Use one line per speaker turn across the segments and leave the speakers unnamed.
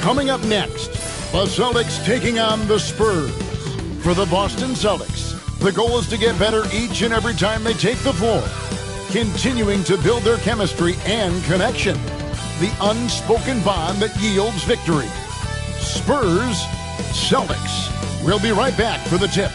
Coming up next, the Celtics taking on the Spurs. For the Boston Celtics, the goal is to get better each and every time they take the floor, continuing to build their chemistry and connection, the unspoken bond that yields victory. Spurs, Celtics. We'll be right back for the tip.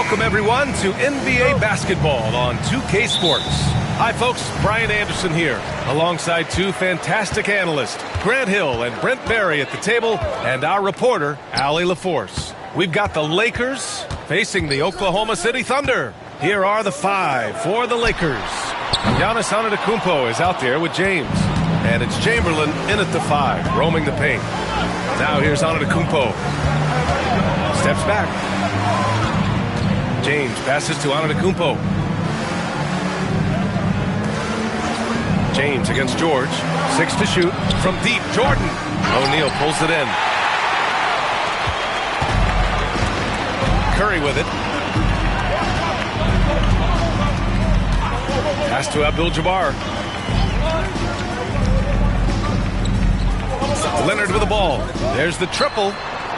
Welcome, everyone, to NBA basketball on 2K Sports. Hi, folks. Brian Anderson here, alongside two fantastic analysts, Grant Hill and Brent Barry at the table, and our reporter, Allie LaForce. We've got the Lakers facing the Oklahoma City Thunder. Here are the five for the Lakers. Giannis Antetokounmpo is out there with James. And it's Chamberlain in at the five, roaming the paint. Now here's Antetokounmpo. Steps back. James passes to Antetokounmpo. James against George. 6 to shoot. From deep, Jordan. O'Neal pulls it in. Curry with it. Pass to Abdul-Jabbar. Leonard with the ball. There's the triple.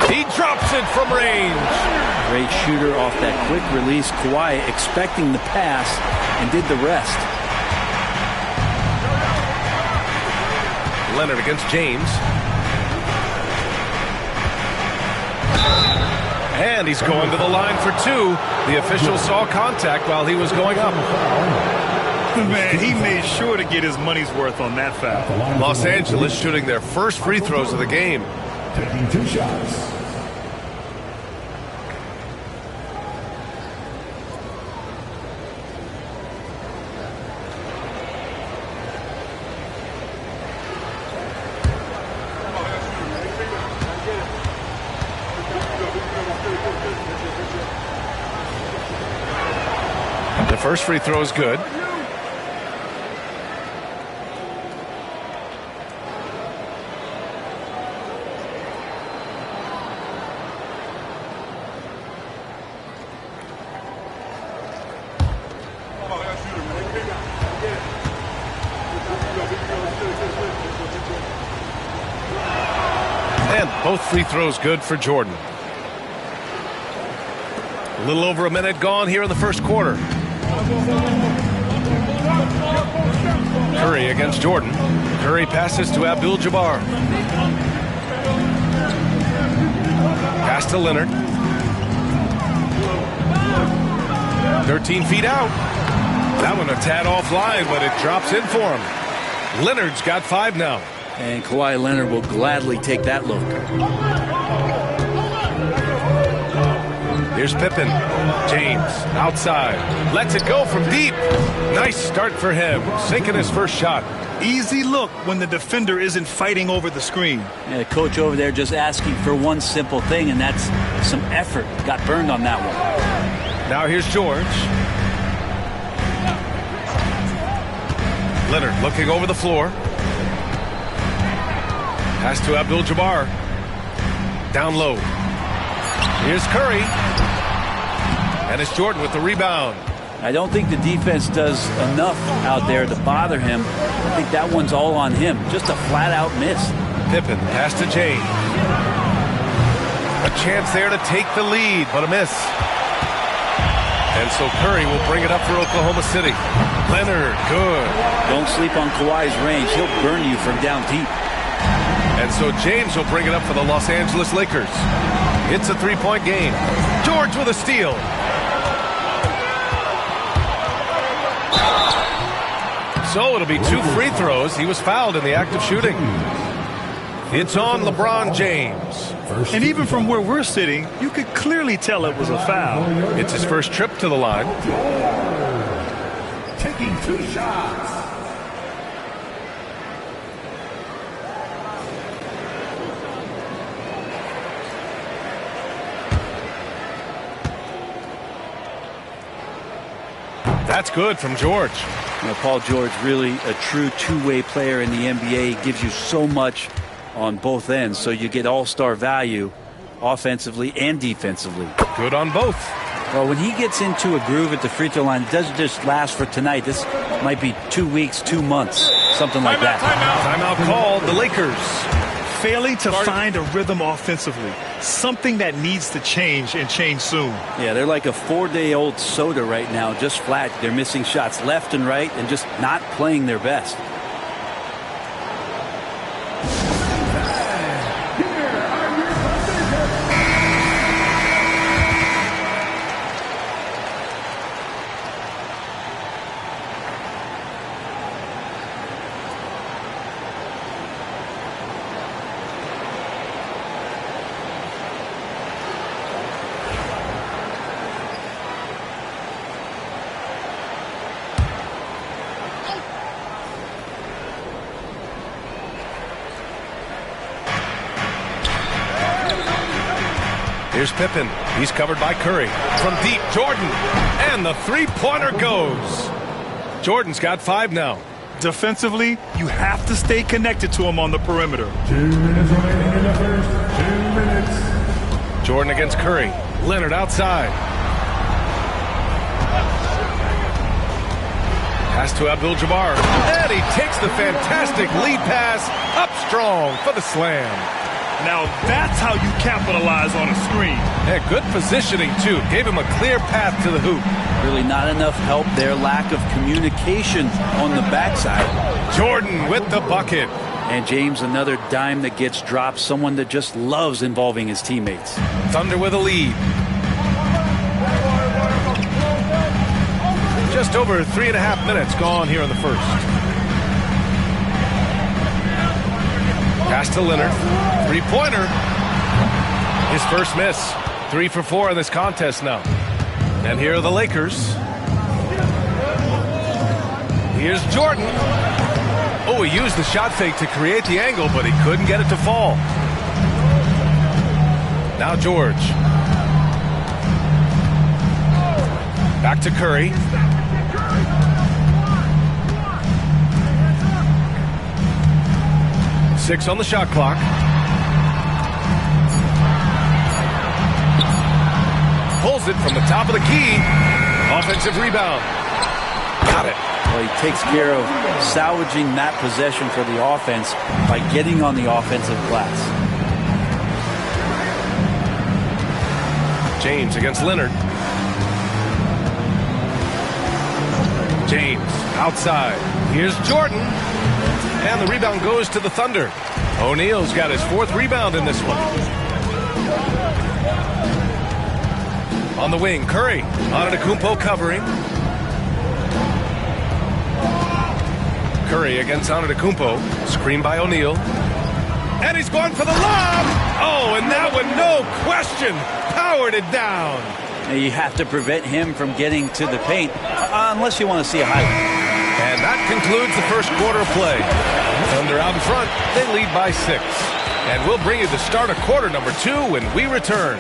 He drops it from range.
Great shooter off that quick release. Kawhi expecting the pass and did the rest.
Leonard against James. And he's going to the line for two. The official saw contact while he was going up.
Man, he made sure to get his money's worth on that foul.
Los Angeles shooting their first free throws of the game.
Taking 2 shots.
The first free throw is good. And both free throws good for Jordan. A little over a minute gone here in the first quarter. Curry against Jordan. Curry passes to Abdul-Jabbar. Pass to Leonard. 13 feet out. That one a tad offline, but it drops in for him. Leonard's got 5 now.
And Kawhi Leonard will gladly take that look.
Here's Pippen. James outside. Lets it go from deep. Nice start for him. Sinking his first shot.
Easy look when the defender isn't fighting over the screen.
Yeah, coach over there just asking for one simple thing, and that's some effort. Got burned on that one.
Now here's George. Leonard looking over the floor. Pass to Abdul-Jabbar. Down low. Here's Curry. And it's Jordan with the rebound.
I don't think the defense does enough out there to bother him. I think that one's all on him. Just a flat-out miss.
Pippen pass to James. A chance there to take the lead, but a miss. And so Curry will bring it up for Oklahoma City. Leonard, good.
Don't sleep on Kawhi's range. He'll burn you from down deep.
And so James will bring it up for the Los Angeles Lakers. It's a 3-point game. George with a steal. So it'll be 2 free throws. He was fouled in the act of shooting. It's on LeBron James.
And even from where we're sitting, you could clearly tell it was a foul.
It's his first trip to the line.
Taking 2 shots.
That's good from George.
You know, Paul George, really a true two-way player in the NBA. He gives you so much on both ends, so you get all-star value offensively and defensively.
Good on both.
Well, when he gets into a groove at the free throw line, it doesn't just last for tonight. This might be 2 weeks, 2 months, something like that.
Timeout called. The Lakers
failing to find a rhythm offensively. Something that needs to change and change soon.
Yeah, they're like a 4-day-old soda right now, just flat. They're missing shots left and right and just not playing their best.
Here's Pippen. He's covered by Curry. From deep, Jordan. And the three-pointer goes. Jordan's got 5 now.
Defensively, you have to stay connected to him on the perimeter.
2 minutes remaining in the first. 2 minutes.
Jordan against Curry. Leonard outside. Pass to Abdul-Jabbar. And he takes the fantastic lead pass up strong for the slam.
Now that's how you capitalize on a screen.
Yeah, good positioning, too. Gave him a clear path to the hoop.
Really not enough help there. Lack of communication on the backside.
Jordan with the bucket.
And James, another dime that gets dropped. Someone that just loves involving his teammates.
Thunder with a lead. Just over 3.5 minutes gone here in the first. Pass to Leonard. Three-pointer. His first miss. 3 for 4 in this contest now. And here are the Lakers. Here's Jordan. Oh, he used the shot fake to create the angle, but he couldn't get it to fall. Now George. Back to Curry. Six on the shot clock. Pulls it from the top of the key. Offensive rebound. Got it.
Well, he takes care of salvaging that possession for the offense by getting on the offensive glass.
James against Leonard. James outside. Here's Jordan. And the rebound goes to the Thunder. O'Neal's got his 4th rebound in this one. On the wing, Curry. Antetokounmpo covering. Curry against Antetokounmpo. Screen by O'Neal. And he's going for the lob. Oh, and that one, no question, powered it down.
Now you have to prevent him from getting to the paint, unless you want to see a highlight.
And that concludes the first quarter of play. Thunder out in front. They lead by 6. And we'll bring you the start of quarter number 2 when we return.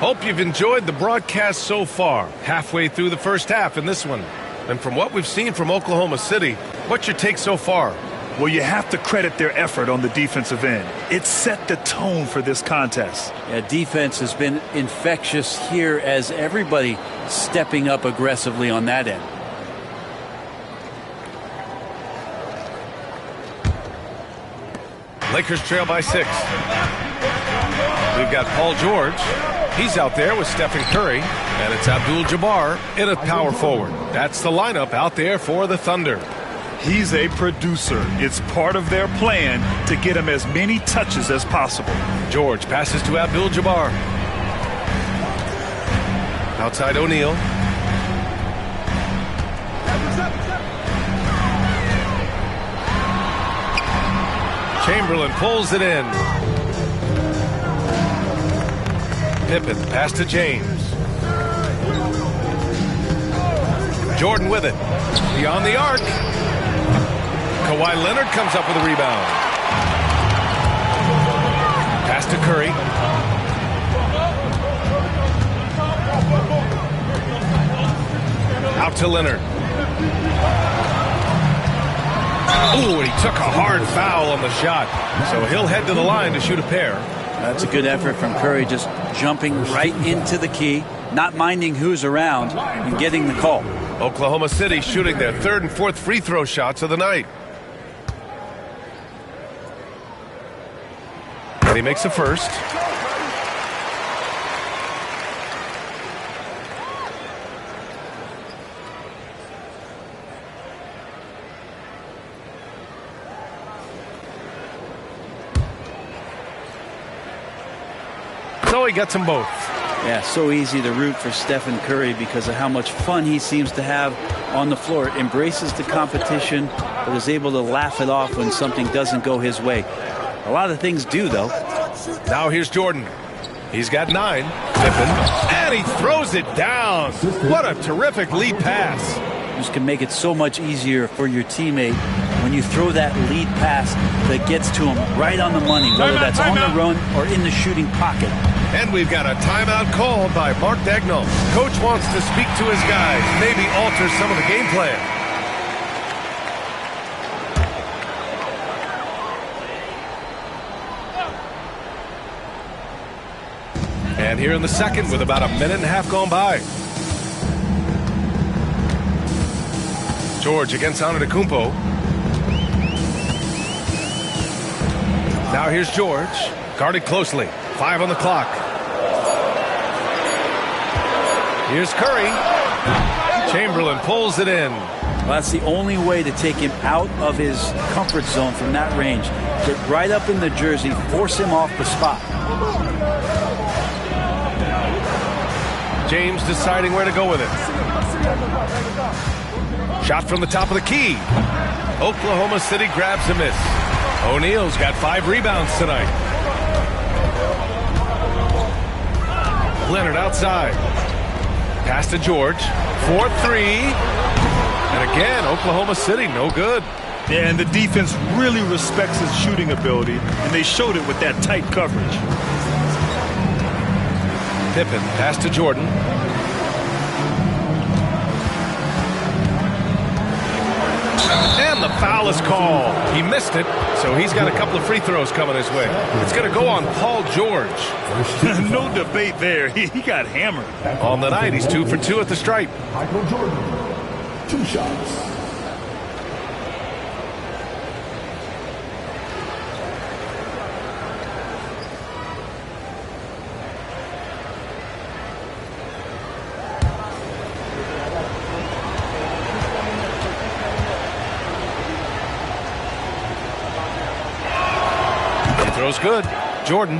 Hope you've enjoyed the broadcast so far. Halfway through the first half in this one. And from what we've seen from Oklahoma City, what's your take so far?
Well, you have to credit their effort on the defensive end. It set the tone for this contest.
Yeah, defense has been infectious here as everybody stepping up aggressively on that end.
Lakers trail by 6. We've got Paul George. He's out there with Stephen Curry. And it's Abdul-Jabbar in a power forward. That's the lineup out there for the Thunder.
He's a producer. It's part of their plan to get him as many touches as possible.
George passes to Abdul-Jabbar. Outside O'Neal. Chamberlain pulls it in. Pippen pass to James. Jordan with it. Beyond the arc. Kawhi Leonard comes up with a rebound. Pass to Curry. Out to Leonard. Ooh, and he took a hard foul on the shot. So he'll head to the line to shoot a pair.
That's a good effort from Curry, just jumping right into the key, not minding who's around, and getting the call.
Oklahoma City shooting their 3rd and 4th free throw shots of the night. And he makes a first. So he gets them both.
Yeah, so easy to root for Stephen Curry because of how much fun he seems to have on the floor. Embraces the competition, but is able to laugh it off when something doesn't go his way. A lot of things do, though.
Now here's Jordan. He's got 9. Pippen. And he throws it down. What a terrific lead pass.
This can make it so much easier for your teammate when you throw that lead pass that gets to him right on the money, whether that's on the run or in the shooting pocket.
And we've got a timeout called by Mark Daigneault. Coach wants to speak to his guys, maybe alter some of the game plan. And here in the second with about a minute and a half gone by. George against Antetokounmpo. Now here's George. Guarded closely. 5 on the clock. Here's Curry. Chamberlain pulls it in.
Well, that's the only way to take him out of his comfort zone from that range. Get right up in the jersey, force him off the spot.
James deciding where to go with it. Shot from the top of the key. Oklahoma City grabs a miss. O'Neal's got 5 rebounds tonight. Leonard outside. Pass to George. 4-3. And again, Oklahoma City, no good.
Yeah, and the defense really respects his shooting ability, and they showed it with that tight coverage.
Pippen, pass to Jordan. And the foul is called. He missed it, so he's got a couple of free throws coming his way. It's going to go on Paul George.
No debate there. He got hammered.
On the night, he's 2 for 2 at the stripe.
Michael Jordan, 2 shots.
Throws good. Jordan.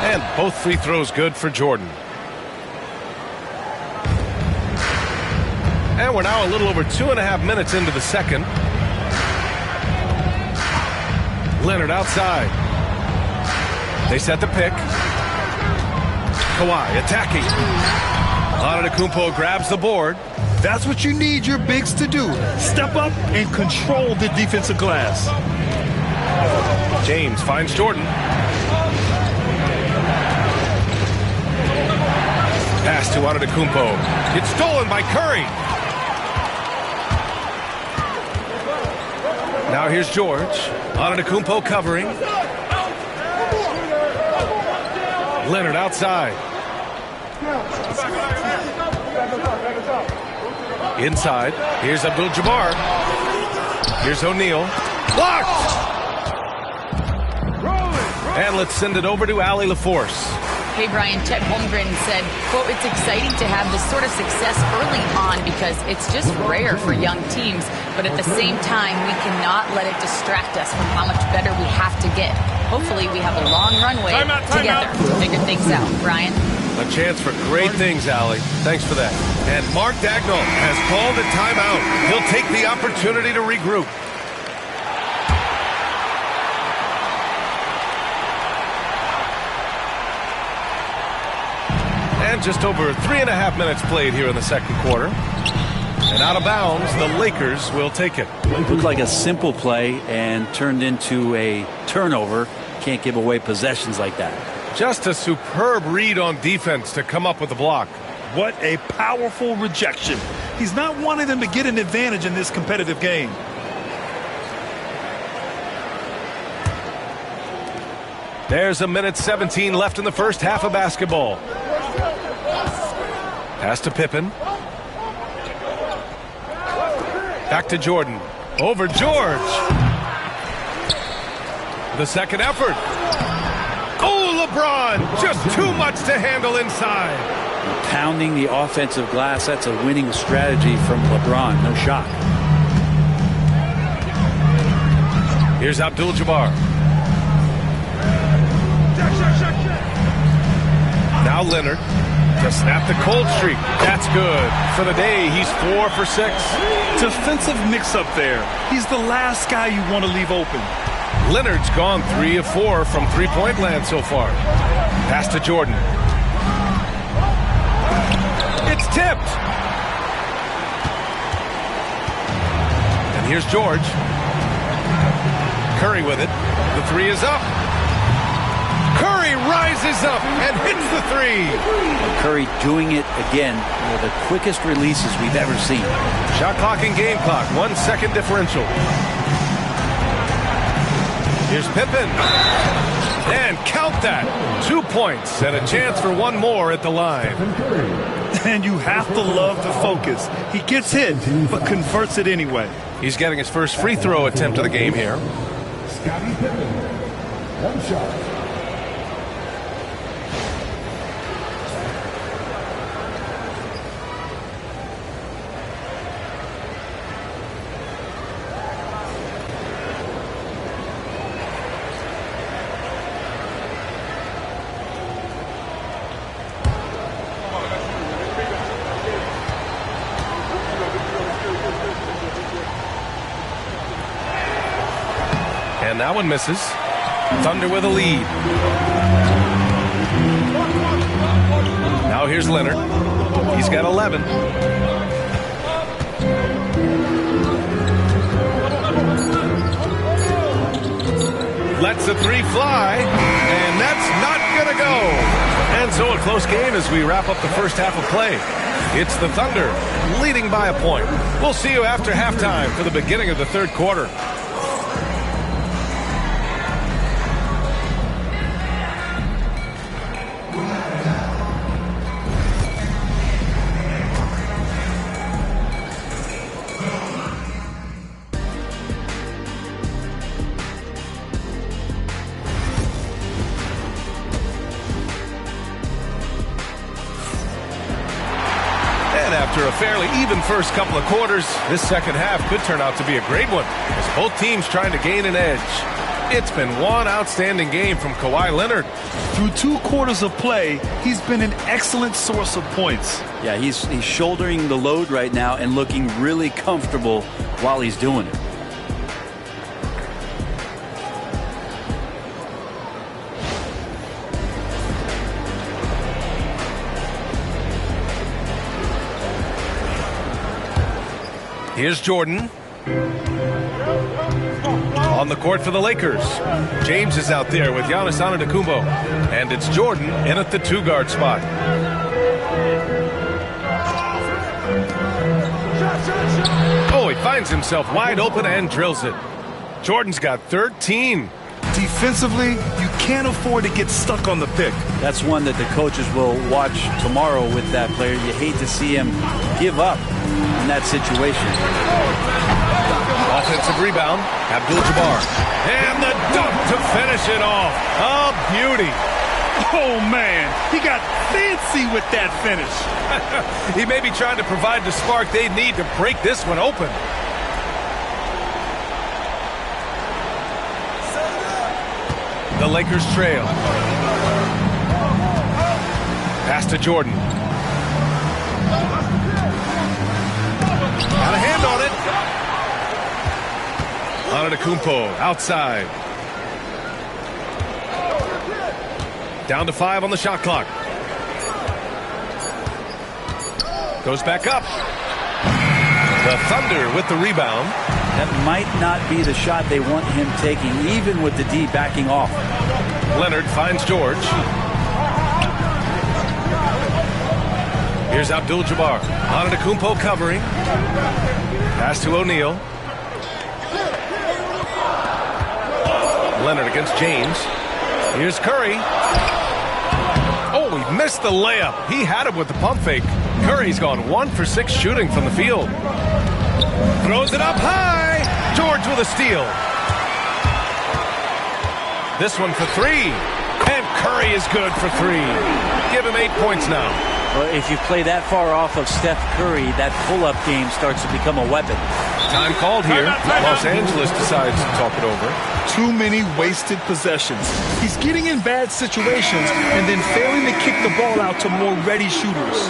And both free throws good for Jordan. And we're now a little over 2.5 minutes into the second. Leonard outside. They set the pick. Kawhi attacking. Antetokounmpo grabs the board.
That's what you need your bigs to do. Step up and control the defensive glass.
James finds Jordan. Pass to Antetokounmpo. It's stolen by Curry. Now here's George. Antetokounmpo covering. Leonard outside. Inside. Here's Abdul-Jabbar. Here's O'Neal. Blocked! And let's send it over to Allie LaForce.
Hey, Brian, Chet Holmgren said, quote, it's exciting to have this sort of success early on because it's just rare for young teams. But at the same time, we cannot let it distract us from how much better we have to get. Hopefully, we have a long runway together to figure things out. Brian?
A chance for great things, Allie. Thanks for that. And Mark Daigneault has called a timeout. He'll take the opportunity to regroup. And just over 3.5 minutes played here in the second quarter. And out of bounds, the Lakers will take it.
Looked like a simple play and turned into a turnover. Can't give away possessions like that.
Just a superb read on defense to come up with the block.
What a powerful rejection. He's not wanting them to get an advantage in this competitive game.
There's a minute 17 left in the first half of basketball. Pass to Pippen. Back to Jordan. Over George. The second effort. Oh, LeBron. Just too much to handle inside.
Pounding the offensive glass. That's a winning strategy from LeBron. No shock.
Here's Abdul-Jabbar. Now Leonard to snap the cold streak. That's good. For the day, he's 4 for 6.
Defensive mix-up there. He's the last guy you want to leave open.
Leonard's gone 3 of 4 from three-point land so far. Pass to Jordan. It's tipped. And here's George. Curry with it. The 3 is up. Curry rises up and hits the 3.
And Curry doing it again. One of the quickest releases we've ever seen.
Shot clock and game clock. 1 second differential. Here's Pippen. And count that. 2 points and a chance for one more at the line.
And you have to love the focus. He gets hit, but converts it anyway.
He's getting his first free throw attempt of the game here.
Scottie Pippen. 1 shot.
And that one misses. Thunder with a lead. Now here's Leonard. He's got 11. Lets the 3 fly. And that's not going to go. And so a close game as we wrap up the first half of play. It's the Thunder leading by a point. We'll see you after halftime for the beginning of the third quarter. After a fairly even first couple of quarters, this second half could turn out to be a great one as both teams trying to gain an edge. It's been one outstanding game from Kawhi Leonard.
Through 2 quarters of play, he's been an excellent source of points.
Yeah, he's shouldering the load right now and looking really comfortable while he's doing it.
Here's Jordan. On the court for the Lakers. James is out there with Giannis Antetokounmpo. And it's Jordan in at the 2-guard spot. Oh, he finds himself wide open and drills it. Jordan's got 13.
Defensively, you can't afford to get stuck on the pick.
That's one that the coaches will watch tomorrow with that player. You hate to see him give up in that situation.
Offensive rebound, Abdul-Jabbar. And the dunk to finish it off. A beauty.
Oh, man, he got fancy with that finish.
He may be trying to provide the spark they need to break this one open. The Lakers trail. Pass to Jordan. Got a hand on it. Antetokounmpo outside. Down to 5 on the shot clock. Goes back up. The Thunder with the rebound.
That might not be the shot they want him taking, even with the D backing off.
Leonard finds George. Here's Abdul-Jabbar. Antetokounmpo covering. Pass to O'Neal. Leonard against James. Here's Curry. Oh, he missed the layup. He had him with the pump fake. Curry's gone 1 for 6 shooting from the field. Throws it up high. George with a steal. This one for 3. And Curry is good for 3. Give him 8 points now.
Well, if you play that far off of Steph Curry, that pull-up game starts to become a weapon.
Time called here. Los Angeles decides to talk it over.
Too many wasted possessions. He's getting in bad situations and then failing to kick the ball out to more ready shooters.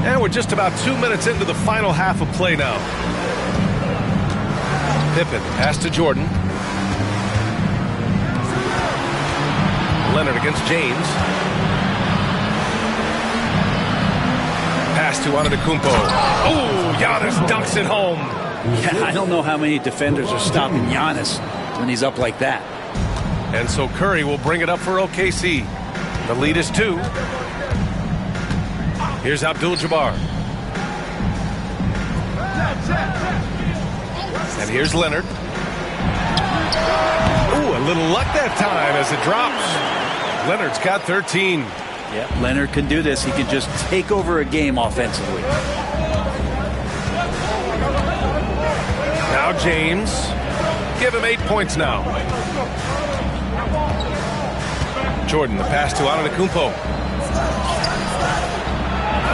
And we're just about 2 minutes into the final half of play now. Pippen pass to Jordan. Leonard against James. Pass to Antetokounmpo. Oh, Giannis dunks it home.
Yeah, I don't know how many defenders are stopping Giannis when he's up like that.
And so Curry will bring it up for OKC. The lead is 2. Here's Abdul-Jabbar. And here's Leonard. Ooh, a little luck that time as it drops. Leonard's got 13.
Yeah, Leonard can do this. He can just take over a game offensively.
Now James. Give him 8 points now. Jordan, the pass to Antetokounmpo.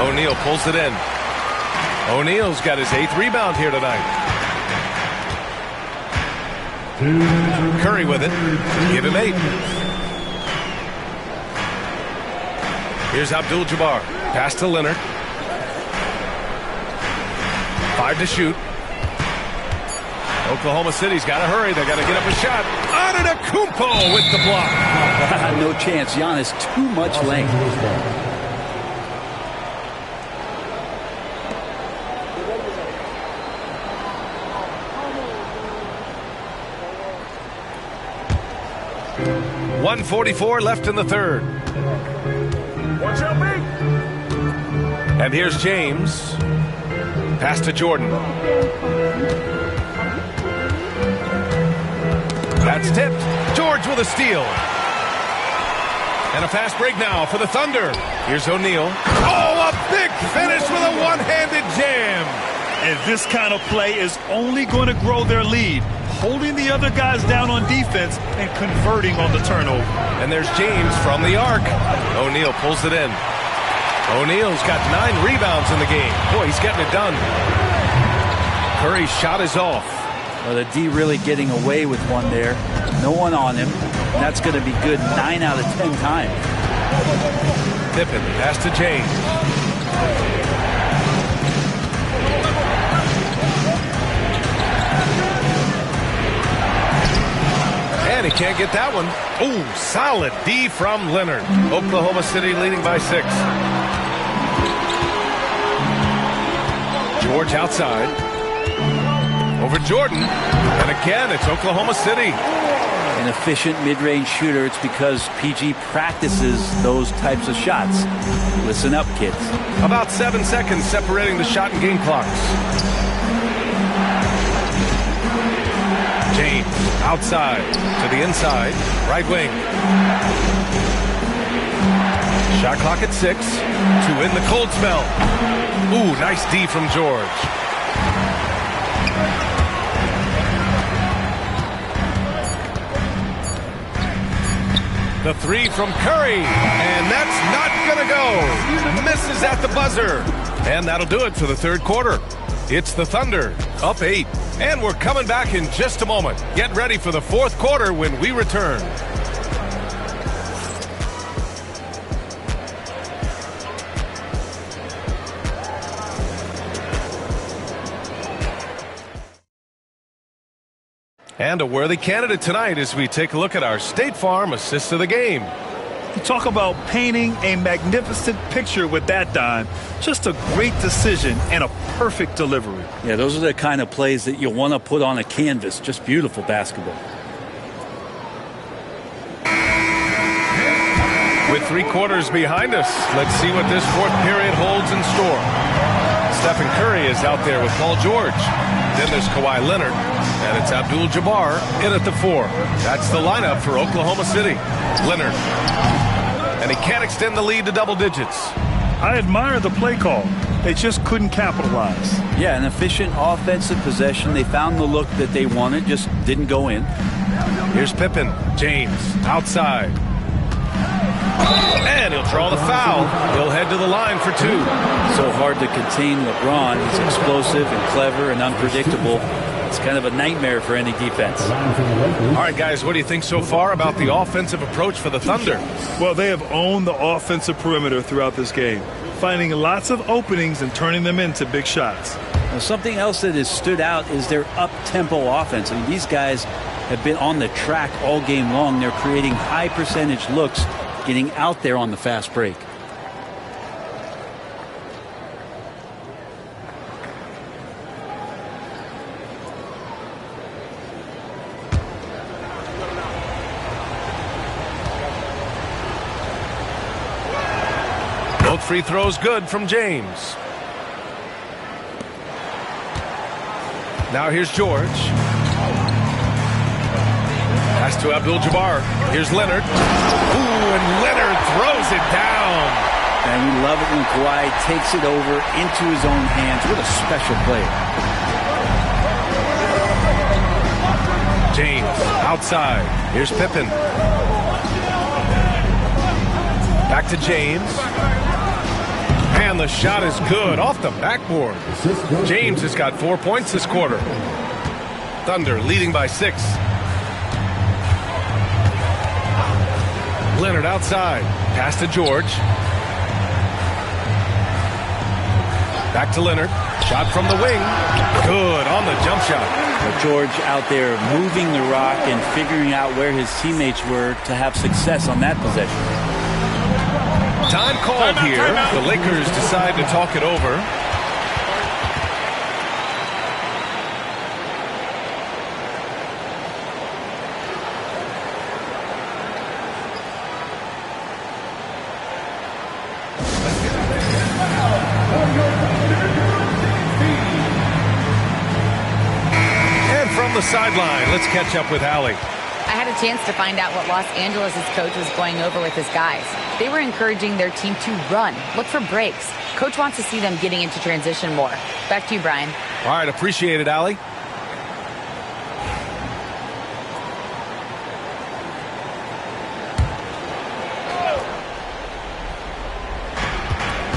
O'Neal pulls it in. O'Neal's got his 8th rebound here tonight. Curry with it. Give him 8. Here's Abdul-Jabbar. Pass to Leonard. 5 to shoot. Oklahoma City's got to hurry. They got to get up a shot. Antetokounmpo with the block.
No chance. Giannis, too much length.
.144 left in the third.
Watch out, big.
And here's James. Pass to Jordan. That's tipped. George with a steal. And a fast break now for the Thunder. Here's O'Neal. Oh, a big finish with a one-handed jam.
And this kind of play is only going to grow their lead, holding the other guys down on defense and converting on the turnover.
And there's James from the arc. O'Neal pulls it in. O'Neal's got 9 rebounds in the game. Boy, he's getting it done. Curry's shot is off.
Well, the D really getting away with one there. No one on him. That's going to be good 9 out of 10 times.
Pippen pass to James. And he can't get that one. Oh, solid D from Leonard. Oklahoma City leading by 6. George outside. Over Jordan. And again, it's Oklahoma City.
An efficient mid-range shooter. It's because PG practices those types of shots. Listen up, kids.
About 7 seconds separating the shot and game clocks. James outside to the inside. Right wing. Shot clock at 6 to end the cold spell. Ooh, nice D from George. The 3 from Curry, and that's not gonna go. Misses at the buzzer. And that'll do it for the third quarter. It's the Thunder, up 8. And we're coming back in just a moment. Get ready for the fourth quarter when we return. And a worthy candidate tonight as we take a look at our State Farm assist of the game.
You talk about painting a magnificent picture with that dime. Just a great decision and a perfect delivery.
Yeah, those are the kind of plays that you want to put on a canvas. Just beautiful basketball.
With 3 quarters behind us, let's see what this fourth period holds in store. Stephen Curry is out there with Paul George. Then there's Kawhi Leonard, and it's Abdul-Jabbar in at the 4. That's the lineup for Oklahoma City. Leonard. And he can't extend the lead to double digits.
I admire the play call. They just couldn't capitalize.
Yeah, an efficient offensive possession. They found the look that they wanted, just didn't go in.
Here's Pippen. James outside. And he'll draw the foul. He'll head to the line for 2.
So hard to contain LeBron. He's explosive and clever and unpredictable. It's kind of a nightmare for any defense.
All right, guys, what do you think so far about the offensive approach for the Thunder?
Well, they have owned the offensive perimeter throughout this game, finding lots of openings and turning them into big shots.
Now, something else that has stood out is their up-tempo offense. I mean, these guys have been on the track all game long. They're creating high-percentage looks, getting out there on the fast break.
Both free throws good from James. Now here's George. Pass to Abdul-Jabbar. Here's Leonard. Ooh, and Leonard throws it down.
And we love it when Kawhi takes it over into his own hands. What a special player.
James outside. Here's Pippen. Back to James. And the shot is good off the backboard. James has got 4 points this quarter. Thunder leading by 6. Leonard outside. Pass to George. Back to Leonard. Shot from the wing. Good on the jump shot.
George out there moving the rock and figuring out where his teammates were to have success on that possession.
Time called here. The Lakers decide to talk it over. And from the sideline, let's catch up with Allie.
I had a chance to find out what Los Angeles' coach was going over with his guys. They were encouraging their team to run, look for breaks. Coach wants to see them getting into transition more. Back to you, Brian.
All right, appreciate it, Allie.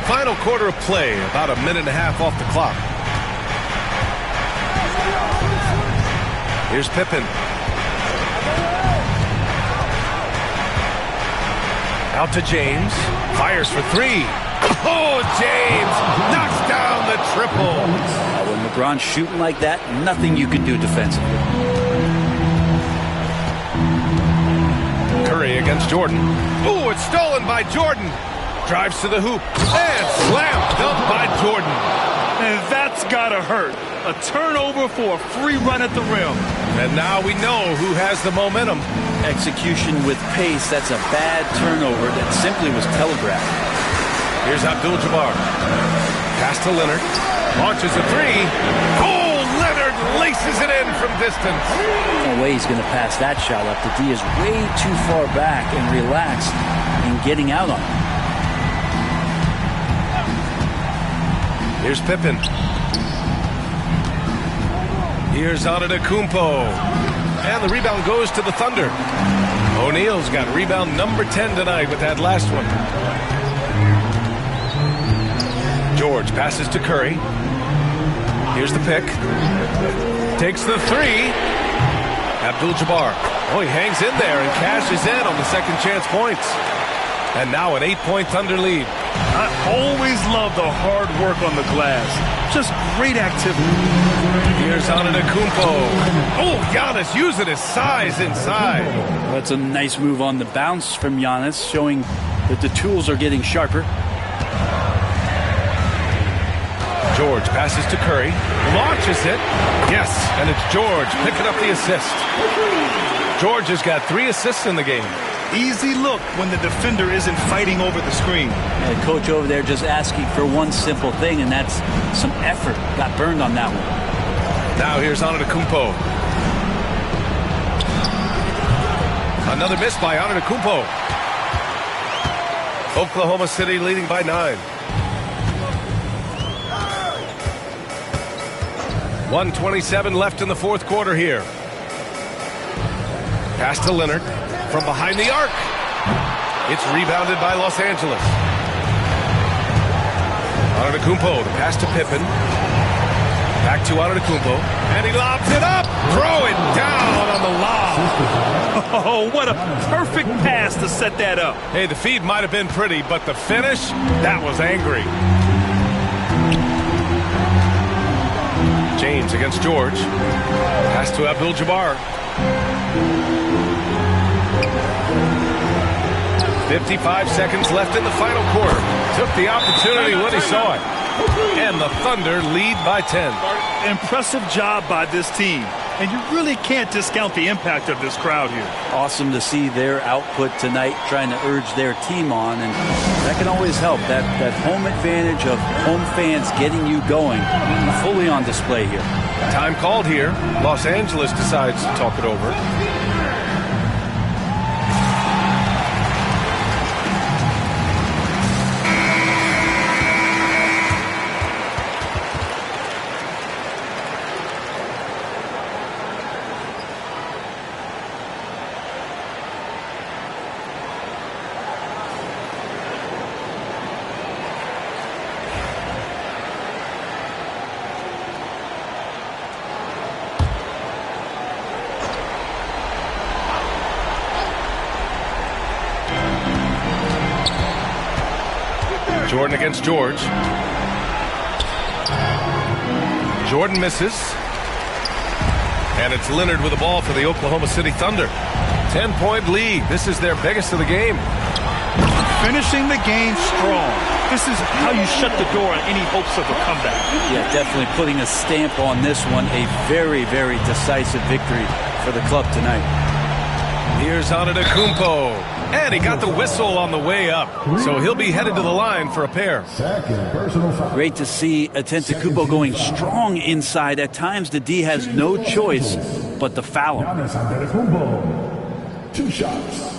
Final quarter of play, about a minute and a half off the clock. Here's Pippen. Out to James. Fires for 3. Oh, James knocks down the triple.
When LeBron's shooting like that, nothing you can do defensively.
Curry against Jordan. Oh, it's stolen by Jordan. Drives to the hoop. And slam dunk by Jordan.
And that's gotta hurt. A turnover for a free run at the rim.
And now we know who has the momentum.
Execution with pace, that's a bad turnover that simply was telegraphed.
Here's Abdul-Jabbar. Pass to Leonard. Launches a 3. Oh, Leonard laces it in from distance.
No way he's going to pass that shot up. The D is way too far back and relaxed in getting out on it.
Here's Pippen. Here's Antetokounmpo. And the rebound goes to the Thunder. O'Neal's got rebound number 10 tonight with that last one. George passes to Curry. Here's the pick. Takes the 3. Abdul-Jabbar. Oh, he hangs in there and cashes in on the second chance points. And now an 8-point Thunder lead.
I always love the hard work on the glass. Just great activity.
Here's Antetokounmpo. Oh, Giannis using his size inside.
That's a nice move on the bounce from Giannis, showing that the tools are getting sharper.
George passes to Curry. Launches it. Yes, and it's George picking up the assist. George has got 3 assists in the game.
Easy look when the defender isn't fighting over the screen.
And the coach over there just asking for one simple thing, and that's some effort. Got burned on that one.
Now here's Antetokounmpo. Another miss by Antetokounmpo. Oklahoma City leading by 9. 1:27 left in the fourth quarter here. Pass to Leonard from behind the arc. It's rebounded by Los Angeles. Antetokounmpo, the pass to Pippen. Back to Antetokounmpo, and he lobs it up. Throw it down on the lob.
Oh, what a perfect pass to set that up.
Hey, the feed might have been pretty, but the finish, that was angry. James against George. Pass to Abdul-Jabbar. 55 seconds left in the final quarter. Took the opportunity when he saw it. And the Thunder lead by 10.
Impressive job by this team. And you really can't discount the impact of this crowd here.
Awesome to see their output tonight, trying to urge their team on, and that can always help. That home advantage of home fans getting you going, fully on display here.
Time called here. Los Angeles decides to talk it over. Jordan against George. Jordan misses. And it's Leonard with the ball for the Oklahoma City Thunder. 10-point lead. This is their biggest of the game.
Finishing the game strong. This is how you shut the door on any hopes of a comeback.
Yeah, definitely putting a stamp on this one. A very, very decisive victory for the club tonight.
Here's Antetokounmpo. And he got the whistle on the way up. So he'll be headed to the line for a pair.
Great to see Antetokounmpo going strong inside. At times, the D has no choice but to foul him.
Giannis Antetokounmpo, 2 shots.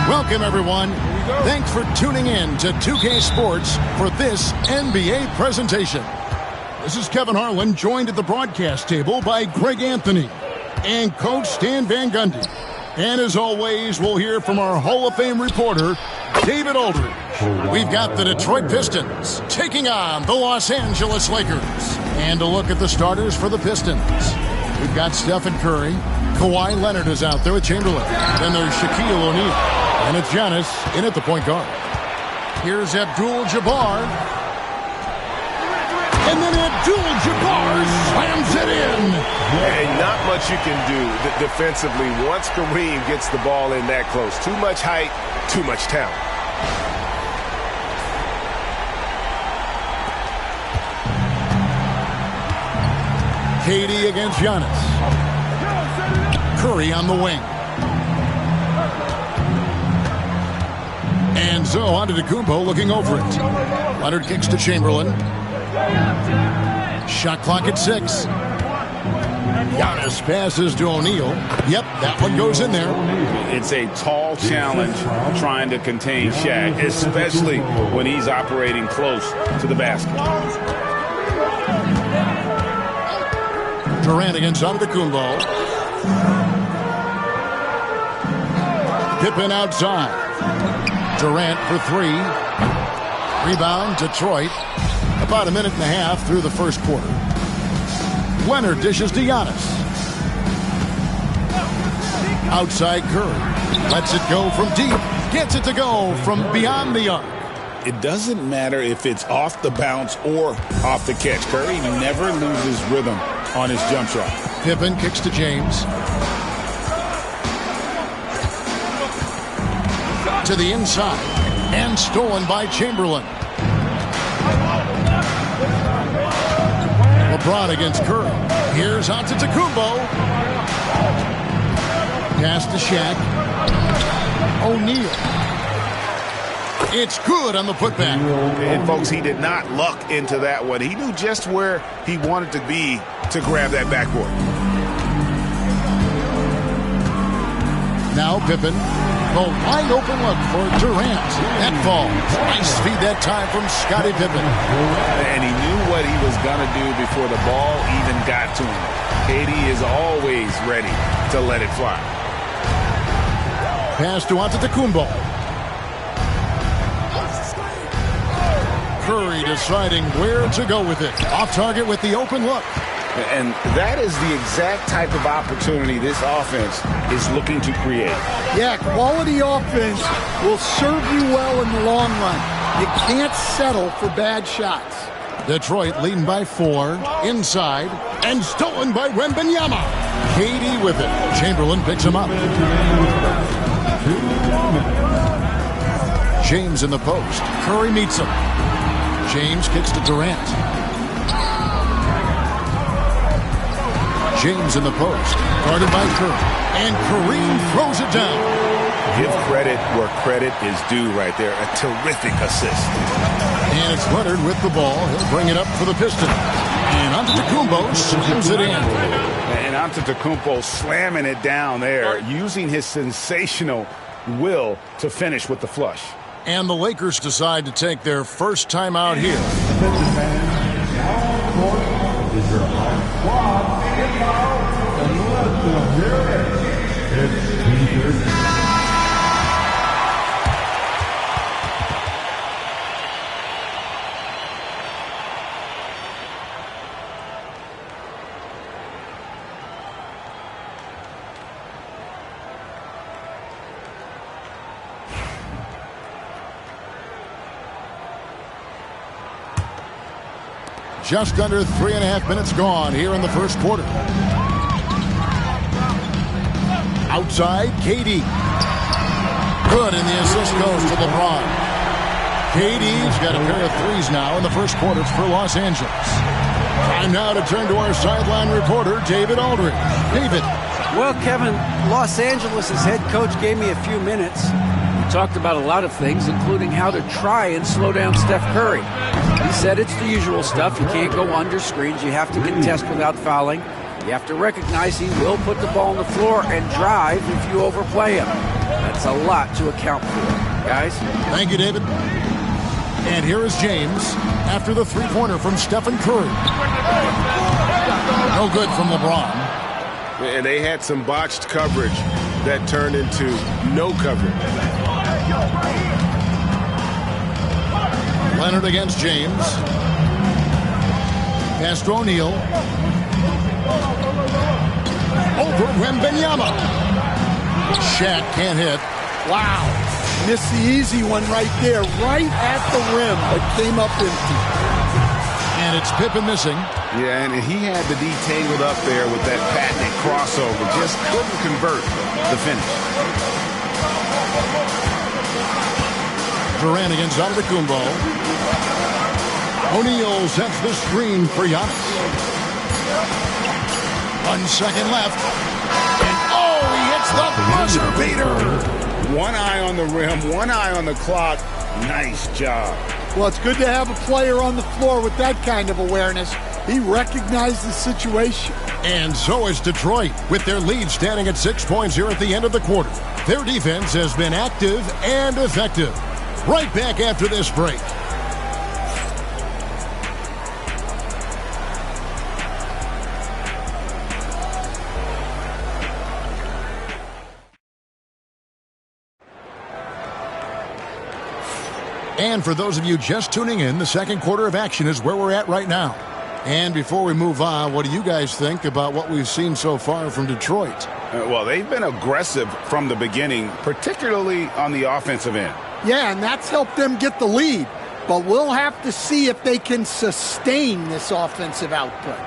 Welcome, everyone. Thanks for tuning in to 2K Sports for this NBA presentation. This is Kevin Harlan, joined at the broadcast table by Greg Anthony and Coach Stan Van Gundy. And as always, we'll hear from our Hall of Fame reporter, David Aldridge. We've got the Detroit Pistons taking on the Los Angeles Lakers. And a look at the starters for the Pistons. We've got Stephen Curry. Kawhi Leonard is out there with Chamberlain. Then there's Shaquille O'Neal. And it's Giannis in at the point guard. Here's Abdul-Jabbar. And then Abdul-Jabbar slams it in.
And not much you can do defensively once Kareem gets the ball in that close. Too much height, too much talent.
KD against Giannis. Curry on the wing. And so Antetokounmpo looking over it. Leonard kicks to Chamberlain. Shot clock at 6. Giannis passes to O'Neal. Yep, that one goes in there.
It's a tall challenge trying to contain Shaq, especially when he's operating close to the basket.
Durant against Antetokounmpo. Pippen outside. Durant for 3. Rebound, Detroit. About a minute and a half through the first quarter. Leonard dishes to Giannis. Outside Curry. Lets it go from deep. Gets it to go from beyond the arc.
It doesn't matter if it's off the bounce or off the catch. Curry never loses rhythm on his jump shot.
Pippen kicks to James. To the inside. And stolen by Chamberlain. LeBron against Curry. Here's Antetokounmpo. Pass to Shaq. O'Neal. It's good on the putback.
And, folks, he did not luck into that one. He knew just where he wanted to be to grab that backboard.
Now Pippen. The wide open look for Durant. That falls. Nice feed that time from Scottie Pippen.
And he knew what he was going to do before the ball even got to him. KD is always ready to let it fly.
Pass to Antetokounmpo. Curry deciding where to go with it. Off target with the open look.
And that is the exact type of opportunity this offense is looking to create.
Yeah, quality offense will serve you well in the long run. You can't settle for bad shots.
Detroit leading by 4. Inside. And stolen by Wembanyama. KD with it. Chamberlain picks him up. James in the post. Curry meets him. James kicks to Durant. James in the post. Guarded by Curry. And Kareem throws it down.
Give credit where credit is due right there. A terrific assist.
And it's Leonard with the ball. He'll bring it up for the Pistons. And Antetokounmpo slams it in.
And Antetokounmpo slamming it down there, using his sensational will to finish with the flush.
And the Lakers decide to take their first time out here. Just under 3.5 minutes gone here in the first quarter. Outside, KD. Good, and the assist goes to LeBron. KD's got a pair of threes now in the first quarter for Los Angeles. Time now to turn to our sideline reporter, David Aldridge. David.
Well, Kevin, Los Angeles' head coach gave me a few minutes. We talked about a lot of things, including how to try and slow down Steph Curry. He said it's the usual stuff. You can't go under screens. You have to contest without fouling. You have to recognize he will put the ball on the floor and drive if you overplay him. That's a lot to account for, guys.
Thank you, David. And here is James after the three-pointer from Stephen Curry. No good from LeBron.
And they had some botched coverage that turned into no coverage.
Leonard against James. Pass to O'Neal. Over Wembanyama. Shaq can't hit.
Wow. Missed the easy one right there, right at the rim, but came up empty.
And it's Pippen missing.
Yeah, and he had the D tangled up there with that patented crossover. Just couldn't convert the finish.
Durant against Antetokounmpo. O'Neal sets the screen for Giannis. 1 second left. And oh, he hits the buzzer beater.
One eye on the rim, one eye on the clock. Nice job.
Well, it's good to have a player on the floor with that kind of awareness. He recognized the situation.
And so is Detroit, with their lead standing at 6 points here at the end of the quarter. Their defense has been active and effective. Right back after this break. And for those of you just tuning in, the second quarter of action is where we're at right now. And before we move on, what do you guys think about what we've seen so far from Detroit?
Well, they've been aggressive from the beginning, particularly on the offensive end.
Yeah, and that's helped them get the lead. But we'll have to see if they can sustain this offensive output.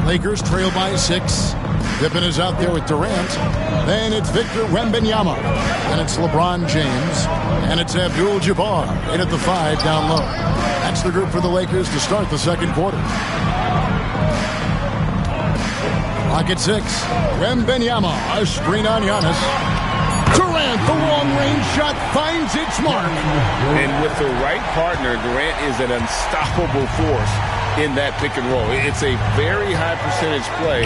Lakers trail by 6. Pippen is out there with Durant. Then it's Victor Wembanyama. Then it's LeBron James. And it's Abdul-Jabbar in at the 5 down low. That's the group for the Lakers to start the second quarter. Clock at 6. Wembanyama, a screen on Giannis. Durant, the long-range shot finds its mark.
And with the right partner, Durant is an unstoppable force in that pick and roll. It's a very high percentage play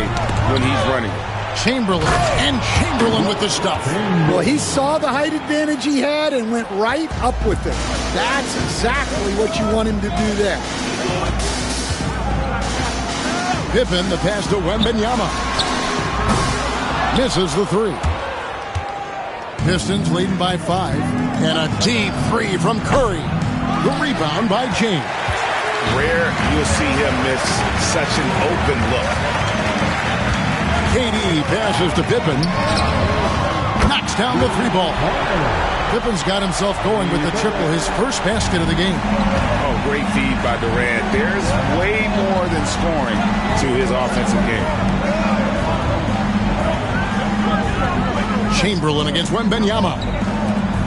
when he's running.
Chamberlain with the stuff.
Well, he saw the height advantage he had and went right up with it. That's exactly what you want him to do there.
Pippen, the pass to Wembanyama. Misses the 3. Pistons leading by 5. And a deep 3 from Curry. The rebound by James.
Rare you'll see him miss such an open look.
KD passes to Pippen. Knocks down the 3 ball. Pippen's got himself going with the triple, his first basket of the game.
Oh, great feed by Durant. There's way more than scoring to his offensive game.
Chamberlain against Wembanyama.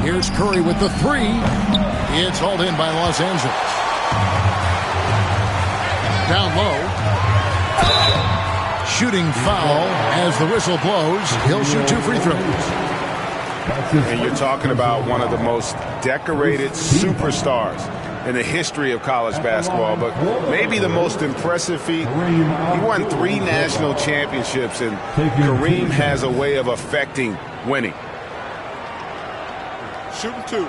Here's Curry with the 3. It's hauled in by Los Angeles. Down low. Shooting foul as the whistle blows. He'll shoot 2 free throws.
And you're talking about one of the most decorated superstars
in the history of college basketball, but maybe the most impressive feat. He won 3 national championships, and Kareem has a way of affecting winning.
Shooting 2.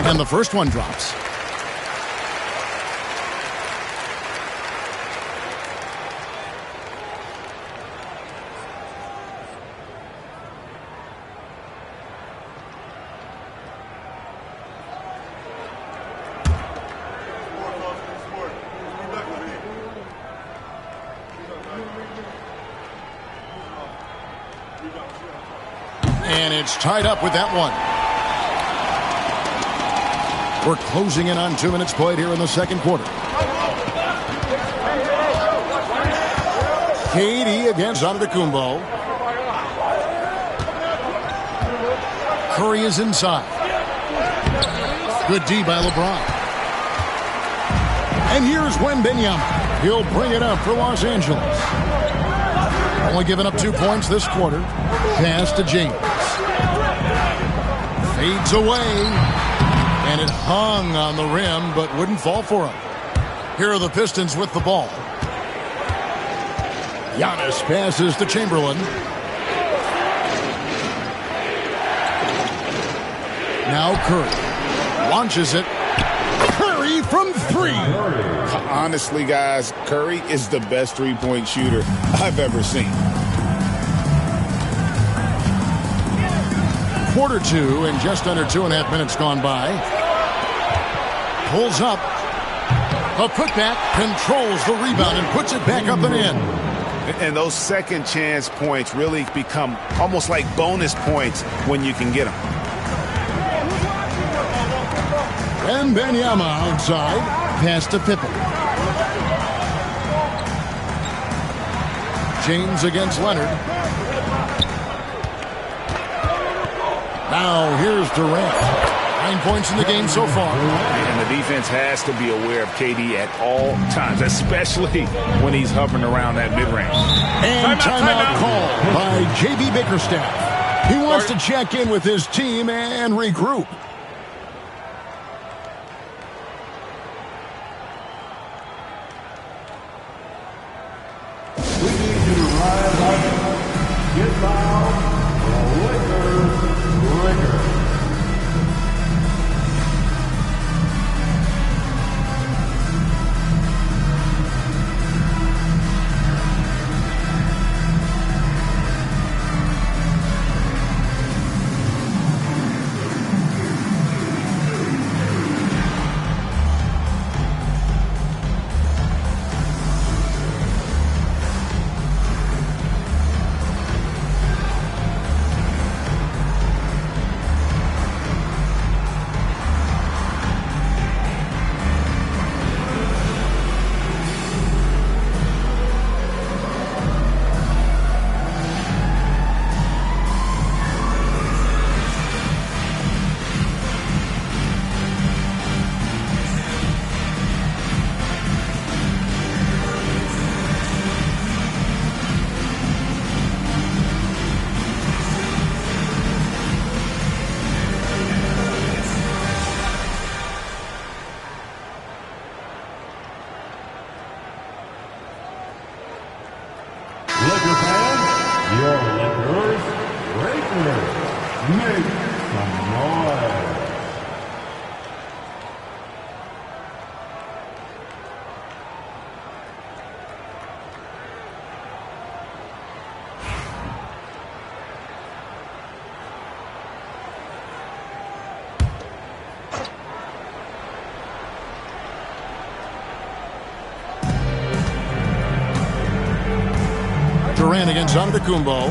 And the first one drops. And it's tied up with that one. We're closing in on 2 minutes played here in the second quarter. KD against Antetokounmpo. Curry is inside. Good D by LeBron. And here's Wembanyama. He'll bring it up for Los Angeles. Only giving up 2 points this quarter. Pass to James. Fades away. And it hung on the rim, but wouldn't fall for him. Here are the Pistons with the ball. Giannis passes to Chamberlain. Now Curry launches it. Curry from 3.
Honestly, guys, Curry is the best three-point shooter I've ever seen.
Quarter 2 and just under 2.5 minutes gone by. Pulls up. A putback, controls the rebound and puts it back up and in.
And those second chance points really become almost like bonus points when you can get them.
Wembanyama outside. Pass to Pippen. James against Leonard. Now here's Durant. 9 points in the game so far.
And the defense has to be aware of KD at all times, especially when he's hovering around that mid-range.
And timeout call by J.B. Bickerstaff. He wants to check in with his team and regroup.
We need you to rise up, get loud, Lakers. Laker fans, your Lakers, make some noise.
Durant against Antetokounmpo.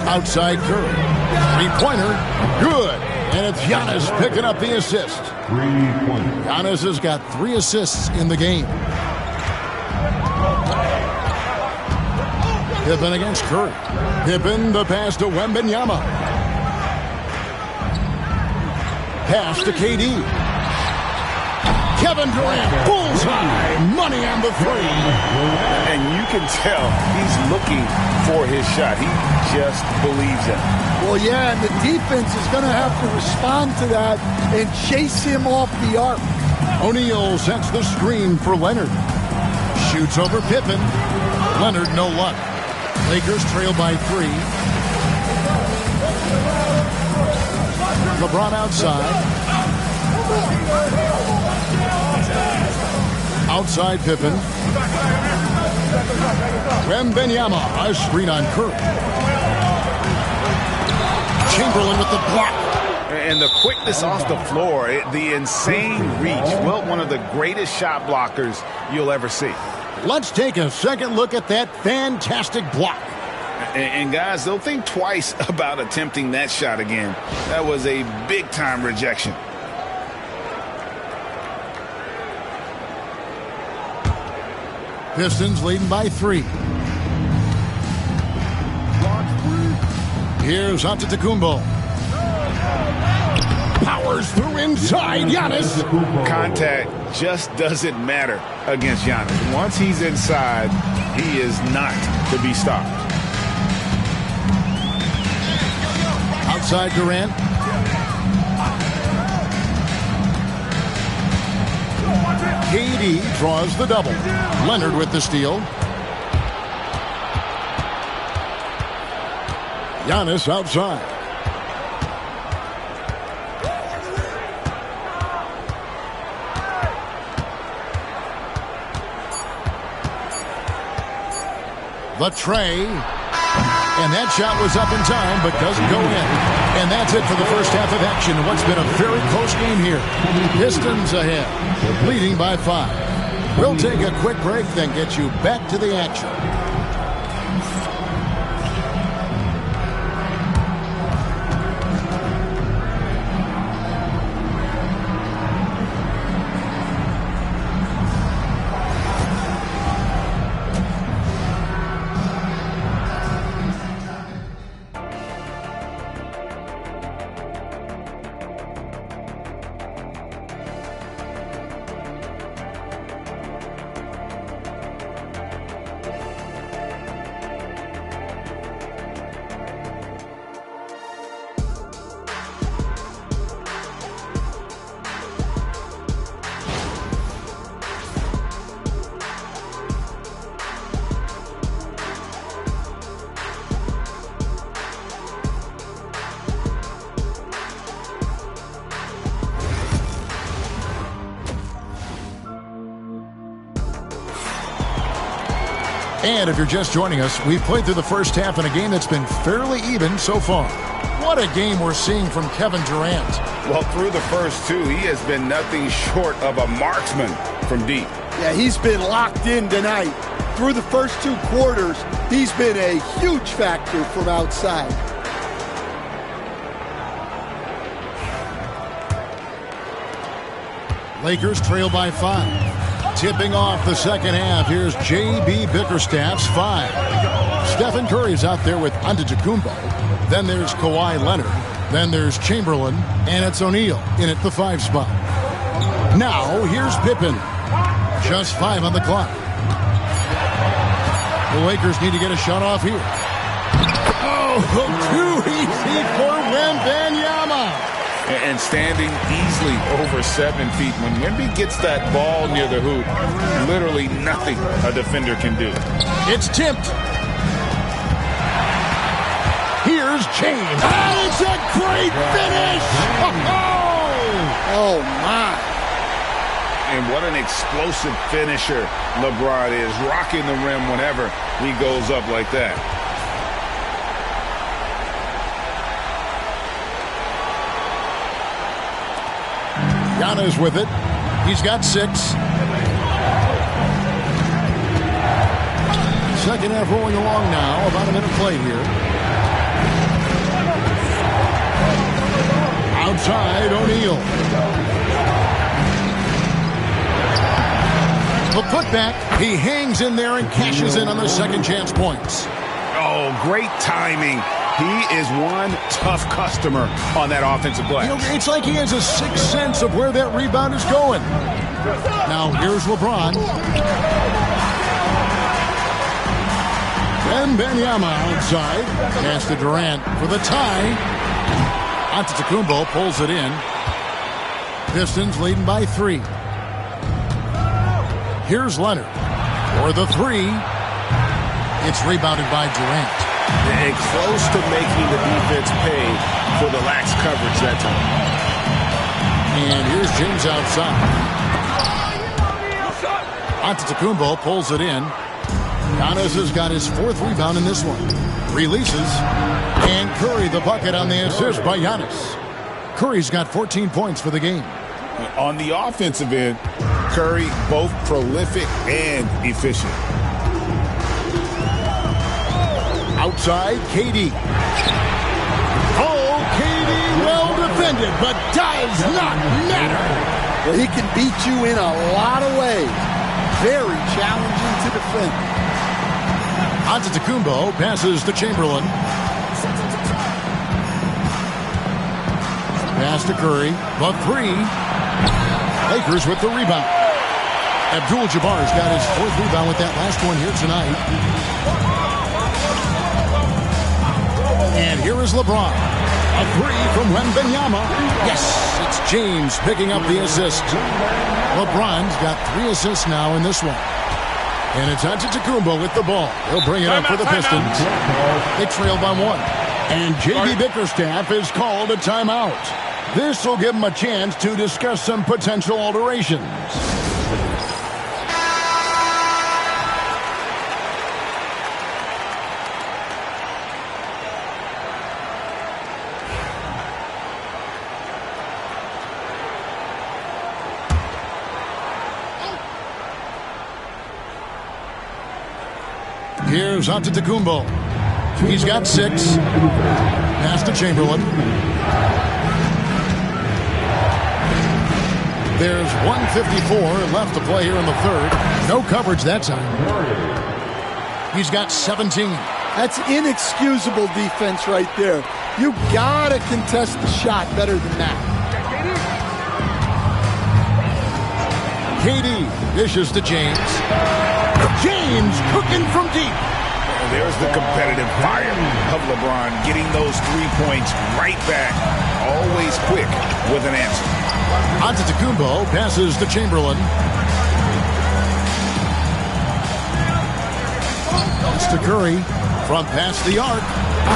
Outside Curry. Three-pointer. Good. And it's Giannis picking up the assist.
3-pointer.
Giannis has got 3 assists in the game. Pippen against Curry. Pippen, the pass to Wembanyama. Pass to KD. Kevin Durant, bullseye, money on the three.
And you can tell he's looking for his shot. He just believes in it.
Well, yeah, and the defense is going to have to respond to that and chase him off the arc.
O'Neal sets the screen for Leonard. Shoots over Pippen. Leonard, no luck. Lakers trail by 3. LeBron outside. Outside Pippen. Wembanyama, a screen on Curry. Chamberlain with the block.
And the quickness off the floor, the insane reach. Well, one of the greatest shot blockers you'll ever see.
Let's take a second look at that fantastic block.
And guys, they'll think twice about attempting that shot again. That was a big-time rejection.
Pistons leading by 3. Here's Antetokounmpo. Powers through inside. Giannis.
Contact just doesn't matter against Giannis. Once he's inside, he is not to be stopped.
Outside Durant. KD draws the double. Leonard with the steal. Giannis outside. The tray. And that shot was up in time, but doesn't go in. And that's it for the first half of action. What's been a very close game here. Pistons ahead, leading by 5. We'll take a quick break, then get you back to the action. And if you're just joining us, we've played through the first half in a game that's been fairly even so far. What a game we're seeing from Kevin Durant.
Well, through the first 2, he has been nothing short of a marksman from deep.
Yeah, he's been locked in tonight. Through the first 2 quarters, he's been a huge factor from outside.
Lakers trail by 5. Tipping off the second half, here's J.B. Bickerstaff's 5. Stephen Curry's out there with Antetokounmpo. Then there's Kawhi Leonard. Then there's Chamberlain. And it's O'Neal in at the 5 spot. Now, here's Pippen. Just 5 on the clock. The Lakers need to get a shot off here. Oh, too easy for Wembanyama.
And standing easily over 7 feet. When Wemby gets that ball near the hoop, literally nothing a defender can do.
It's tipped. Here's James. Oh, it's a great finish.
Oh, my.
And what an explosive finisher LeBron is, rocking the rim whenever he goes up like that.
Giannis with it. He's got 6. Second half rolling along now. About a minute play here. Outside, O'Neal. The putback. He hangs in there and cashes in on the second chance points.
Oh, great timing. He is one tough customer on that offensive glass.
You know, it's like he has a sixth sense of where that rebound is going. Now, here's LeBron. Wembanyama outside. Pass to Durant for the tie. Antetokounmpo pulls it in. Pistons leading by 3. Here's Leonard for the 3. It's rebounded by Durant.
And close to making the defense pay for the lax coverage that time.
And here's James outside. Antetokounmpo pulls it in. Giannis has got his 4th rebound in this one. Releases. And Curry the bucket on the assist by Giannis. Curry's got 14 points for the game.
On the offensive end, Curry both prolific and efficient.
Outside, KD. Oh, KD well defended, but does not matter.
Well, he can beat you in a lot of ways. Very challenging to defend.
Antetokounmpo passes to Chamberlain. Pass to Curry, but 3. Lakers with the rebound. Abdul-Jabbar's got his 4th rebound with that last one here tonight. And here is LeBron. A 3 from Wembanyama. Yes, it's James picking up the assist. LeBron's got 3 assists now in this one. And it's Antetokounmpo with the ball. He'll bring it up for the Pistons. They trail by 1. And J.B. Bickerstaff has called a timeout. This will give him a chance to discuss some potential alterations. Here's Antetokounmpo. He's got 6. Pass to Chamberlain. There's 1:54 left to play here in the 3rd. No coverage that time. He's got 17.
That's inexcusable defense right there. You gotta contest the shot better than that.
KD dishes to James. James cooking from deep.
There's the competitive fire of LeBron, getting those 3 points right back. Always quick with an answer.
Antetokounmpo passes to Chamberlain. It's to Curry. From past the arc.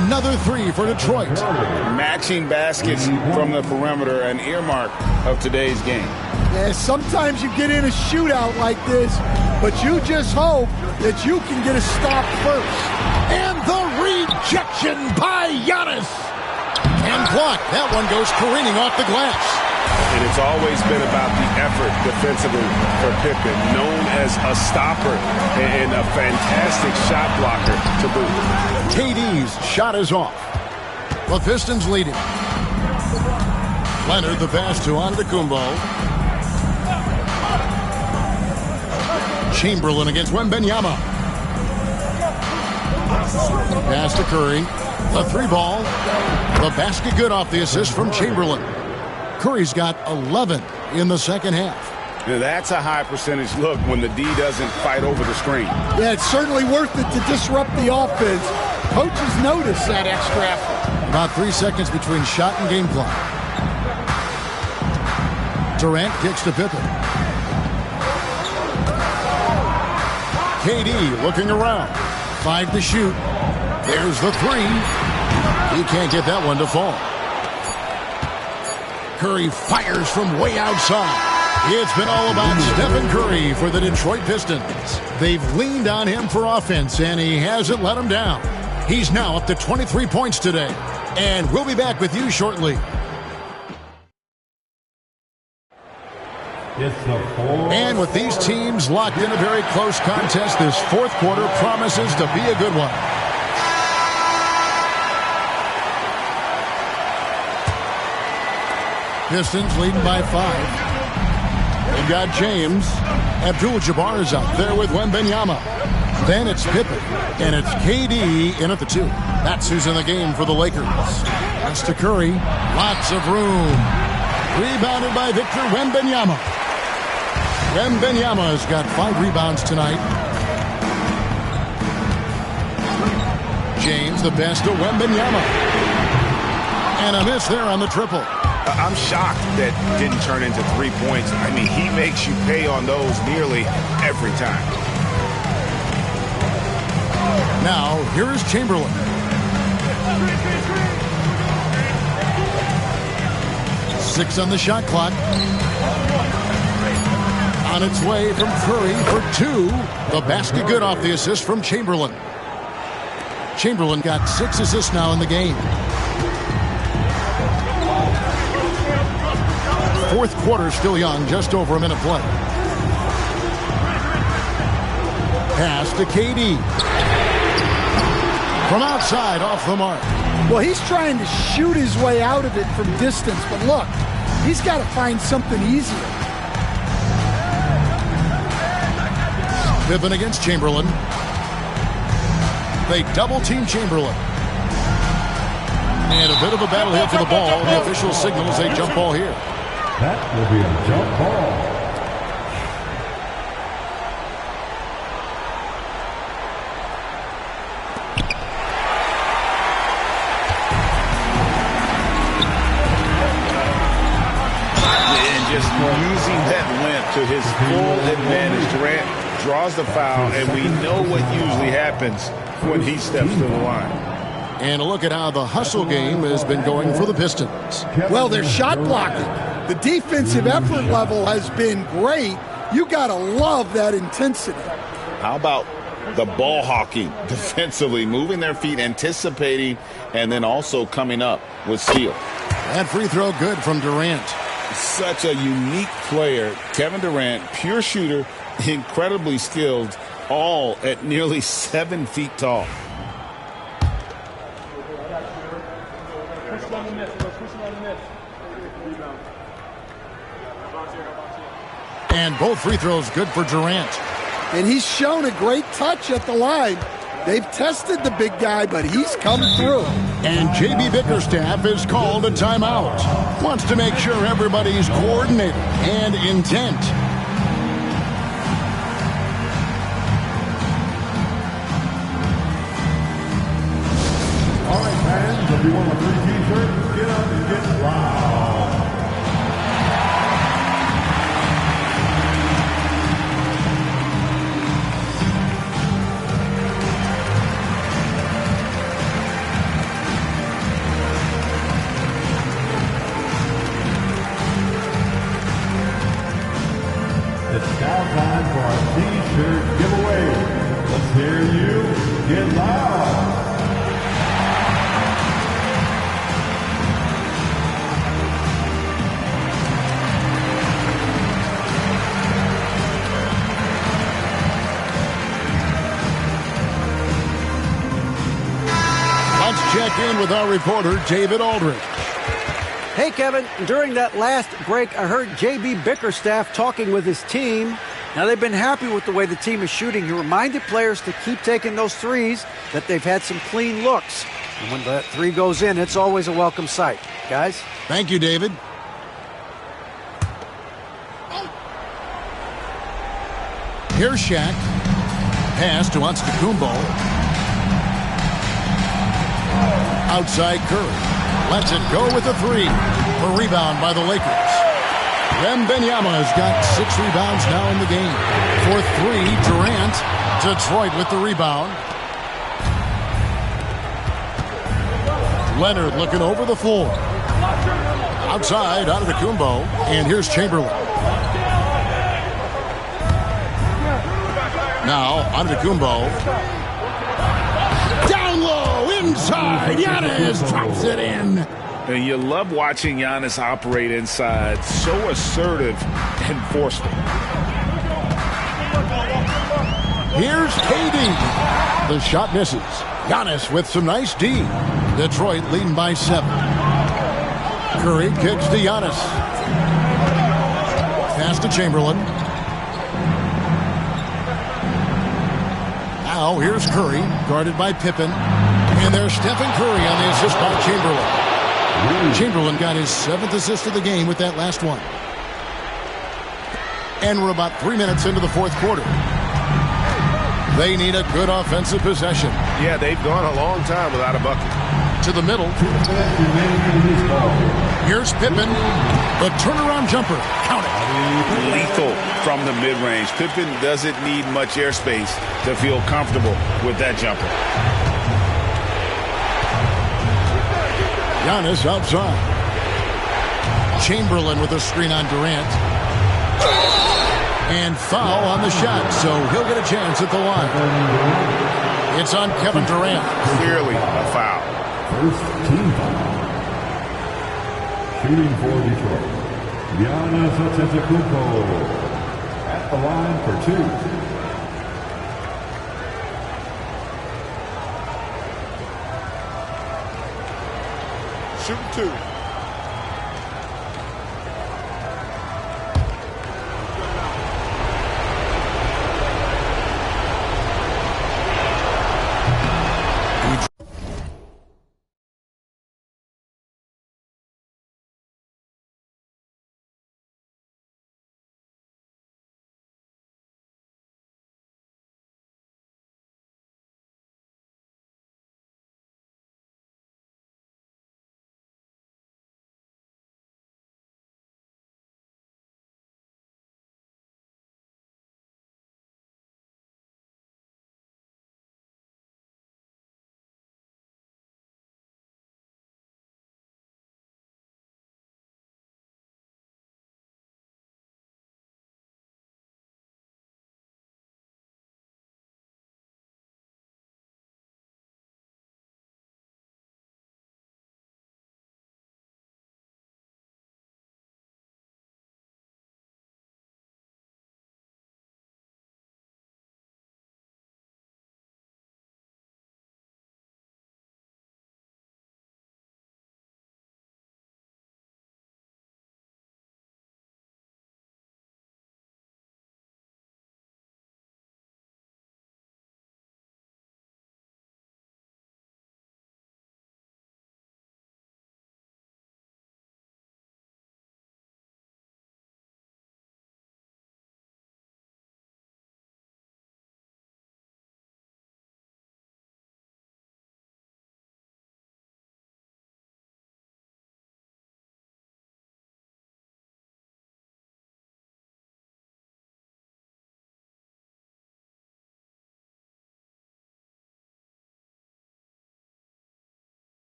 Another 3 for Detroit.
Matching baskets from the perimeter, an earmark of today's game.
Yeah, sometimes you get in a shootout like this, but you just hope that you can get a stop first.
And the rejection by Giannis. And block. That one goes careening off the glass.
And it's always been about the effort defensively for Pippen, known as a stopper and a fantastic shot blocker to boot.
KD's shot is off. The Pistons leading. Leonard the pass to Antetokounmpo. Chamberlain against Wembanyama. Pass to Curry. The 3 ball. The basket good off the assist from Chamberlain. Curry's got 11 in the second half.
Now that's a high percentage look when the D doesn't fight over the screen.
Yeah, it's certainly worth it to disrupt the offense. Coaches notice that extra effort.
About 3 seconds between shot and game clock. Durant kicks to Pippen. KD looking around. 5 to shoot. There's the 3. He can't get that one to fall. Curry fires from way outside. It's been all about Stephen Curry for the Detroit Pistons. They've leaned on him for offense, and he hasn't let them down. He's now up to 23 points today. And we'll be back with you shortly. And with these teams locked in a very close contest, this 4th quarter promises to be a good one. Pistons leading by 5. They've got James. Abdul-Jabbar is out there with Wembanyama. Then it's Pippen, and it's KD in at the 2. That's who's in the game for the Lakers. Pass to Curry. Lots of room. Rebounded by Victor Wembanyama. Wembanyama has got 5 rebounds tonight. James, the best to Wembanyama. And a miss there on the triple.
I'm shocked that didn't turn into 3 points. I mean, he makes you pay on those nearly every time.
Now, here is Chamberlain. Six on the shot clock. On its way from Curry for 2. The basket good off the assist from Chamberlain. Chamberlain got 6 assists now in the game. Fourth quarter still young, just over a minute play. Pass to KD. From outside, off the mark.
Well, he's trying to shoot his way out of it from distance, but look, he's got to find something easier.
Pippen against Chamberlain. They double-team Chamberlain. And a bit of a battle here for the ball. The official signals a jump ball here.
That will be a jump ball.
Just using that length to his full advantage. Durant draws the foul, and we know what usually happens when he steps to the line.
And a look at how the hustle game has been going for the Pistons.
Well, they're shot blocking. The defensive effort level has been great. You got to love that intensity.
How about the ball hawking defensively, moving their feet, anticipating, and then also coming up with steal.
That free throw good from Durant.
Such a unique player. Kevin Durant, pure shooter, incredibly skilled, all at nearly 7 feet tall.
And both free throws good for Durant.
And he's shown a great touch at the line. They've tested the big guy, but he's come through.
And J.B. Bickerstaff has called a timeout. Wants to make sure everybody's coordinated and intent.
All right, fans, if you want a free t-shirt, get up and get loud. It's now time for our t-shirt giveaway. Let's hear you get loud.
Let's check in with our reporter, David Aldridge.
Hey, Kevin, during that last break, I heard J.B. Bickerstaff talking with his team. Now, they've been happy with the way the team is shooting. He reminded players to keep taking those threes, that they've had some clean looks. And when that three goes in, it's always a welcome sight. Guys?
Thank you, David. Here's Shaq. Pass to Antetokounmpo. Outside Curry. Lets it go with a 3. A rebound by the Lakers. Wembanyama has got 6 rebounds now in the game. For 3, Durant. Detroit with the rebound. Leonard looking over the floor. Outside, Antetokounmpo. And here's Chamberlain. Now, Antetokounmpo. Down low, inside. Giannis drops it in.
And you love watching Giannis operate inside. So assertive and forceful.
Here's KD. The shot misses. Giannis with some nice D. Detroit leading by 7. Curry kicks to Giannis. Pass to Chamberlain. Now here's Curry, guarded by Pippen. And there's Stephen Curry on the assist by Chamberlain. Chamberlain got his 7th assist of the game with that last one. And we're about 3 minutes into the 4th quarter. They need a good offensive possession.
Yeah, they've gone a long time without a bucket.
To the middle. Here's Pippen. The turnaround jumper. Count it.
Lethal from the mid-range. Pippen doesn't need much airspace to feel comfortable with that jumper.
Giannis outside. Chamberlain with a screen on Durant. And foul on the shot, so he'll get a chance at the line. It's on Kevin Durant.
Clearly a foul.
First team foul. Shooting for Detroit, Giannis Antetokounmpo at the line for 2.
Shooting 2.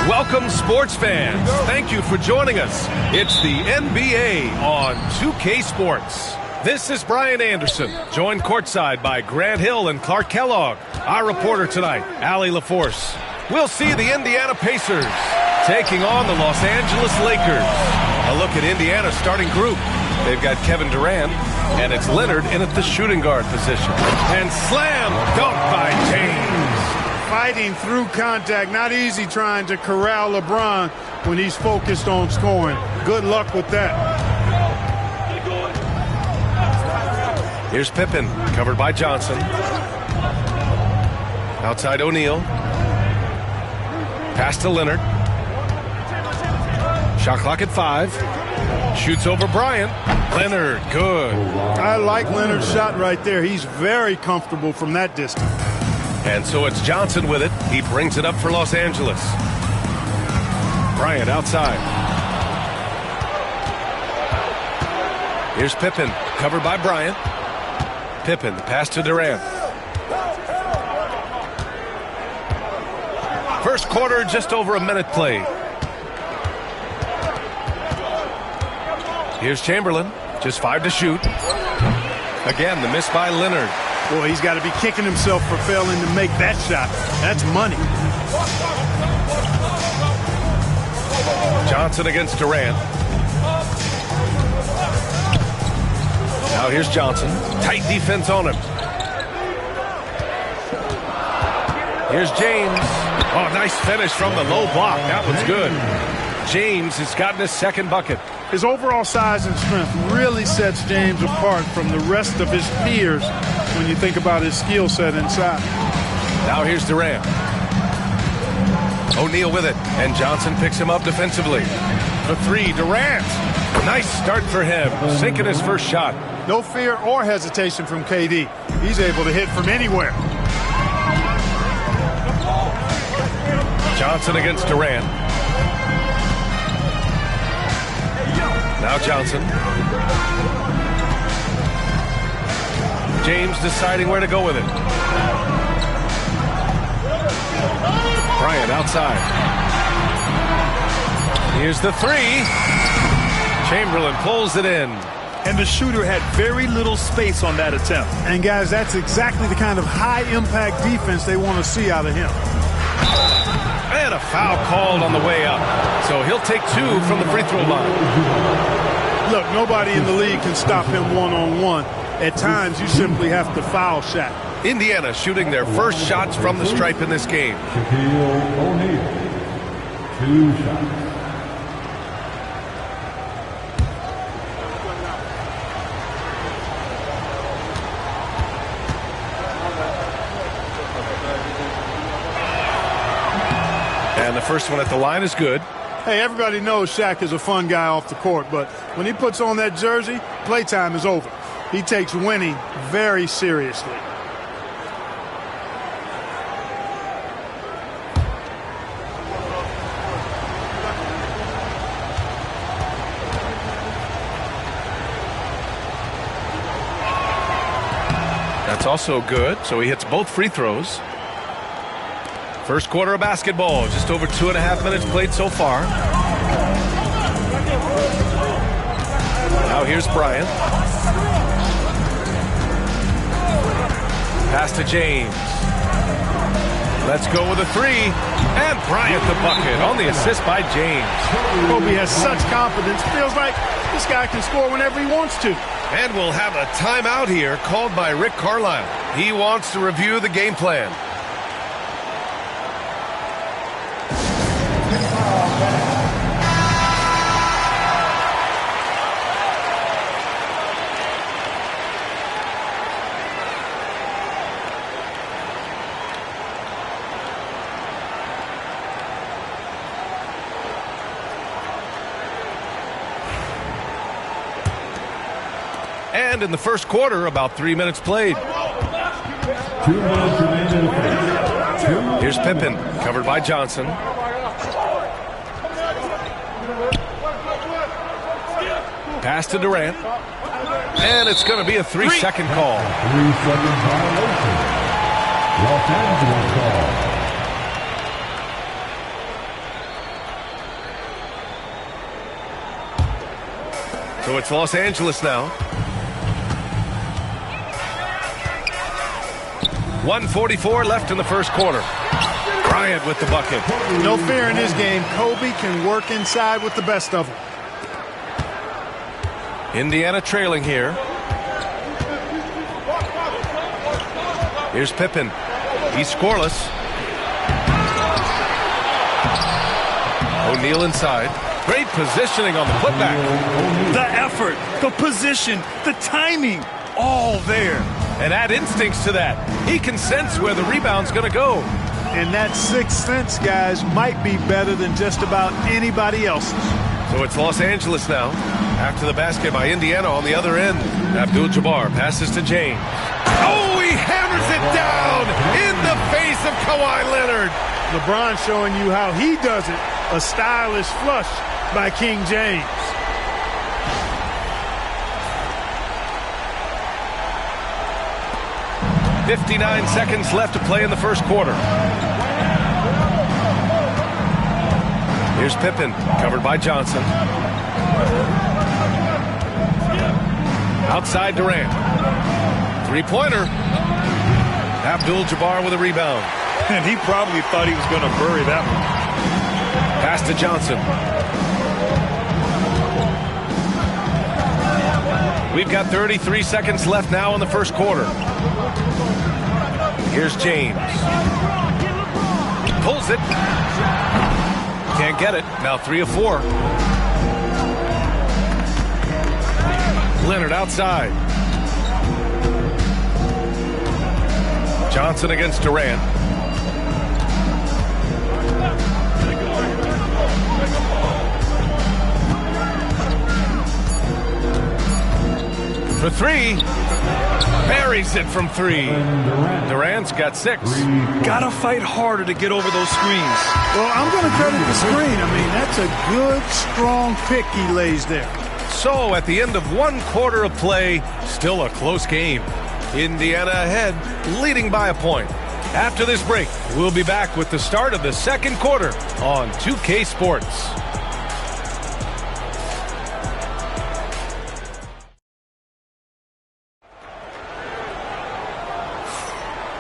Welcome, sports fans. Thank you for joining us. It's the NBA on 2K Sports. This is Brian Anderson, joined courtside by Grant Hill and Clark Kellogg. Our reporter tonight, Allie LaForce. We'll see the Indiana Pacers taking on the Los Angeles Lakers. A look at Indiana's starting group. They've got Kevin Durant, and it's Leonard in at the shooting guard position. And slam dunk by James.
Fighting through contact, not easy trying to corral LeBron when he's focused on scoring. Good luck with that.
Here's Pippen, covered by Johnson. Outside O'Neal. Pass to Leonard. Shot clock at 5. Shoots over Bryant. Leonard, good.
I like Leonard's shot right there. He's very comfortable from that distance.
And so it's Johnson with it. He brings it up for Los Angeles. Bryant outside. Here's Pippen, covered by Bryant. Pippen, pass to Durant. First quarter, just over a minute played. Here's Chamberlain, just 5 to shoot. Again, the miss by Leonard.
Boy, he's got to be kicking himself for failing to make that shot. That's money.
Johnson against Durant. Now here's Johnson. Tight defense on him. Here's James. Oh, nice finish from the low block. That one's good. James has gotten his second bucket.
His overall size and strength really sets James apart from the rest of his peers when you think about his skill set inside.
Now here's Durant. O'Neal with it, and Johnson picks him up defensively. The 3, Durant. Nice start for him, sinking his first shot.
No fear or hesitation from KD. He's able to hit from anywhere.
Johnson against Durant. Now Johnson. James deciding where to go with it. Bryant outside. Here's the 3. Chamberlain pulls it in.
And the shooter had very little space on that attempt.
And guys, that's exactly the kind of high-impact defense they want to see out of him.
And a foul called on the way up. So he'll take 2 from the free throw line.
Look, nobody in the league can stop him one-on-one. At times, you simply have to foul Shaq.
Indiana shooting their first shots from the stripe in this game.
Shaquille O'Neal, 2 shots.
And the first one at the line is good.
Hey, everybody knows Shaq is a fun guy off the court, but when he puts on that jersey, playtime is over. He takes winning very seriously.
That's also good, so he hits both free throws. First quarter of basketball, just over 2.5 minutes played so far. Now here's Bryant. Pass to James. Let's go with a 3. And Bryant the bucket on the assist by James.
Kobe has such confidence. Feels like this guy can score whenever he wants to.
And we'll have a timeout here called by Rick Carlisle. He wants to review the game plan. And in the first quarter, about 3 minutes played.
2 minutes remaining.
Here's Pippen, covered by Johnson. Pass to Durant. And it's going to be a 3-second call.
3-second violation. Los Angeles call.
So it's Los Angeles now. 1:44 left in the first quarter. Bryant with the bucket.
No fear in this game. Kobe can work inside with the best of them.
Indiana trailing here. Here's Pippen. He's scoreless. O'Neal inside. Great positioning on the putback.
The effort, the position, the timing, all there.
And add instincts to that. He can sense where the rebound's going to go.
And that sixth sense, guys, might be better than just about anybody else's.
So it's Los Angeles now. After the basket by Indiana on the other end. Abdul-Jabbar passes to James. Oh, he hammers it down in the face of Kawhi Leonard.
LeBron showing you how he does it. A stylish flush by King James.
.59 seconds left to play in the first quarter. Here's Pippen, covered by Johnson. Outside Durant. Three-pointer. Abdul-Jabbar with a rebound.
And he probably thought he was going to bury that one.
Pass to Johnson. We've got 33 seconds left now in the first quarter. Here's James. Pulls it. Can't get it. Now 3 of 4. Leonard outside. Johnson against Durant. For 3. Buries it from 3. Durant's got 6.
Gotta fight harder to get over those screens.
Well, I'm going to credit the screen. I mean, that's a good, strong pick he lays there.
So at the end of 1 quarter of play, still a close game. Indiana ahead, leading by a point. After this break, we'll be back with the start of the second quarter on 2K Sports.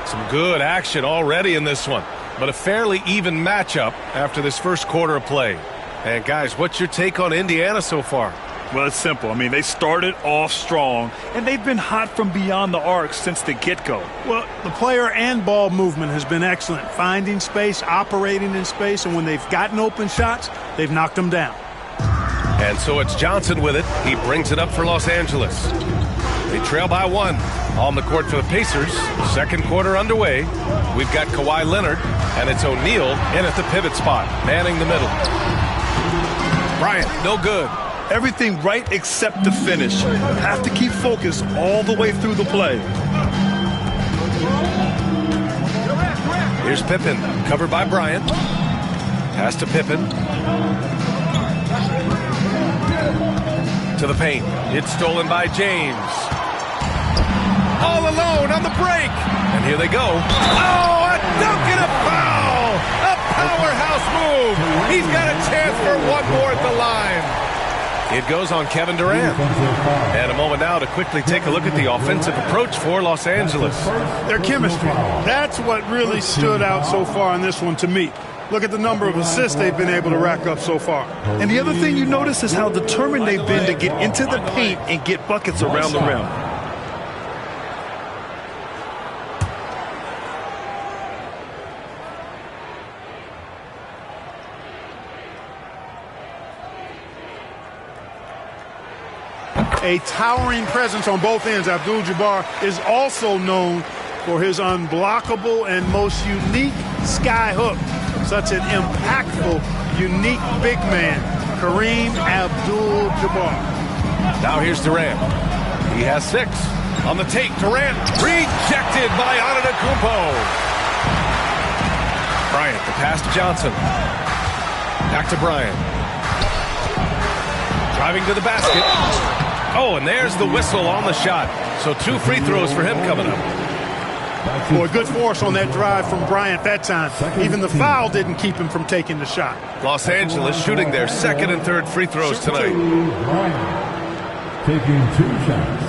Some good action already in this one, but a fairly even matchup after this first quarter of play. And guys, what's your take on Indiana so far?
Well, it's simple. I mean, they started off strong, and they've been hot from beyond the arc since the get-go.
Well, the player and ball movement has been excellent. Finding space, operating in space, and when they've gotten open shots, they've knocked them down.
And so it's Johnson with it. He brings it up for Los Angeles. They trail by 1 on the court for the Pacers. Second quarter underway. We've got Kawhi Leonard, and it's O'Neal in at the pivot spot, manning the middle. Bryant, no good.
Everything right except the finish. Have to keep focused all the way through the play.
Here's Pippen, covered by Bryant. Pass to Pippen. To the paint. It's stolen by James. All alone on the break. And here they go. Oh, a dunk and a foul! A powerhouse move. He's got a chance for 1 more at the line. It goes on Kevin Durant. And a moment now to quickly take a look at the offensive approach for Los Angeles.
Their chemistry. That's what really stood out so far in this one to me. Look at the number of assists they've been able to rack up so far.
And the other thing you notice is how determined they've been to get into the paint and get buckets around the rim.
A towering presence on both ends. Abdul-Jabbar is also known for his unblockable and most unique sky hook. Such an impactful, unique big man, Kareem Abdul-Jabbar.
Now here's Durant. He has 6. On the take, Durant rejected by Antetokounmpo. Bryant, the pass to Johnson. Back to Bryant. Driving to the basket. Oh, and there's the whistle on the shot. So 2 free throws for him coming up.
Boy, good force on that drive from Bryant that time. Even the foul didn't keep him from taking the shot.
Los Angeles shooting their second and third free throws tonight.
taking 2 shots.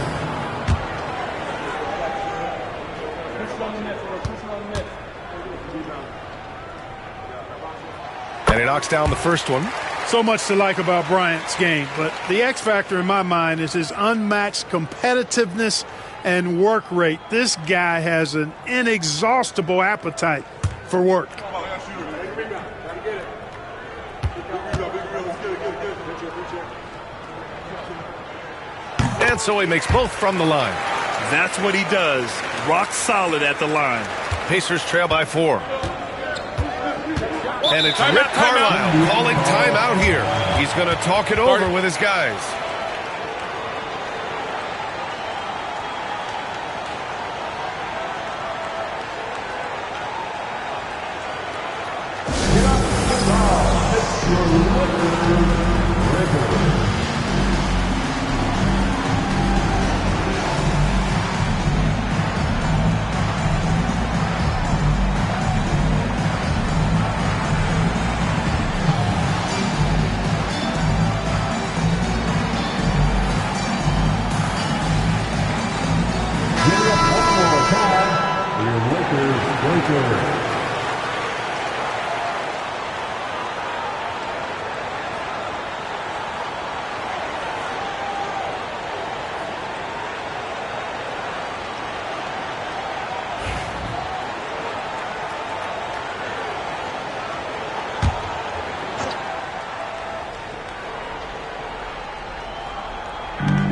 And he knocks down the first one.
So much to like about Bryant's game, but the X factor in my mind is his unmatched competitiveness and work rate. This guy has an inexhaustible appetite for work.
And so he makes both from the line.
That's what he does. Rock solid at the line.
Pacers trail by 4. And it's Rick Carlisle calling timeout here. He's going to talk it over with his guys.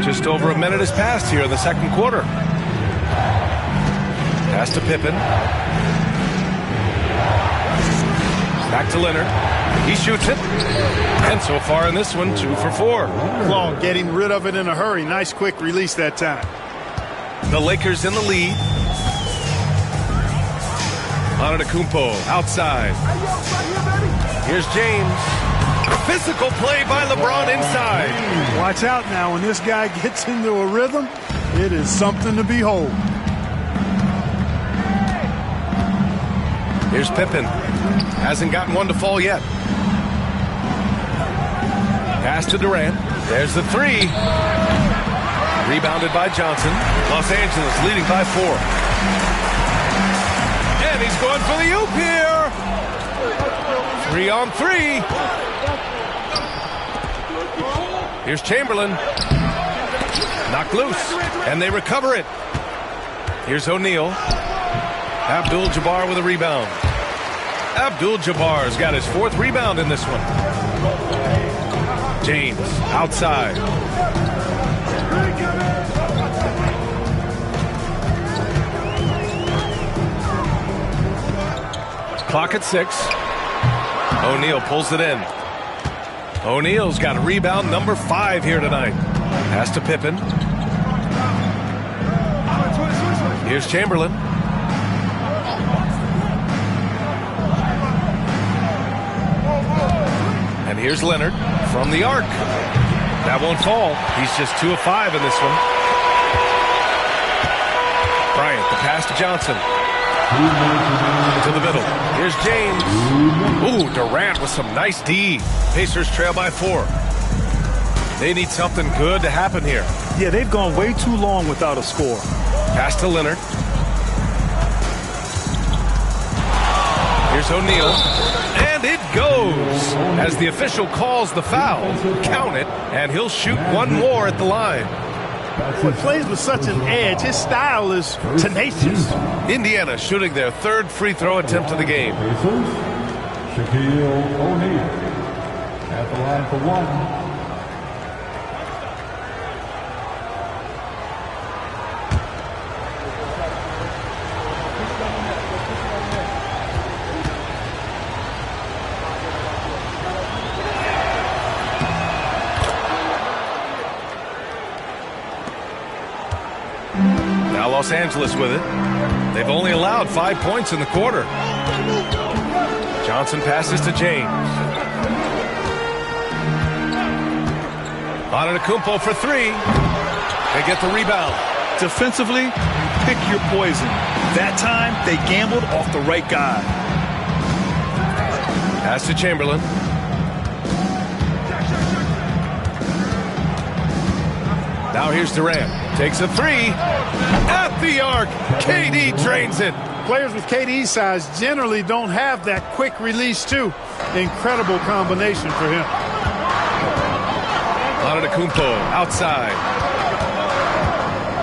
Just over a minute has passed here in the second quarter. Pass to Pippen. Back to Leonard. He shoots it. And so far in this one, 2 for 4.
Long getting rid of it in a hurry. Nice quick release that time.
The Lakers in the lead. Antetokounmpo outside. Here's James. Physical play by LeBron inside.
Watch out now. When this guy gets into a rhythm, it is something to behold.
Here's Pippen. Hasn't gotten one to fall yet. Pass to Durant. There's the 3. Rebounded by Johnson. Los Angeles leading by 4. And he's going for the oop here. 3 on 3. Here's Chamberlain. Knocked loose. And they recover it. Here's O'Neal. Abdul-Jabbar with a rebound. Abdul-Jabbar's got his 4th rebound in this one. James outside. Clock at 6. O'Neal pulls it in. O'Neal's got a rebound number 5 here tonight. Pass to Pippen. Here's Chamberlain. And here's Leonard from the arc. That won't fall. He's just 2 of 5 in this one. Bryant, the pass to Johnson. To the middle. Here's James. Ooh, Durant with some nice D. Pacers trail by 4. They need something good to happen here.
Yeah, they've gone way too long without a score.
Pass to Leonard. Here's O'Neal. And it goes. As the official calls the foul, count it, and he'll shoot one more at the line.
He plays with such an edge. His style is tenacious.
Indiana shooting their 3rd free throw attempt of the game.
Shaquille O'Neal at the line for 1.
Now Los Angeles with it. They've only allowed 5 points in the quarter. Johnson passes to James. Antetokounmpo for 3. They get the rebound.
Defensively, pick your poison. That time, they gambled off the right guy.
Pass to Chamberlain. Now here's Durant. Takes a three. At the arc. KD drains it.
Players with KD's size generally don't have that quick release, too. Incredible combination for him.
Antetokounmpo outside.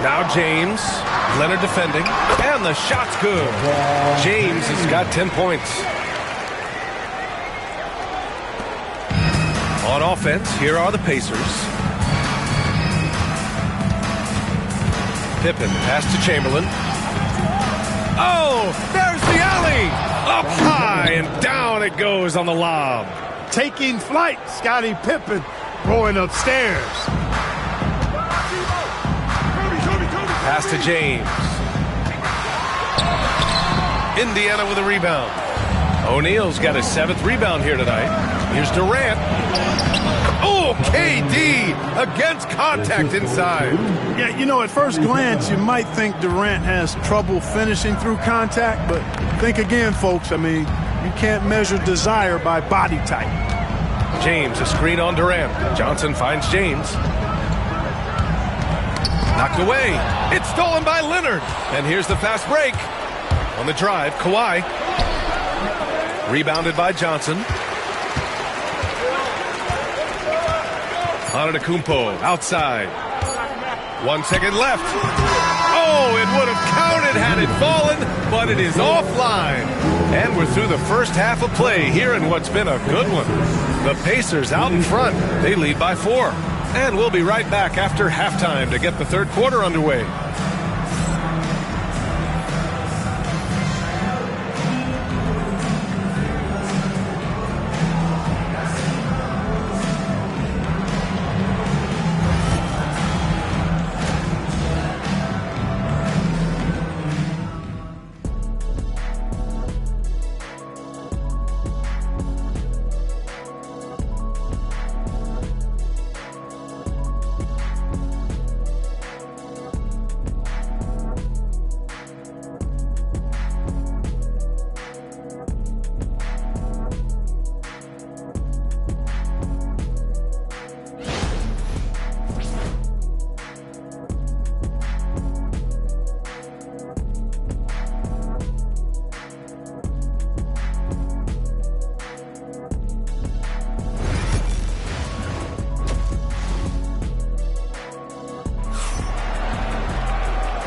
Now James. Leonard defending. And the shot's good. James has got 10 points. On offense, here are the Pacers. Pippen pass to Chamberlain. Oh, there's the alley. Up high and down it goes on the lob.
Taking flight, Scottie Pippen going upstairs.
Pass to James. Indiana with a rebound. O'Neal's got his 7th rebound here tonight. Here's Durant. Oh, KD against contact inside.
Yeah, you know, at first glance, you might think Durant has trouble finishing through contact, but think again, folks. I mean, you can't measure desire by body type.
James, a screen on Durant. Johnson finds James. Knocked away. It's stolen by Leonard. And here's the fast break. On the drive, Kawhi. Rebounded by Johnson. Antetokounmpo outside. 1 second left. Oh, it would have counted had it fallen, but it is offline. And we're through the first half of play here in what's been a good one. The Pacers out in front. They lead by 4. And we'll be right back after halftime to get the third quarter underway.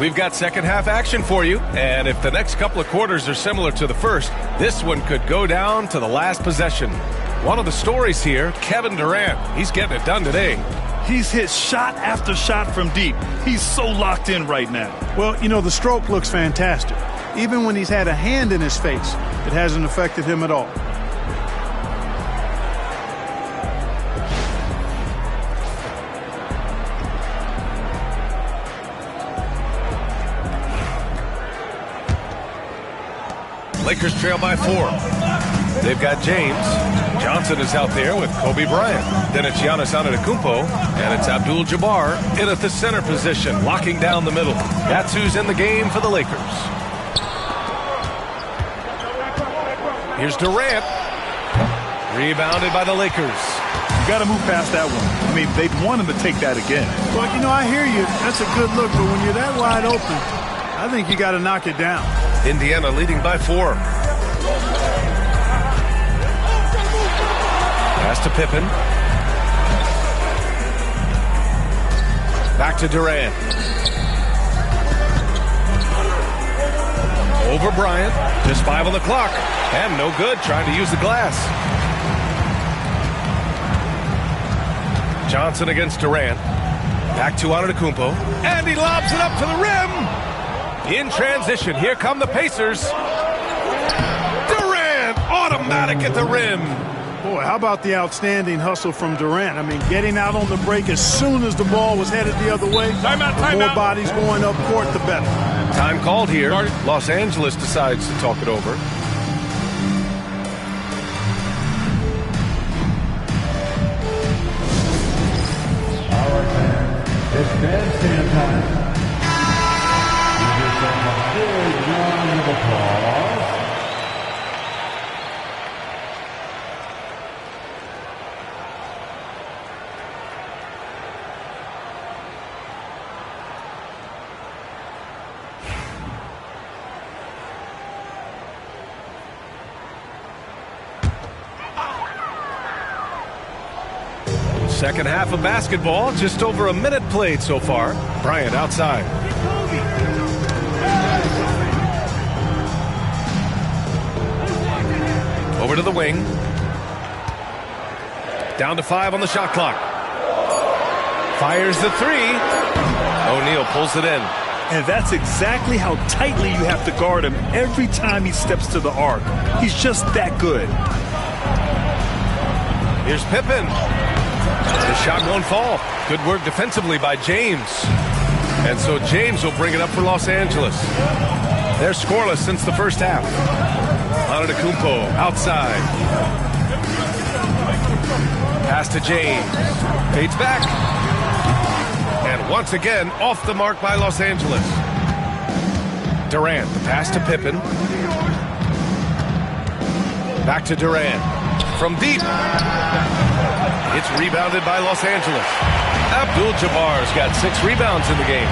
We've got second half action for you, and if the next couple of quarters are similar to the first, this one could go down to the last possession. One of the stories here, Kevin Durant. He's getting it done today.
He's hit shot after shot from deep. He's so locked in right now.
Well, you know, the stroke looks fantastic. Even when he's had a hand in his face, it hasn't affected him at all.
Lakers trail by 4. They've got James. Johnson is out there with Kobe Bryant. Then it's Giannis Antetokounmpo, and it's Abdul-Jabbar in at the center position, locking down the middle. That's who's in the game for the Lakers. Here's Durant. Rebounded by the Lakers.
You got to move past that one. I mean, they'd want him to take that again.
Well, you know, I hear you. That's a good look, but when you're that wide open, I think you got to knock it down.
Indiana leading by 4. Pass to Pippen. Back to Durant. Over Bryant. Just 5 on the clock. And no good trying to use the glass. Johnson against Durant. Back to Antetokounmpo. And he lobs it up to the rim. In transition, here come the Pacers. Durant, automatic at the rim.
Boy, how about the outstanding hustle from Durant? I mean, getting out on the break as soon as the ball was headed the other way. The more bodies going up court, the better.
Time called here. Los Angeles decides to talk it over.
All right, man. It's bandstand time. A big round of applause.
Second half of basketball, just over a minute played so far. Bryant outside. Over to the wing. Down to 5 on the shot clock. Fires the 3. O'Neal pulls it in.
And that's exactly how tightly you have to guard him every time he steps to the arc. He's just that good.
Here's Pippen. The shot won't fall. Good work defensively by James. And so James will bring it up for Los Angeles. They're scoreless since the first half. Antetokounmpo outside. Pass to James. Fades back. And once again, off the mark by Los Angeles. Durant, the pass to Pippen. Back to Durant. From deep. It's rebounded by Los Angeles. Abdul-Jabbar's got 6 rebounds in the game.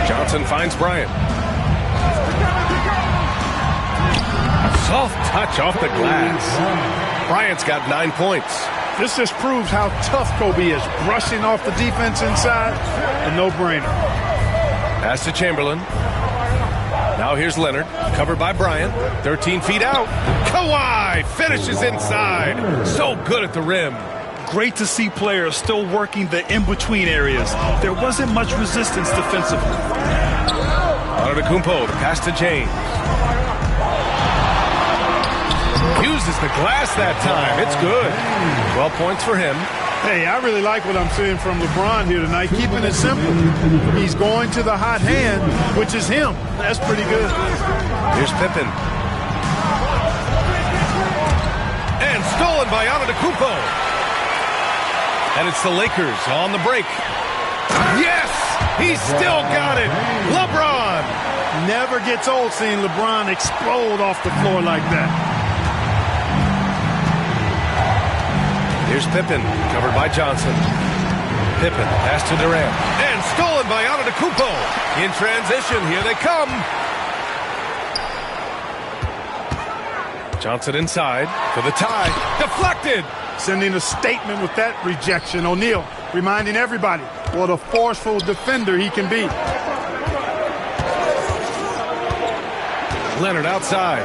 Johnson finds Bryant. Soft touch off the glass. Bryant's got 9 points.
This just proves how tough Kobe is. Brushing off the defense inside, a no-brainer.
Pass to Chamberlain. Now here's Leonard, covered by Bryant. 13 feet out. Kawhi finishes inside. So good at the rim.
Great to see players still working the in-between areas. There wasn't much resistance defensively.
Antetokounmpo, the pass to James. Uses the glass that time. It's good. 12 points for him.
Hey, I really like what I'm seeing from LeBron here tonight, keeping it simple. He's going to the hot hand, which is him. That's pretty good.
Here's Pippen. And stolen by Antetokounmpo. And it's the Lakers on the break. Yes! He's still got it. LeBron.
Never gets old seeing LeBron explode off the floor like that.
Here's Pippen, covered by Johnson. Pippen, pass to Durant. And stolen by Antetokounmpo. In transition, here they come. Johnson inside for the tie. Deflected.
Sending a statement with that rejection. O'Neal reminding everybody what a forceful defender he can be.
Leonard outside.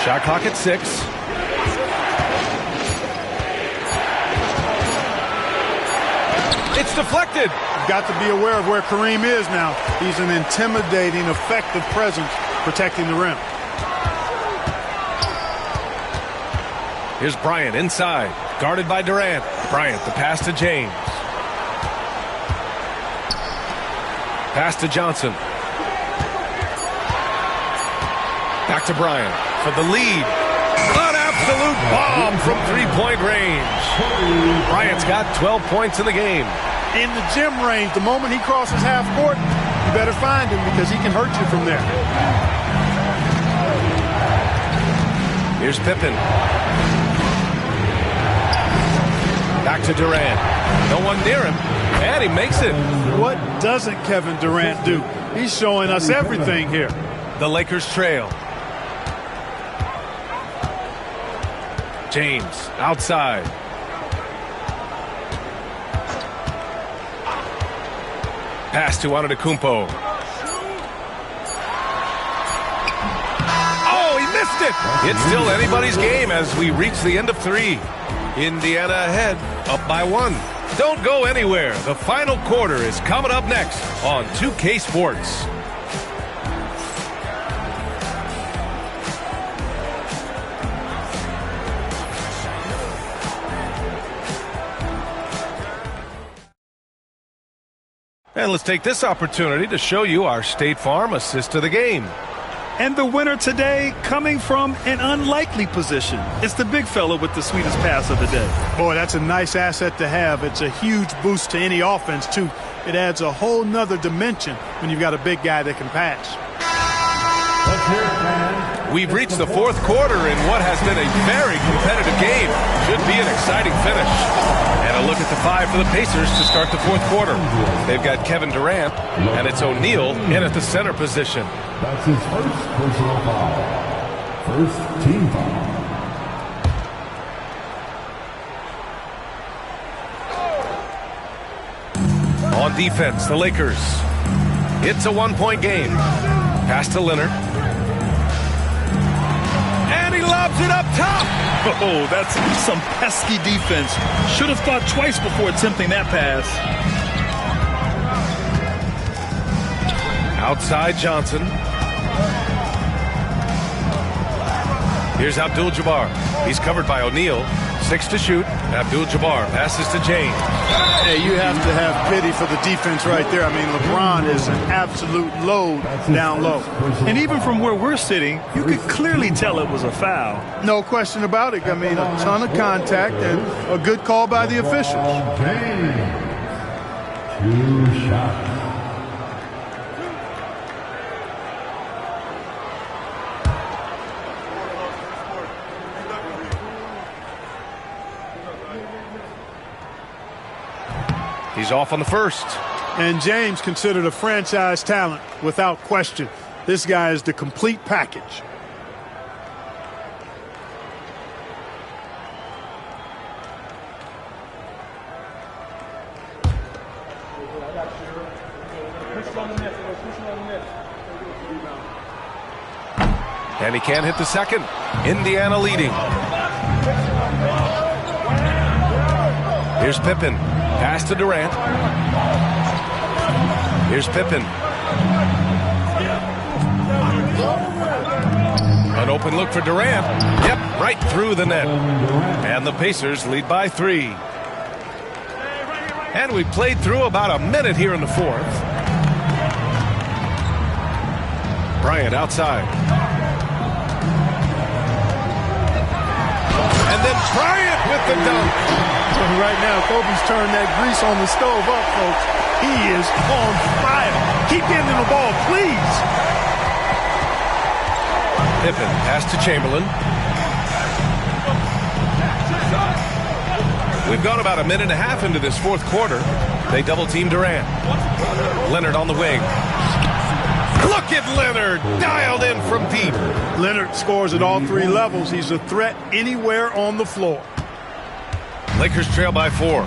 Shot clock at 6. It's deflected.
Got to be aware of where Kareem is now. He's an intimidating, effective presence protecting the rim.
Here's Bryant inside, guarded by Durant. Bryant, the pass to James. Pass to Johnson. Back to Bryant for the lead. An absolute bomb from three-point range. Bryant's got 12 points in the game.
In the gym range, the moment he crosses half court, you better find him because he can hurt you from there.
Here's Pippen. Back to Durant. No one near him. And he makes it.
What doesn't Kevin Durant do? He's showing us everything here.
The Lakers trail. James outside. Pass to Antetokounmpo. Oh, he missed it. It's still anybody's game as we reach the end of 3. Indiana ahead, up by 1. Don't go anywhere. The final quarter is coming up next on 2K Sports. And let's take this opportunity to show you our State Farm assist of the game.
And the winner today coming from an unlikely position. It's the big fella with the sweetest pass of the day.
Boy, that's a nice asset to have. It's a huge boost to any offense, too. It adds a whole nother dimension when you've got a big guy that can pass.
We've reached the 4th quarter in what has been a very competitive game. Should be an exciting finish. And A look at the 5 for the Pacers to start the fourth quarter. They've got Kevin Durant, and it's O'Neal in at the center position.
That's his first personal foul. First team foul.
On defense, the Lakers. It's a one-point game. Pass to Leonard. And he lobs it up top.
Oh, that's some pesky defense. Should have thought twice before attempting that pass.
Outside Johnson. Here's Abdul-Jabbar. He's covered by O'Neal. 6 to shoot. Abdul-Jabbar passes to James.
Hey, you have to have pity for the defense right there. I mean, LeBron is an absolute load down low.
And even from where we're sitting, you could clearly tell it was a foul.
No question about it. I mean, a ton of contact and a good call by the officials.
2 shots.
He's off on the first.
And James considered a franchise talent without question. This guy is the complete package.
And he can't hit the second. Indiana leading. Here's Pippen. Pass to Durant. Here's Pippen. An open look for Durant. Yep, right through the net. And the Pacers lead by 3. And we played through about a minute here in the fourth. Bryant outside. And then Bryant with the dunk.
Right now, Kobe's turned that grease on the stove up, folks. He is on fire. Keep getting him the ball, please.
Pippen, pass to Chamberlain. We've gone about a minute and a half into this fourth quarter. They double-team Durant. Leonard on the wing. Look at Leonard, dialed in from deep.
Leonard scores at all 3 levels. He's a threat anywhere on the floor.
Lakers trail by 4.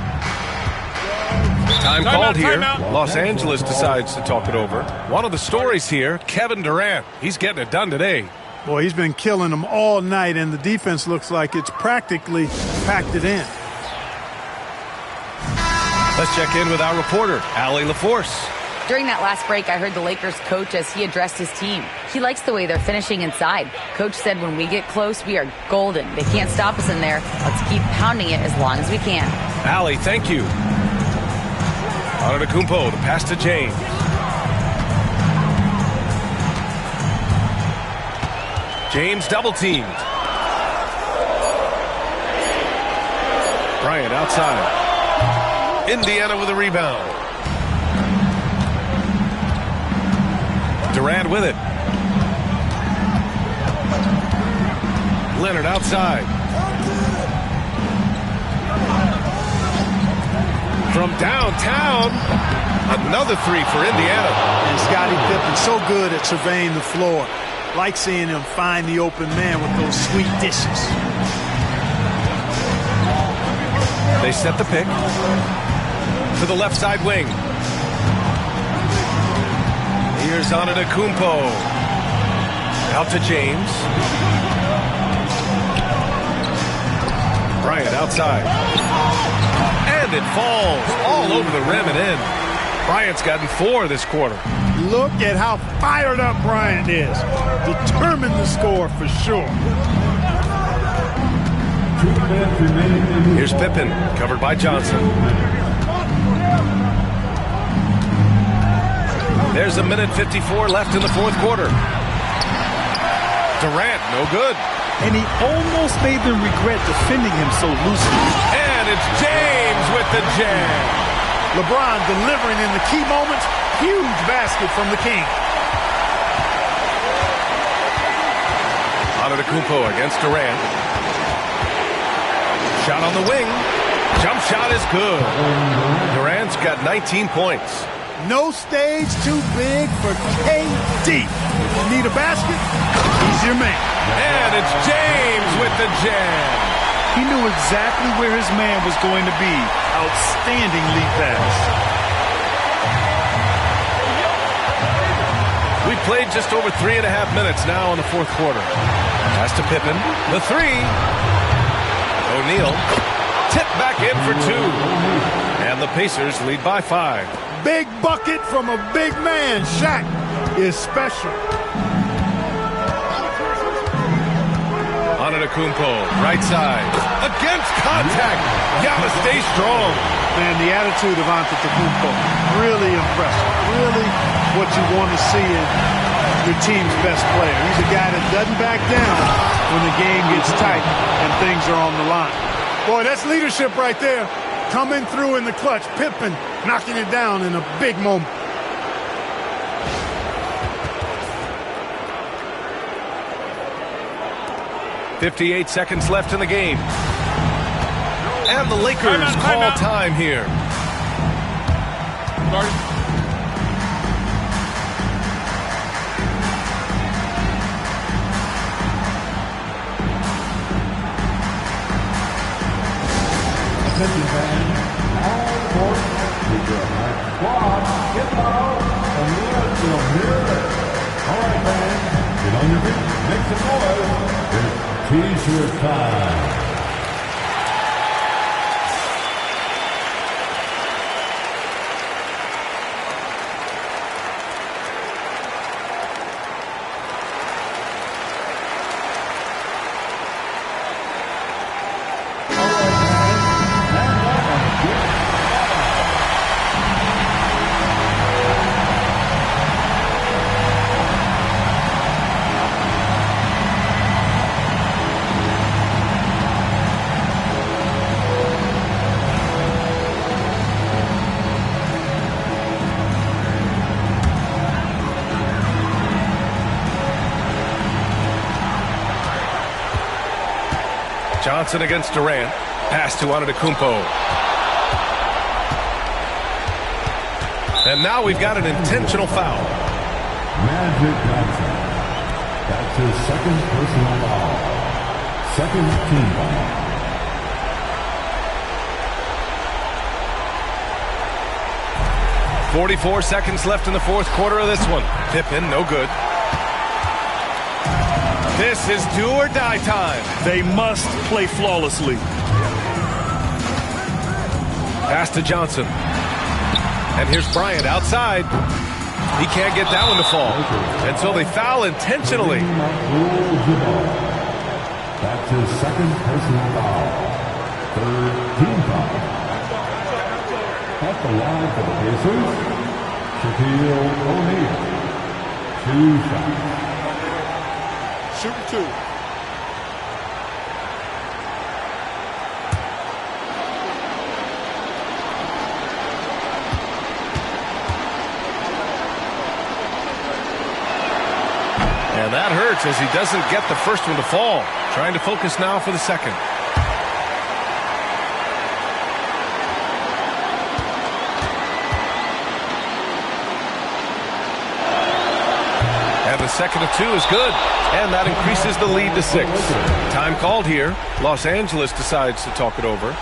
Time called here. Los Angeles decides to talk it over. One of the stories here, Kevin Durant. He's getting it done today.
Boy, he's been killing them all night, and the defense looks like it's practically packed it in.
Let's check in with our reporter, Allie LaForce.
During that last break, I heard the Lakers coach as he addressed his team. He likes the way they're finishing inside. Coach said when we get close, we are golden. They can't stop us in there. Let's keep pounding it as long as we can.
Allie, thank you. Antetokounmpo, the pass to James. James double-teamed. Bryant outside. Indiana with a rebound. Durant with it. Leonard outside. From downtown, another 3 for Indiana.
And Scottie Pippen so good at surveying the floor. Like seeing him find the open man with those sweet dishes.
They set the pick to the left side wing. Here's Antetokounmpo. Out to James. Bryant outside. And it falls all over the rim and in. Bryant's gotten 4 this quarter.
Look at how fired up Bryant is. Determined the score for sure.
Here's Pippen, covered by Johnson. There's a minute 54 left in the fourth quarter. Durant, no good.
And he almost made them regret defending him so loosely.
And it's James with the jam.
LeBron delivering in the key moments. Huge basket from the King.
Antetokounmpo against Durant. Shot on the wing. Jump shot is good. Durant's got 19 points.
No stage too big for KD. If you need a basket, he's your man.
And it's James with the jam.
He knew exactly where his man was going to be. Outstanding lead pass.
We played just over 3.5 minutes now in the fourth quarter. Pass to Pippen. The three. O'Neal. Tip back in for two. And the Pacers lead by 5.
Big bucket from a big man. Shaq is special.
Antetokounmpo, right side. Against contact. Gotta stay strong.
Man, the attitude of Antetokounmpo, really impressive. Really what you want to see in your team's best player. He's a guy that doesn't back down when the game gets tight and things are on the line. Boy, that's leadership right there. Coming through in the clutch. Pippen knocking it down in a big moment.
.58 seconds left in the game. And the Lakers call time here.
Attention fans, now for squad, get loud, and we'll hear it. All right, fans, get on your feet, make some noise. It's T-shirt time.
Johnson against Durant. Pass to Antetokounmpo. And now we've got an intentional foul.
Magic Johnson. That's his second personal foul. Second team foul.
.44 seconds left in the fourth quarter of this one. Pippen, no good. This is do or die time.
They must play flawlessly.
Pass to Johnson. And here's Bryant outside. He can't get that one to fall. And so they foul intentionally.
That's his second personal foul. Third team foul. At the line for the Pacers, Shaquille O'Neal. 2 shots.
Shooting 2.
And that hurts as he doesn't get the first one to fall. Trying to focus now for the second. And the second of 2 is good. And that increases the lead to 6. Time called here. Los Angeles decides to talk it over.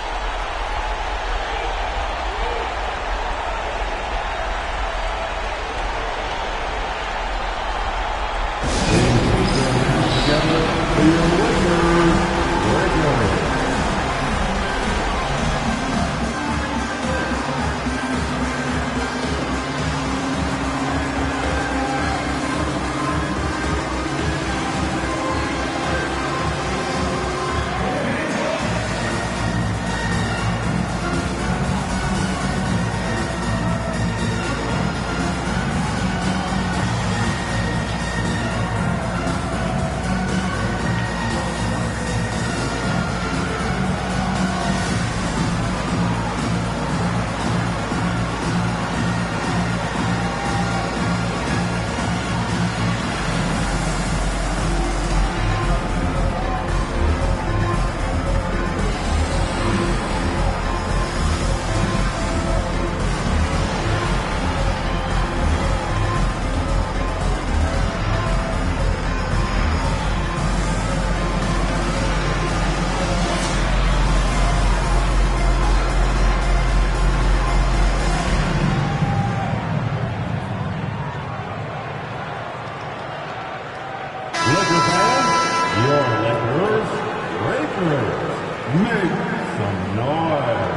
Pirates, make some noise.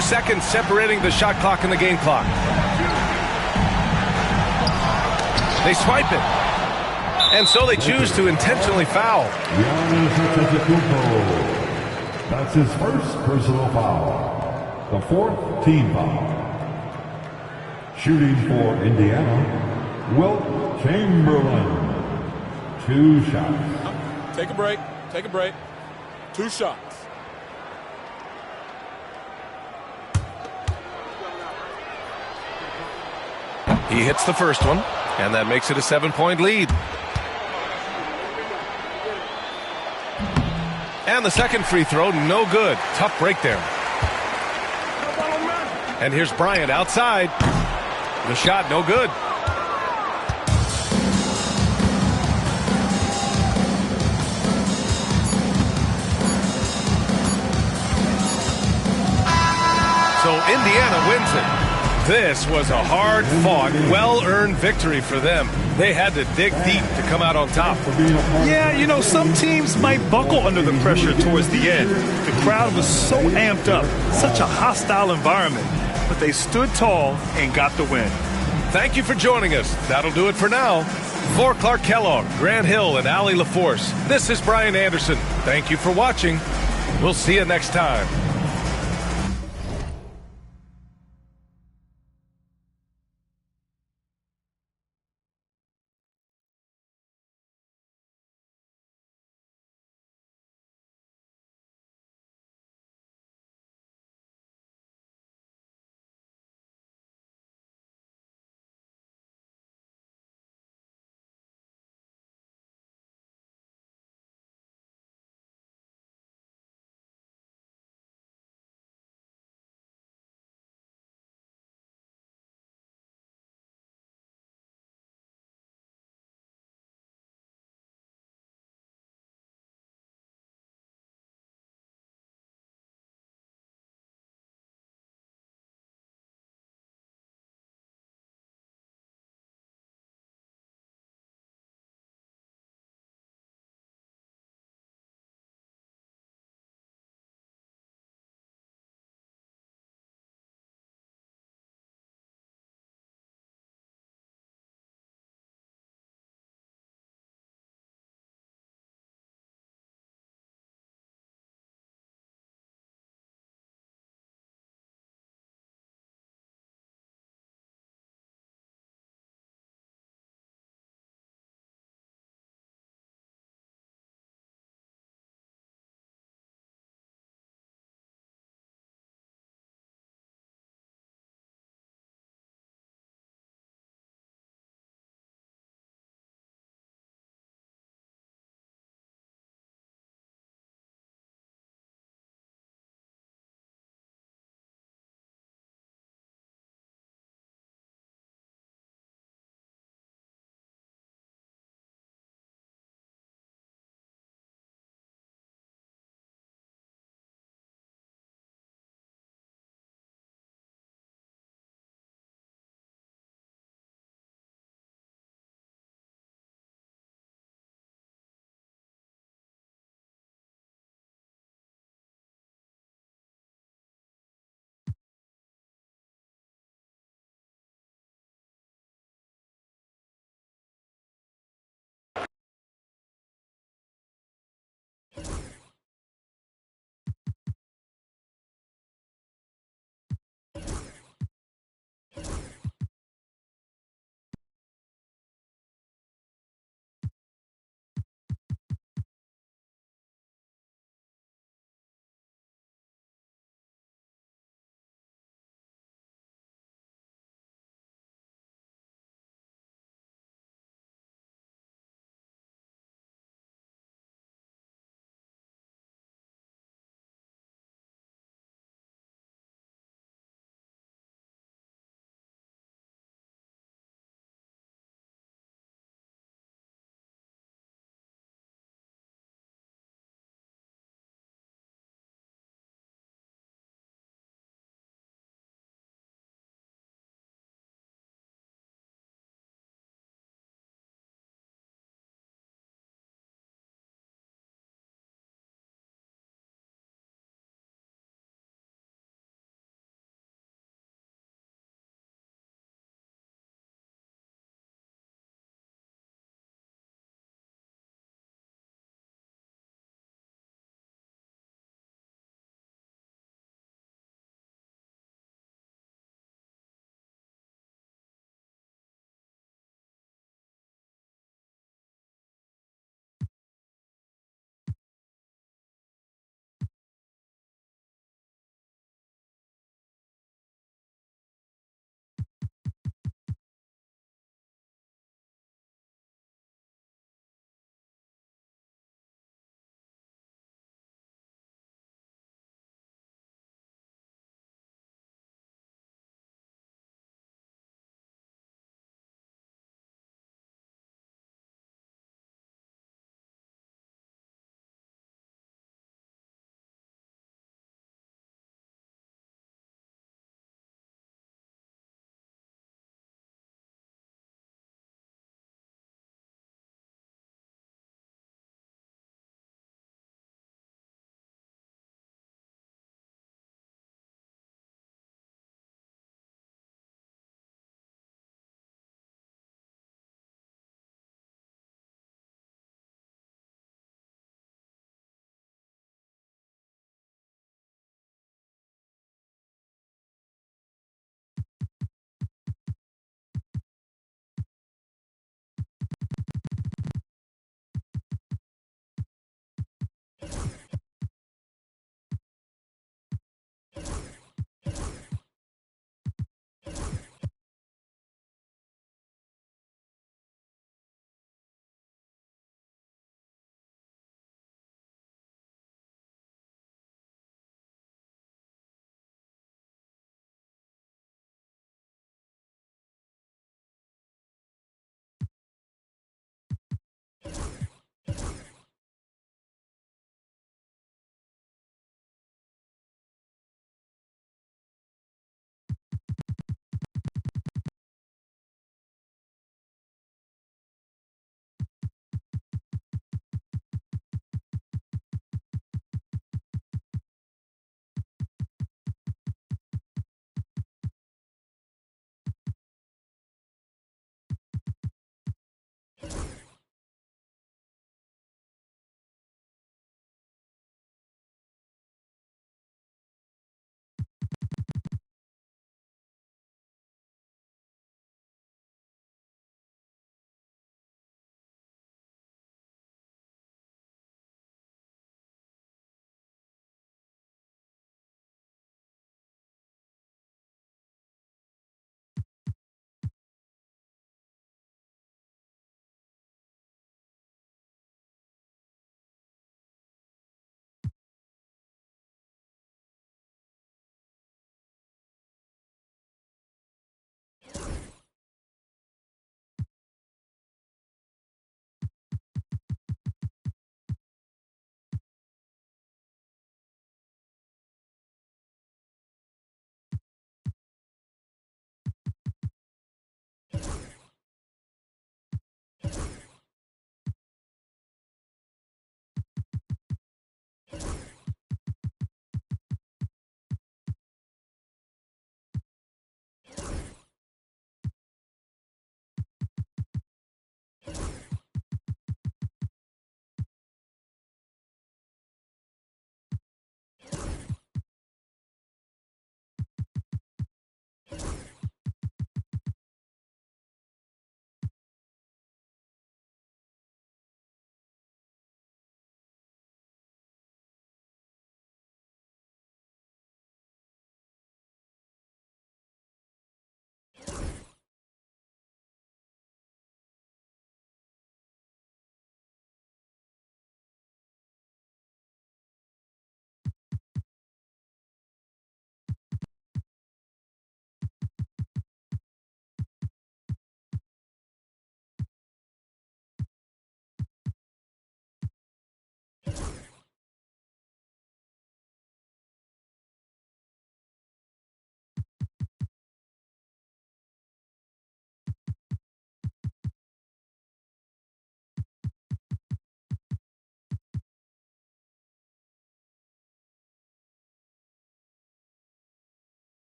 Seconds separating the shot clock and the game clock. They swipe it. And so they choose to intentionally foul.
Giannis Antetokounmpo. That's his first personal foul. The fourth team foul. Shooting for Indiana, Wilt Chamberlain. 2 shots.
Take a break. Take a break. 2 shots.
He hits the first one, and that makes it a 7-point lead. And the second free throw, no good. Tough break there. And here's Bryant outside. The shot, no good. So Indiana wins it. This was a hard-fought, well-earned victory for them. They had to dig deep to come out on top.
Yeah, you know, some teams might buckle under the pressure towards the end. The crowd was so amped up, such a hostile environment. But they stood tall and got the win.
Thank you for joining us. That'll do it for now. For Clark Kellogg, Grant Hill, and Allie LaForce, this is Brian Anderson. Thank you for watching. We'll see you next time.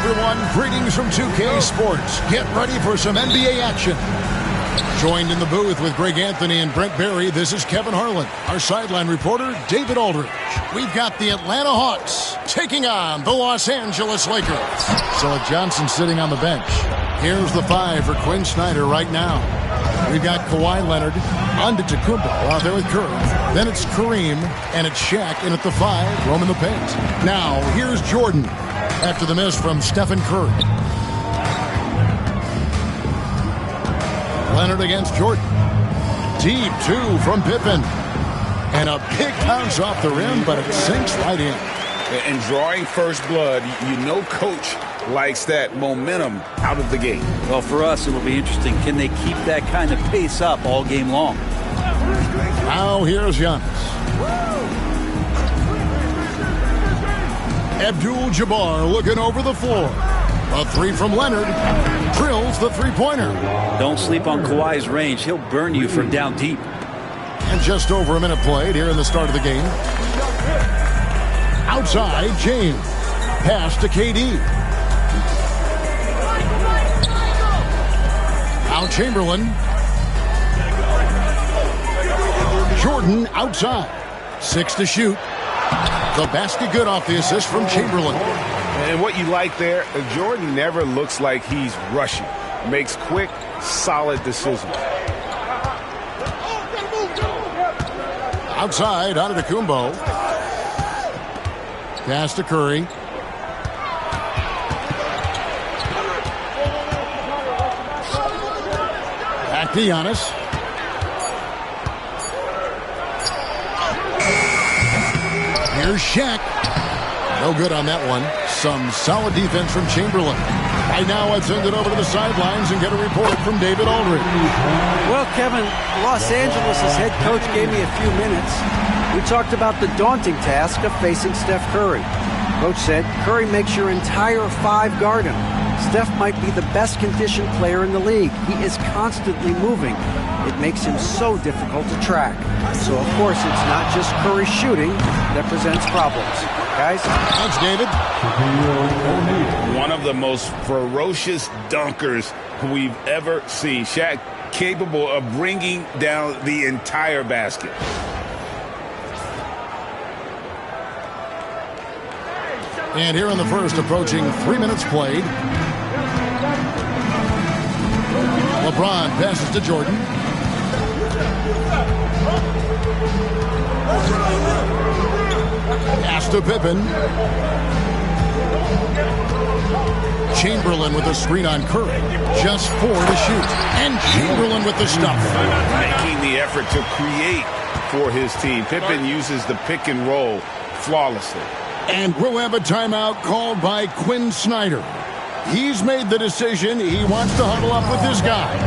Everyone, greetings from 2K Sports. Get ready for some NBA action. Joined in the booth with Greg Anthony and Brent Barry, this is Kevin Harlan. Our sideline reporter, David Aldridge. We've got the Atlanta Hawks taking on the Los Angeles Lakers. Silas Johnson sitting on the bench. Here's the 5 for Quinn Snyder right now. We've got Kawhi Leonard, Antetokounmpo out there with Curry. Then it's Kareem, and it's Shaq, and at the 5, roaming the paint. Now, here's Jordan after the miss from Stephen Curry. Leonard against Jordan. Deep 2 from Pippen. And a big bounce off the rim, but it sinks right in.
And drawing first blood, you know Coach likes that momentum out of the gate.
Well, for us, it will be interesting. Can they keep that kind of pace up all game long?
Now here's Giannis. Abdul-Jabbar looking over the floor. A 3 from Leonard. Drills the three-pointer.
Don't sleep on Kawhi's range. He'll burn you from down deep.
And just over a minute played here in the start of the game. Outside, James. Pass to KD. Now Chamberlain. Jordan outside. 6 to shoot. The basket good off the assist from Chamberlain.
And what you like there, Jordan never looks like he's rushing. Makes quick, solid decisions.
Outside, Antetokounmpo. Pass to Curry. Back to Giannis. Here's Shaq. No good on that one. Some solid defense from Chamberlain. Right now, let's send it over to the sidelines and get a report from David Aldridge.
Well, Kevin, Los Angeles' head coach gave me a few minutes. We talked about the daunting task of facing Steph Curry. Coach said, Curry makes your entire five guard him. Steph might be the best conditioned player in the league. He is constantly moving. It makes him so difficult to track. So, of course, it's not just Curry shooting that presents problems. Guys?
Thanks, David.
One of the most ferocious dunkers we've ever seen. Shaq capable of bringing down the entire basket.
And here in the first, approaching 3 minutes played. LeBron passes to Jordan. Pass to Pippen. Chamberlain with a screen on Curry. Just 4 to shoot. And Chamberlain with the stuff.
Making the effort to create for his team. Pippen uses the pick and roll flawlessly.
And we'll have a timeout called by Quinn Snyder. He's made the decision. He wants to huddle up with his guys.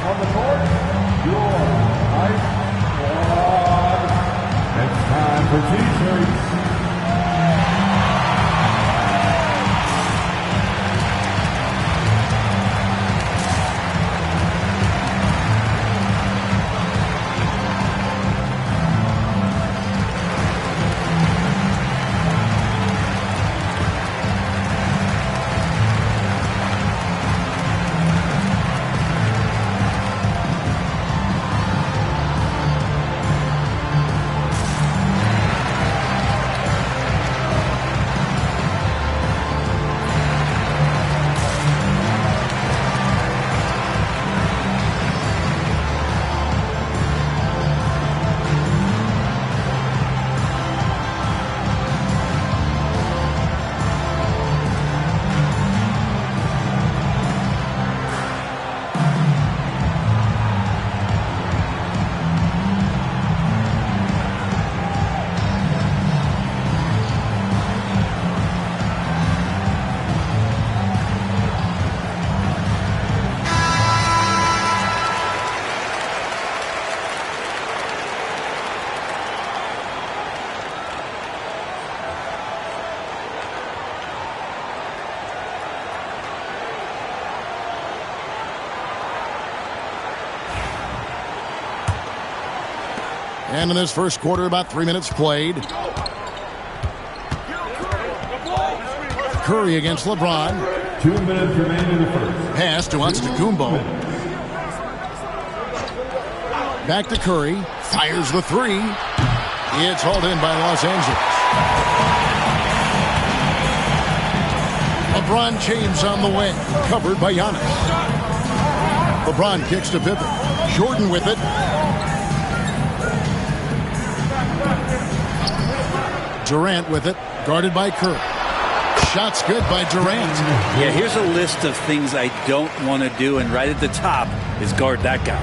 On the court, your ice squad. It's time for T-shirts.
And in this first quarter, about 3 minutes played. Curry against LeBron.
2 minutes remain in the first.
Pass to Antetokounmpo. Back to Curry. Fires the three. It's hauled in by Los Angeles. LeBron James on the wing. Covered by Giannis. LeBron kicks to Pippen. Jordan with it. Durant with it, guarded by Curry. Shots good by Durant.
Yeah, here's a list of things I don't want to do, and right at the top is guard that guy.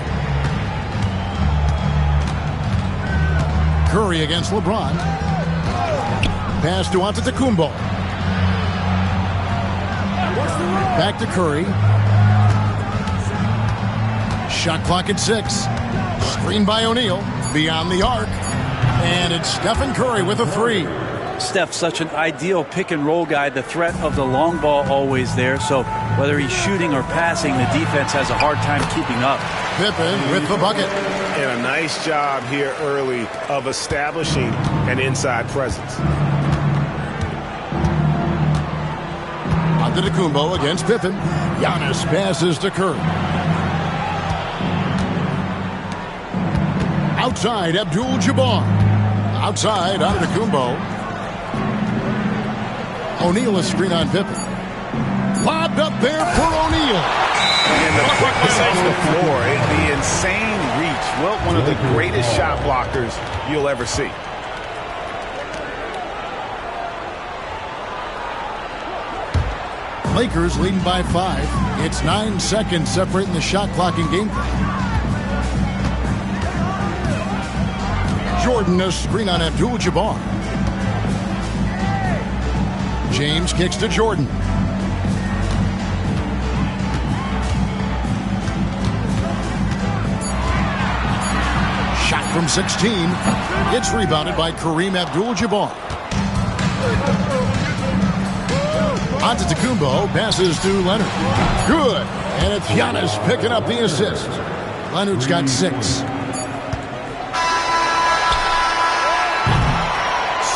Curry against LeBron. Pass to Antetokounmpo. Back to Curry. Shot clock at 6. Screen by O'Neal. Beyond the arc. And it's Stephen Curry with a three.
Steph's such an ideal pick-and-roll guy. The threat of the long ball always there. So whether he's shooting or passing, the defense has a hard time keeping up.
Pippen with the bucket.
And a nice job here early of establishing an inside presence.
Antetokounmpo against Pippen. Giannis passes to Curry. Outside, Abdul-Jabbar. Outside, Antetokounmpo. O'Neal a screen on Pippen. Lobbed up there for O'Neal.
And the quickness off the floor, the insane reach. Well, one of the greatest shot blockers you'll ever see.
Lakers leading by 5. It's 9 seconds separating the shot clock and game clock. Jordan a screen on Abdul-Jabbar. James kicks to Jordan. from 16. It's rebounded by Kareem Abdul-Jabbar. Antetokounmpo passes to Leonard. Good. And it's Giannis picking up the assist. Leonard's got 6.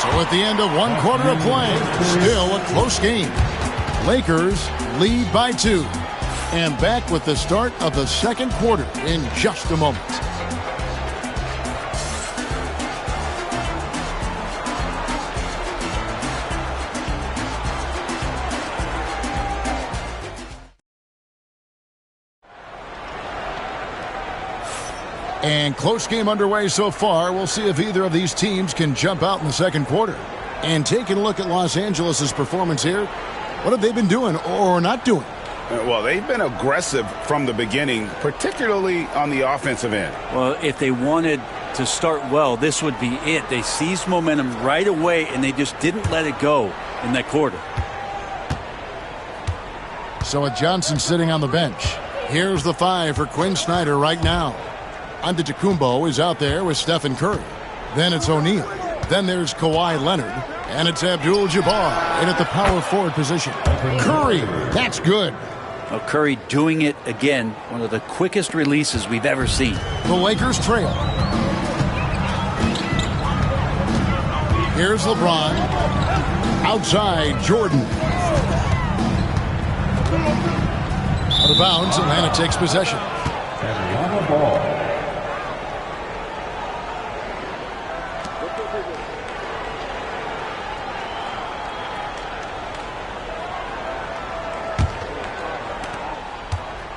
So at the end of 1 quarter of play, still a close game. Lakers lead by 2. And back with the start of the second quarter in just a moment. And close game underway so far. We'll see if either of these teams can jump out in the second quarter. And taking a look at Los Angeles' performance here, what have they been doing or not doing?
Well, they've been aggressive from the beginning, particularly on the offensive end.
Well, if they wanted to start well, this would be it. They seized momentum right away, and they just didn't let it go in that quarter.
So with Johnson sitting on the bench, here's the 5 for Quinn Snyder right now. Antetokounmpo is out there with Stephen Curry. Then it's O'Neal. Then there's Kawhi Leonard. And it's Abdul-Jabbar in at the power forward position. Curry, that's good.
Well, Curry doing it again. One of the quickest releases we've ever seen.
The Lakers trail. Here's LeBron. Outside, Jordan. Out of bounds, Atlanta takes possession.
Atlanta ball.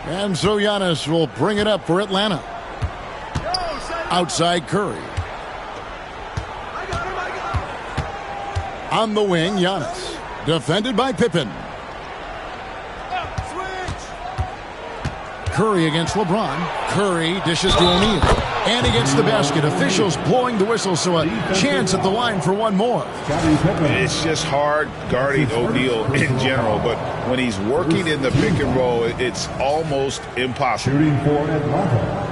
And so Giannis will bring it up for Atlanta. Outside Curry. On the wing, Giannis. Defended by Pippen. Curry against LeBron. Curry dishes to O'Neal. And he gets the basket. Officials blowing the whistle, so a chance at the line for one more.
It's just hard guarding O'Neal in general, but when he's working in the pick and roll, it's almost impossible.
Shooting for Atlanta,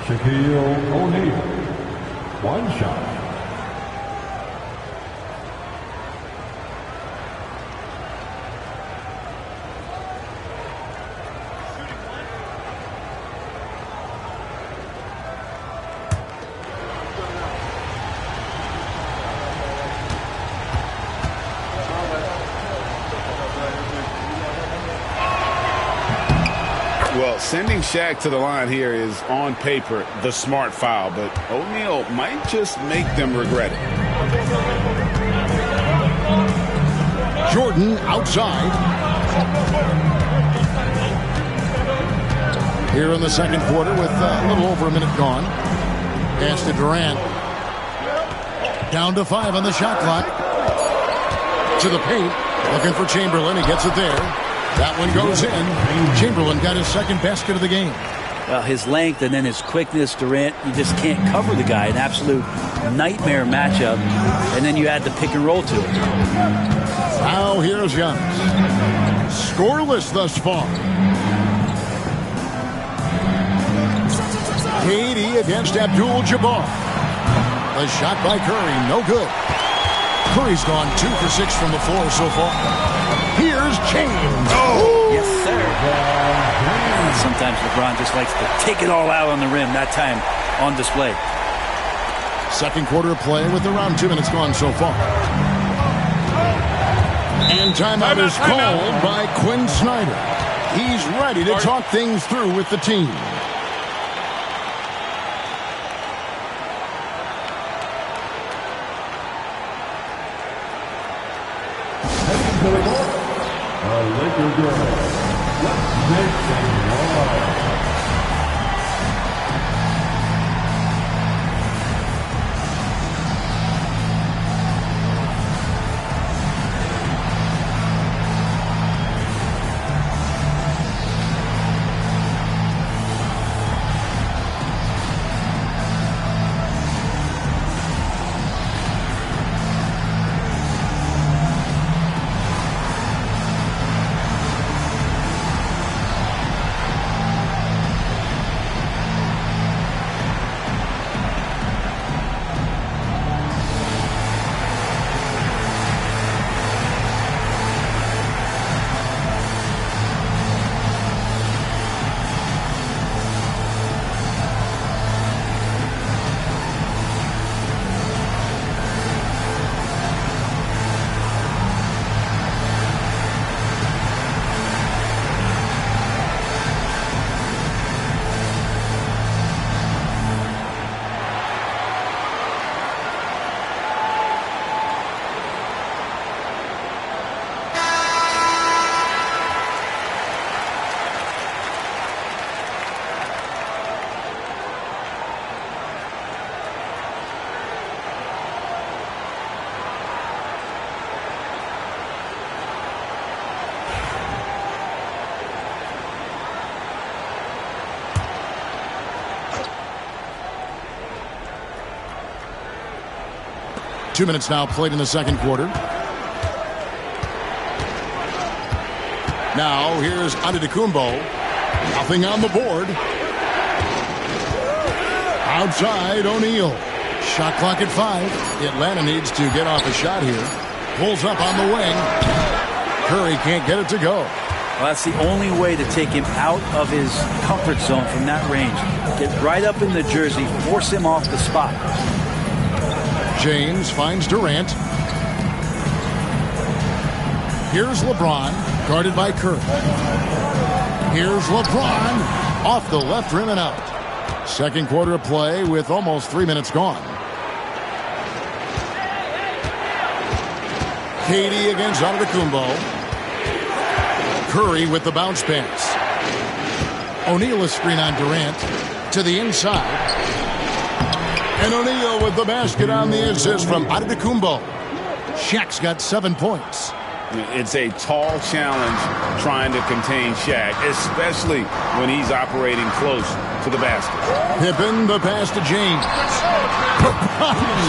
Shaquille O'Neal. 1 shot.
Sending Shaq to the line here is, on paper, the smart foul, but O'Neal might just make them regret it.
Jordan outside. Here in the second quarter with a little over a minute gone. Pass to Durant. Down to 5 on the shot clock. To the paint. Looking for Chamberlain. He gets it there. That one goes in. Chamberlain got his second basket of the game.
Well, his length and then his quickness, Durant, you just can't cover the guy. An absolute nightmare matchup. And then you add the pick and roll to it.
Now here's Giannis. Scoreless thus far. KD against Abdul-Jabbar. The shot by Curry, no good. Curry's gone 2 for 6 from the floor so far. Here's James.
Oh, yes, sir. Sometimes LeBron just likes to take it all out on the rim. That time on display.
Second quarter of play with around 2 minutes gone so far. And timeout is called by Quinn Snyder. He's ready to talk things through with the team.
Heading to the court, Laker girls. Let's make some noise.
2 minutes now played in the second quarter. Now here's Antetokounmpo. Nothing on the board. Outside, O'Neal. Shot clock at 5. Atlanta needs to get off a shot here. Pulls up on the wing. Curry can't get it to go.
Well, that's the only way to take him out of his comfort zone from that range. Get right up in the jersey, force him off the spot.
James finds Durant. Here's LeBron, guarded by Curry. Here's LeBron, off the left rim and out. Second quarter of play with almost 3 minutes gone. KD against Antetokounmpo. Curry with the bounce pass. O'Neal a screen on Durant to the inside. And O'Neal with the basket on the assist from Antetokounmpo. Shaq's got 7 points.
It's a tall challenge trying to contain Shaq, especially when he's operating close to the basket.
Pippen the pass to James.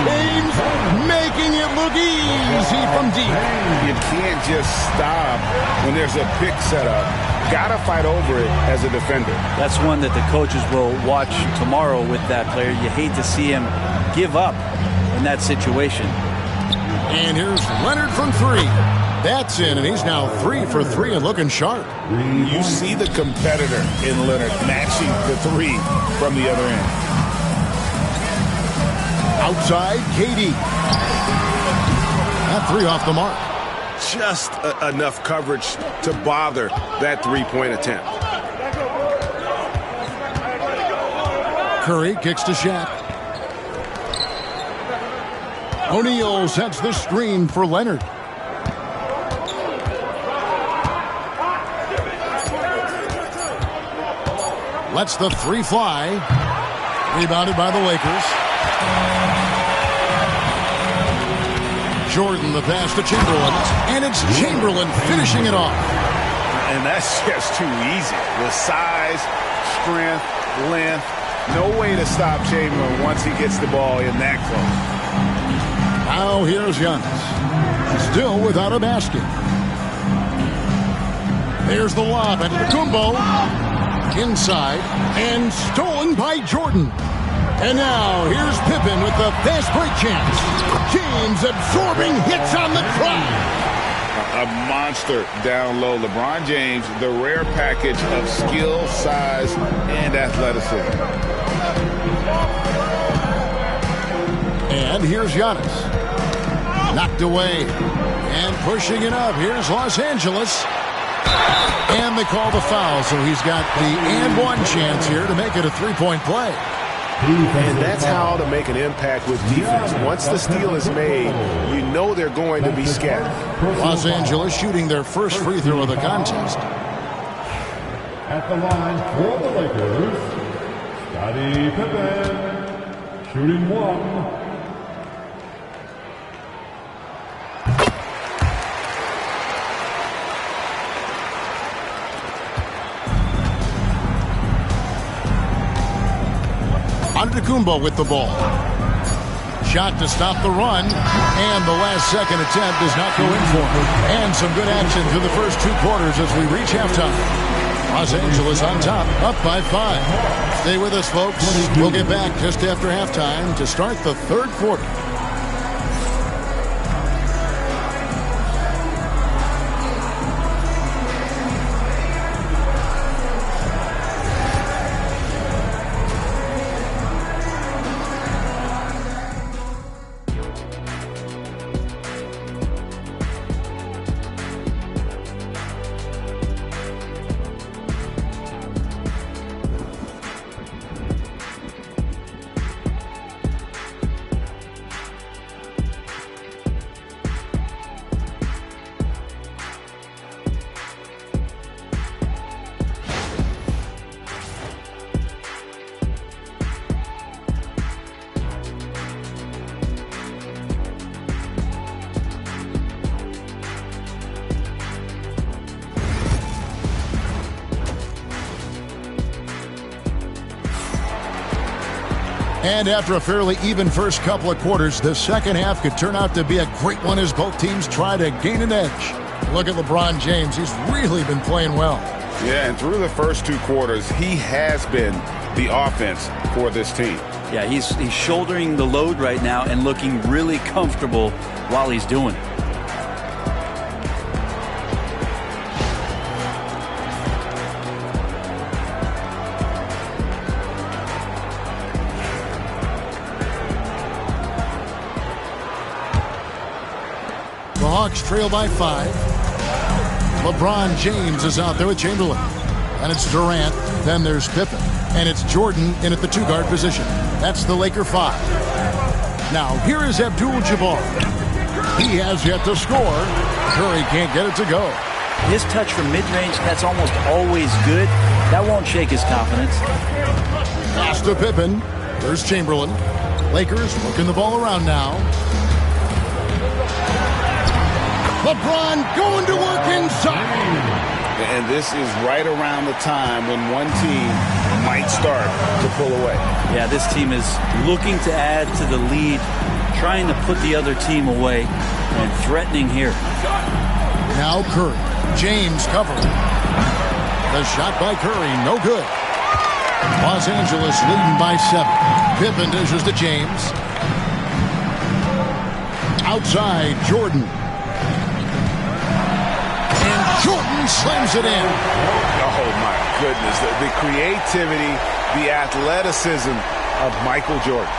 James making it look easy from deep.
You can't just stop when there's a pick set up. Gotta fight over it as a defender.
That's one that the coaches will watch tomorrow with that player. You hate to see him give up in that situation.
And here's Leonard from 3. That's in, and he's now 3 for 3 and looking sharp.
You see the competitor in Leonard matching the 3 from the other end.
Outside, KD. That 3 off the mark.
Just enough coverage to bother that three-point attempt.
Curry kicks to Shaq. O'Neal sets the screen for Leonard. Lets the 3 fly. Rebounded by the Lakers. Jordan the pass to Chamberlain. And it's Chamberlain finishing it off.
And that's just too easy. The size, strength, length. No way to stop Chamberlain once he gets the ball in that close.
Now here's Giannis. Still without a basket. There's the lob at Antetokounmpo. Inside and stolen by Jordan. And now here's Pippen with the fast break chance. James absorbing hits on the drive.
A monster down low. LeBron James, the rare package of skill, size, and athleticism.
And here's Giannis. Knocked away. And pushing it up. Here's Los Angeles. And they call the foul, so he's got the and one chance here to make it a three-point play.
And that's how to make an impact with defense. Once the steal is made, you know they're going to be scattered.
Los Angeles shooting their first free throw of the contest.
At the line for the Lakers, Scottie Pippen, shooting 1.
Antetokounmpo with the ball. Shot to stop the run, and the last second attempt does not go in for him. And some good action through the first 2 quarters as we reach halftime. Los Angeles on top, up by 5. Stay with us, folks. We'll get back just after halftime to start the third quarter. And after a fairly even first couple of quarters, the second half could turn out to be a great one as both teams try to gain an edge. Look at LeBron James. He's really been playing well.
Yeah, and through the first 2 quarters, he has been the offense for this team.
Yeah, he's shouldering the load right now and looking really comfortable while he's doing it.
The Hawks trail by 5. LeBron James is out there with Chamberlain. And it's Durant. Then there's Pippen. And it's Jordan in at the 2-guard position. That's the Laker 5. Now, here is Abdul-Jabbar. He has yet to score. Curry can't get it to go.
His touch from mid-range, that's almost always good. That won't shake his confidence.
Pass to Pippen. There's Chamberlain. Lakers working the ball around now. LeBron going to work inside.
And this is right around the time when one team might start to pull away.
Yeah, this team is looking to add to the lead, trying to put the other team away, and threatening here.
Now Curry. James covering. The shot by Curry, no good. Los Angeles leading by 7. Pippen dishes to James. Outside, Jordan. Jordan slams it in.
Oh, my goodness. The creativity, the athleticism of Michael Jordan.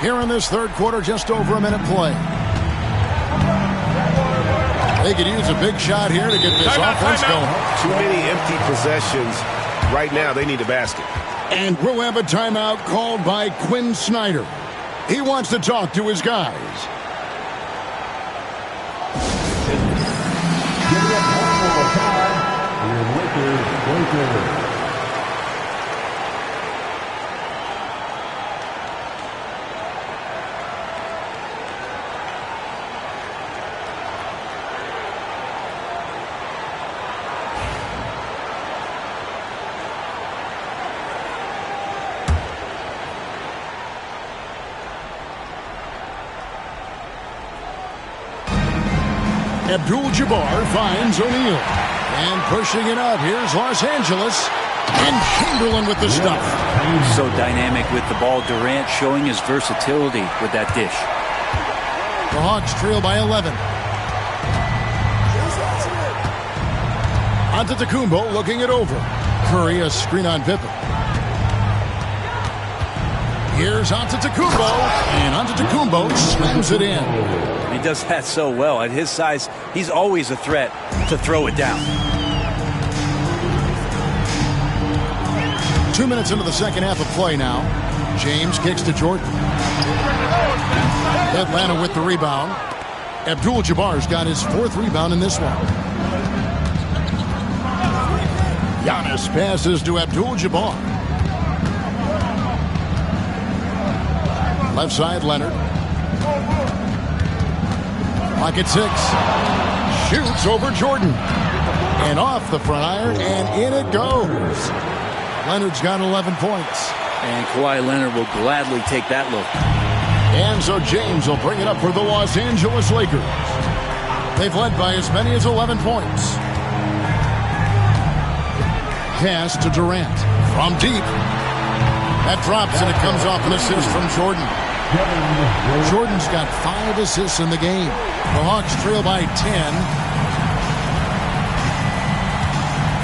Here in this third quarter, just over a minute play. They could use a big shot here to get this offense going.
Too many empty possessions. Right now, they need a basket.
And we'll have a timeout called by Quinn Snyder. He wants to talk to his guys. Abdul-Jabbar finds O'Neal. And pushing it out, here's Los Angeles. And Chamberlain with the stuff.
So dynamic with the ball. Durant showing his versatility with that dish.
The Hawks trail by 11. Antetokounmpo looking it over. Curry a screen on Pippen. Here's Antetokounmpo. And Antetokounmpo slams it in.
He does that so well. At his size, he's always a threat to throw it down.
2 minutes into the second half of play now. James kicks to Jordan. Atlanta with the rebound. Abdul-Jabbar's got his 4th rebound in this one. Giannis passes to Abdul-Jabbar. Left side, Leonard. Pocket 6. Shoots over Jordan. And off the front iron, and in it goes. Leonard's got 11 points.
And Kawhi Leonard will gladly take that look.
And so James will bring it up for the Los Angeles Lakers. They've led by as many as 11 points. Pass to Durant from deep. That drops, and it comes off an assist from Jordan. Jordan's got 5 assists in the game. The Hawks trail by 10.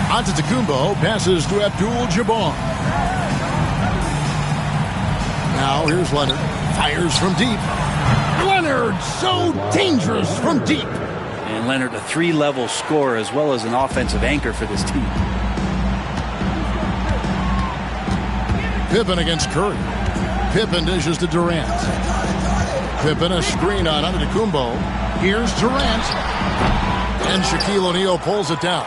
Antetokounmpo passes to Abdul-Jabbar. Now here's Leonard. Fires from deep. Leonard, so dangerous from deep.
And Leonard, a 3-level scorer as well as an offensive anchor for this team.
Pippen against Curry. Pippen dishes to Durant. Pippen a screen on Antetokounmpo. Here's Durant. And Shaquille O'Neal pulls it down.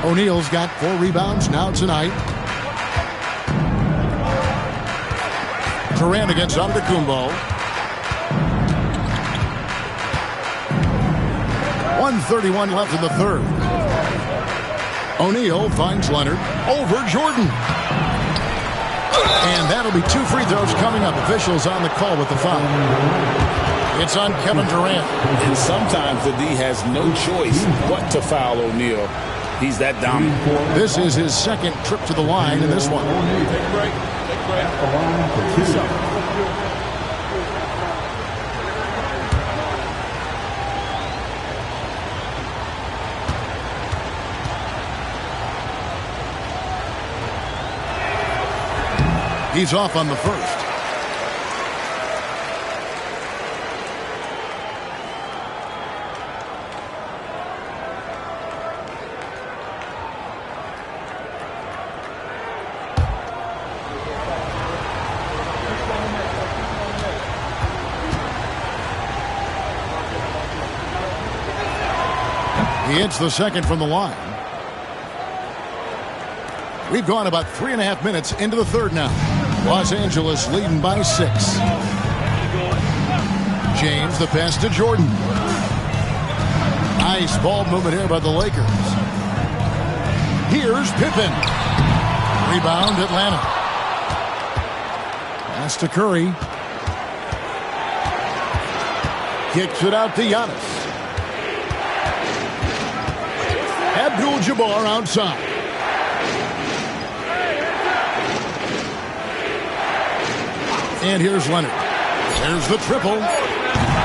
O'Neal's got 4 rebounds now tonight. Durant against Antetokounmpo. 1:31 left in the third. O'Neal finds Leonard over Jordan. And that'll be 2 free throws coming up. Officials on the call with the foul. It's on Kevin Durant.
And sometimes the D has no choice but to foul O'Neal. He's that dominant.
This is his second trip to the line in this one.
Take a break. Take a break. 2 shots.
He's off on the first. He hits the second from the line. We've gone about 3.5 minutes into the third now. Los Angeles leading by 6. James, the pass to Jordan. Nice ball movement here by the Lakers. Here's Pippen. Rebound, Atlanta. Pass to Curry. Kicks it out to Giannis. Abdul-Jabbar outside. And here's Leonard. There's the triple.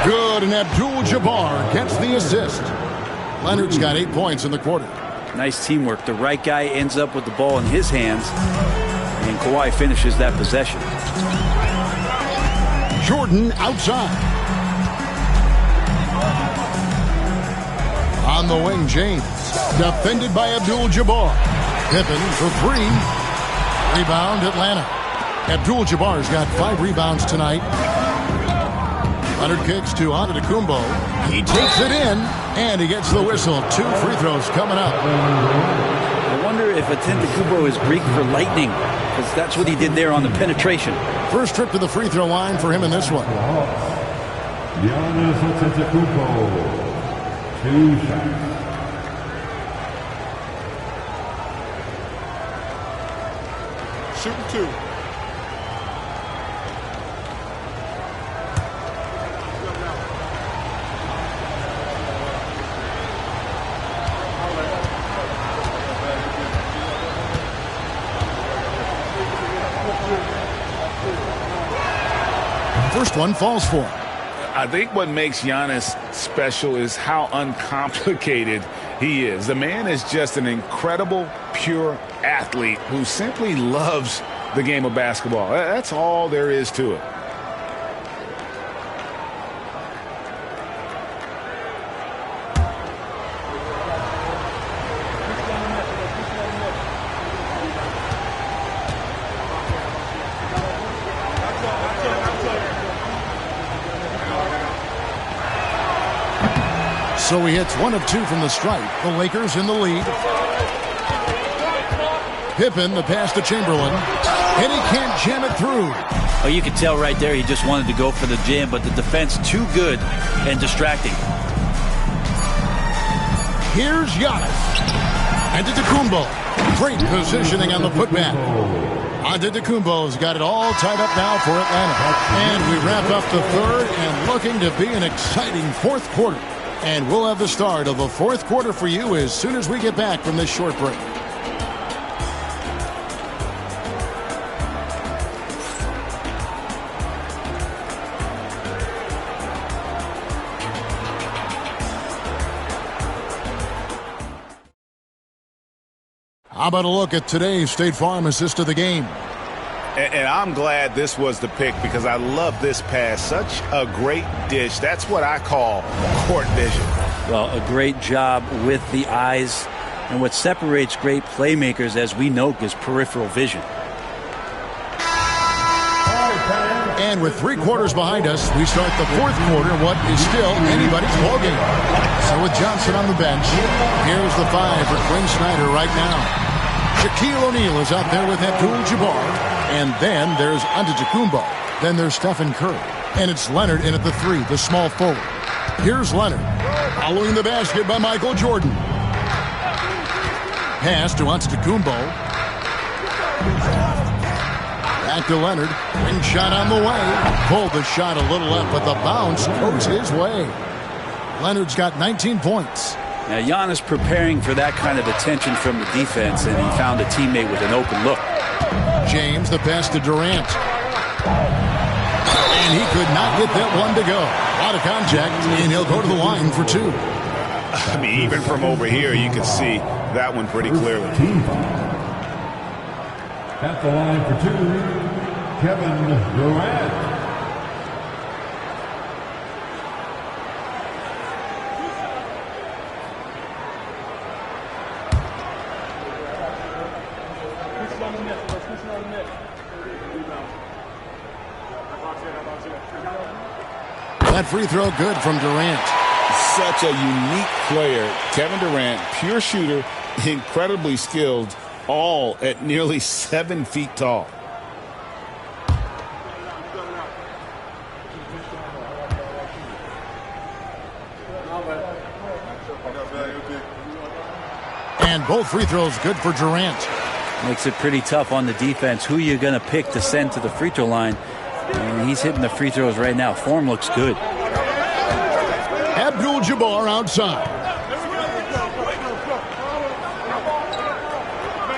Good, and Abdul-Jabbar gets the assist. Leonard's got 8 points in the quarter.
Nice teamwork. The right guy ends up with the ball in his hands, and Kawhi finishes that possession.
Jordan outside. On the wing, James. Defended by Abdul-Jabbar. Pippen for 3. Rebound, Atlanta. Abdul-Jabbar's got 5 rebounds tonight. Leonard kicks to Antetokounmpo. He takes it in, and he gets the whistle. 2 free throws coming up.
I wonder if Antetokounmpo is Greek for lightning, because that's what he did there on the penetration.
First trip to the free throw line for him in this one.
Giannis Antetokounmpo. 2 shots.
Shooting 2.
First one falls for him.
I think what makes Giannis special is how uncomplicated he is. The man is just an incredible, pure athlete who simply loves the game of basketball. That's all there is to it.
So he hits 1 of 2 from the stripe. The Lakers in the lead. Pippen, the pass to Chamberlain. And he can't jam it through.
Oh, you could tell right there he just wanted to go for the jam, but the defense too good and distracting.
Here's Giannis. Antetokounmpo. Great positioning on the putback. Antetokounmpo's got it all tied up now for Atlanta. And we wrap up the third and looking to be an exciting fourth quarter. And we'll have the start of the fourth quarter for you as soon as we get back from this short break. How about a look at today's State Farm assist of the game?
And I'm glad this was the pick because I love this pass. Such a great dish. That's what I call court vision.
Well, a great job with the eyes. And what separates great playmakers, as we know, is peripheral vision.
And with 3 quarters behind us, we start the fourth quarter, what is still anybody's ballgame. So with Johnson on the bench, here's the 5 for Quinn Snyder right now. Shaquille O'Neal is out there with Abdul-Jabbar. And then there's Antetokounmpo. Then there's Stephen Curry. And it's Leonard in at the 3, the small forward. Here's Leonard. Following the basket by Michael Jordan. pass to Antetokounmpo. Back to Leonard. Ring shot on the way. Pulled the shot a little left, but the bounce goes his way. Leonard's got 19 points.
Now, Giannis preparing for that kind of attention from the defense, and he found a teammate with an open look.
James, the pass to Durant. And he could not get that one to go. Out of contact, and he'll go to the line for two.
I mean, even from over here, you can see that one pretty clearly.
At the line for two, Kevin Durant.
That free throw good from Durant.
Such a unique player. Kevin Durant, pure shooter, incredibly skilled, all at nearly 7 feet tall.
And both free throws good for Durant.
Makes it pretty tough on the defense. Who you're going to pick to send to the free throw line. And he's hitting the free throws right now. Form looks good.
Abdul-Jabbar outside.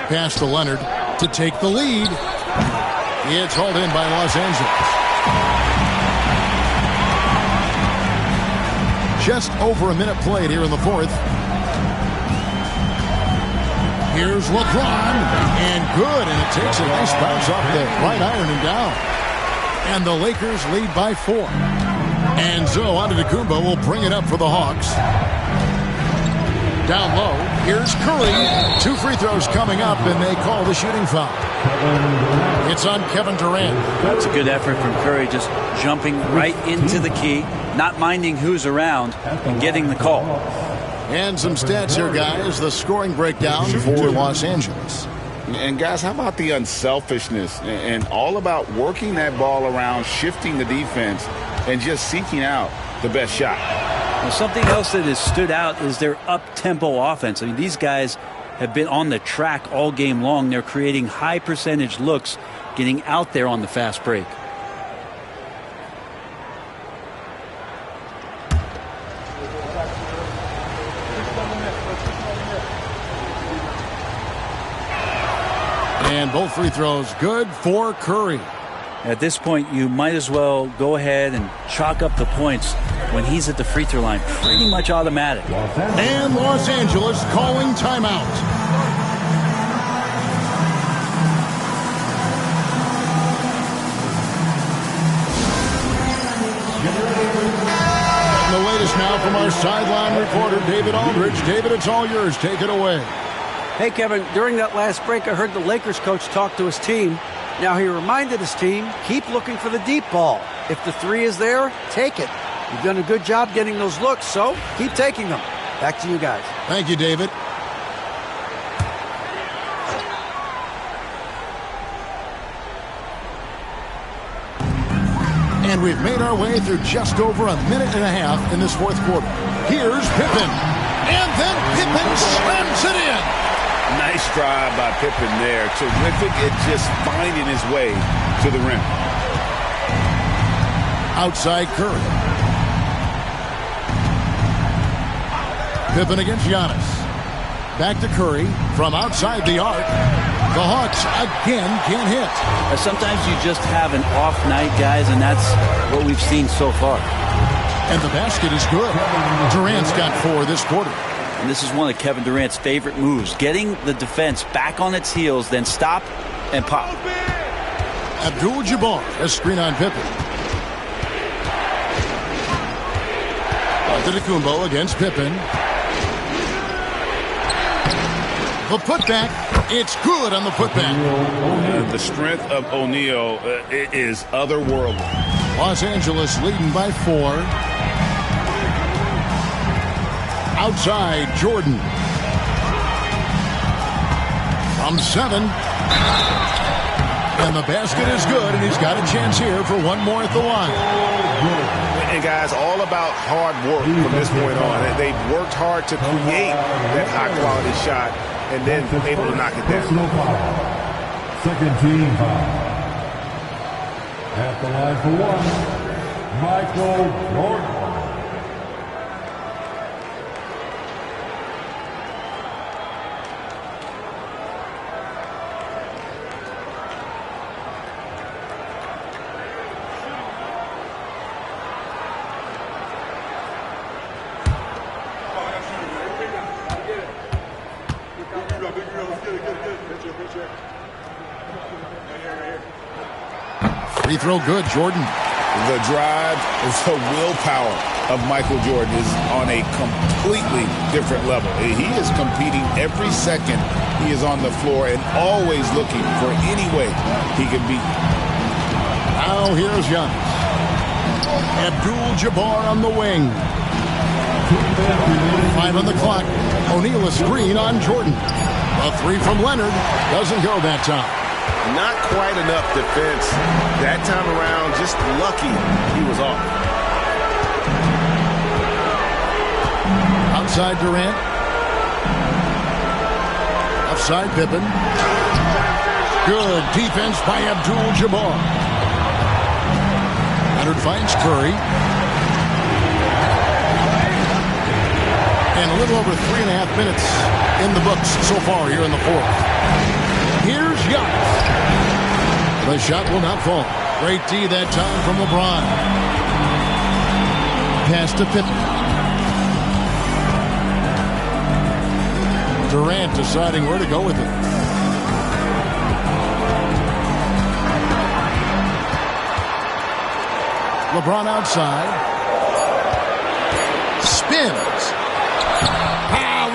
Pass to Leonard to take the lead. It's hauled in by Los Angeles. Just over a minute played here in the fourth. Here's LeBron, and good, and it takes a nice bounce off the right iron and down. And the Lakers lead by 4. And so Antetokounmpo will bring it up for the Hawks. Down low, here's Curry. 2 free throws coming up, and they call the shooting foul. It's on Kevin Durant.
That's a good effort from Curry, just jumping right into the key, not minding who's around, and getting the call.
And some stats here, guys. The scoring breakdown for Los Angeles.
And, guys, how about the unselfishness and all about working that ball around, shifting the defense, and just seeking out the best shot.
Well, something else that has stood out is their up-tempo offense. I mean, these guys have been on the track all game long. They're creating high-percentage looks, getting out there on the fast break.
And both free throws good for Curry.
At this point, you might as well go ahead and chalk up the points when he's at the free throw line. Pretty much automatic.
And Los Angeles calling timeout. The latest now from our sideline reporter, David Aldridge. David, it's all yours. Take it away.
Hey, Kevin, during that last break, I heard the Lakers coach talk to his team. Now, he reminded his team, keep looking for the deep ball. If the three is there, take it. You've done a good job getting those looks, so keep taking them. Back to you guys.
Thank you, David. And we've made our way through just over a minute and a half in this fourth quarter. Here's Pippen. And then Pippen slams it in.
Nice drive by Pippen there. Terrific at just finding his way to the rim.
Outside Curry. Pippen against Giannis. Back to Curry from outside the arc. The Hawks again can't hit.
Sometimes you just have an off night, guys, and that's what we've seen so far.
And the basket is good. Durant's got 4 this quarter.
And this is one of Kevin Durant's favorite moves. Getting the defense back on its heels, then stop and pop.
Abdul-Jabbar, a screen on Pippen. Antetokounmpo against Pippen. The putback. It's good on the putback.
The strength of O'Neal is otherworldly.
Los Angeles leading by 4. Outside, Jordan. From 7. And the basket is good, and he's got a chance here for one more at the line.
And, guys, all about hard work from this point on. They've worked hard to create that high-quality shot, and then able to knock it down.
Personal foul. Second team foul. At the line for one, Michael Jordan.
Free throw good, Jordan.
The drive, the willpower of Michael Jordan is on a completely different level. He is competing every second he is on the floor and always looking for any way he can beat.
Now here's Giannis. Abdul-Jabbar on the wing. 5 on the clock. O'Neal a screen on Jordan. A three from Leonard. Doesn't go that time.
Not quite enough defense that time around. Just lucky he was off.
Outside Durant. Offside Pippen. Good defense by Abdul-Jabbar. Leonard finds Curry. And a little over 3.5 minutes in the books so far here in the fourth. Here's Giannis. The shot will not fall. Great D that time from LeBron. Pass to Pippen. Durant deciding where to go with it. LeBron outside. Spins.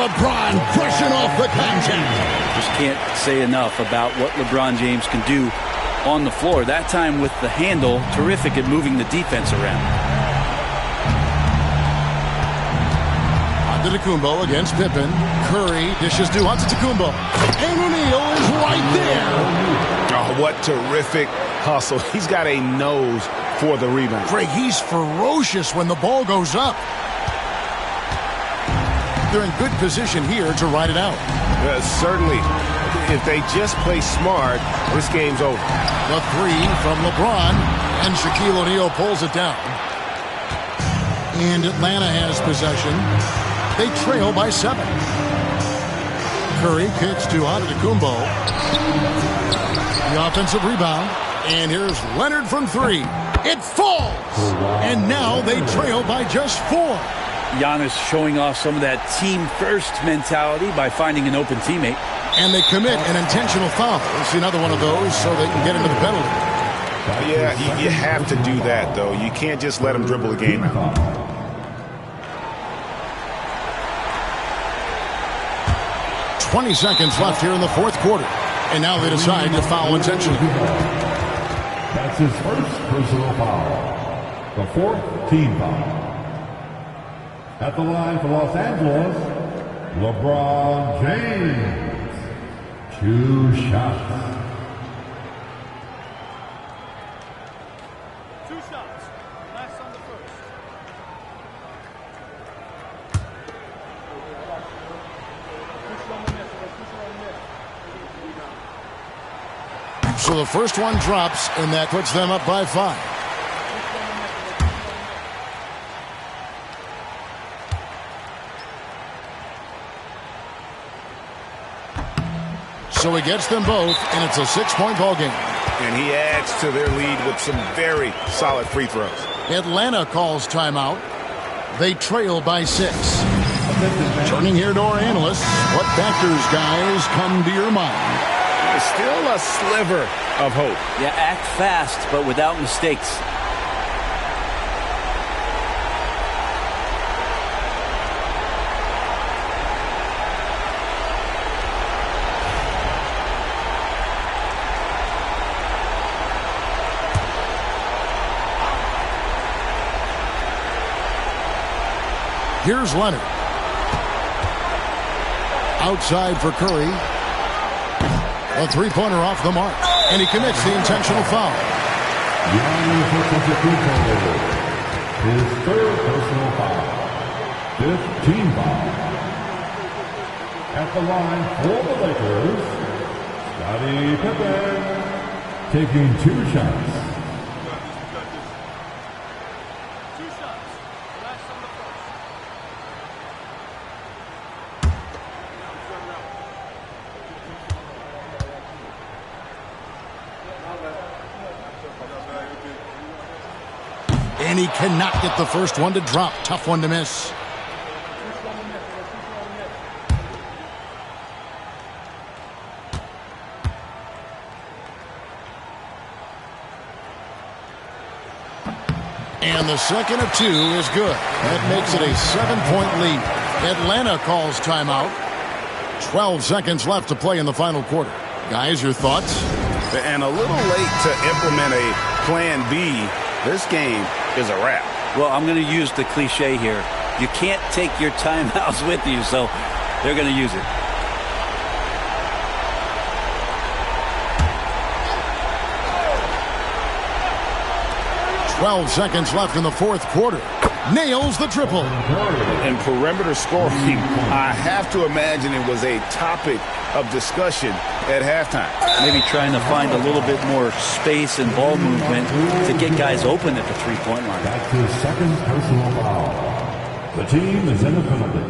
LeBron brushing off the contact.
Just can't say enough about what LeBron James can do on the floor. That time with the handle, terrific at moving the defense around.
Antetokounmpo against Pippen. Curry dishes to Antetokounmpo. And O'Neal is right there.
Oh, what terrific hustle. He's got a nose for the rebound.
Greg, he's ferocious when the ball goes up. They're in good position here to ride it out.
Certainly. If they just play smart, this game's over.
The three from LeBron, and Shaquille O'Neal pulls it down. And Atlanta has possession. They trail by 7. Curry kicks to Antetokounmpo. The offensive rebound. And here's Leonard from 3. It falls! And now they trail by just 4.
Giannis showing off some of that team-first mentality by finding an open teammate.
And they commit an intentional foul. It's another one of those so they can get into the penalty.
Yeah, you have to do that, though. You can't just let them dribble the game out. "20 seconds left here in the fourth quarter. And now they decide to foul intentionally.
That's his first personal foul. The fourth team foul. At the line for Los Angeles, LeBron James. 2 shots.
2 shots. Last on the
first. So the first one drops, and that puts them up by 5. So he gets them both, and it's a 6-point ball game.
And he adds to their lead with some very solid free throws.
Atlanta calls timeout. They trail by 6. Turning here to our analysts, what factors, guys, come to your mind?
There's still a sliver of hope.
Yeah, act fast, but without mistakes.
Here's Leonard. Outside for Curry. A three-pointer off the mark. And he commits the intentional foul.
Giannis Antetokounmpo. His third personal foul. 5th team foul. At the line for the Lakers, Scottie Pippen, taking 2 shots.
And he cannot get the first one to drop. Tough one to miss. And the second of 2 is good. That makes it a 7-point lead. Atlanta calls timeout. 12 seconds left to play in the final quarter. Guys, your thoughts?
And a little late to implement a plan B. This game is a wrap.
Well, I'm going to use the cliche here. You can't take your timeouts with you, so they're going to use it.
"12 seconds left in the fourth quarter. Nails the triple.
In perimeter scoring, I have to imagine it was a topic of discussion at halftime.
Maybe trying to find a little bit more space and ball movement to get guys open at the three-point line.
That's his second personal foul. The team is in a penalty.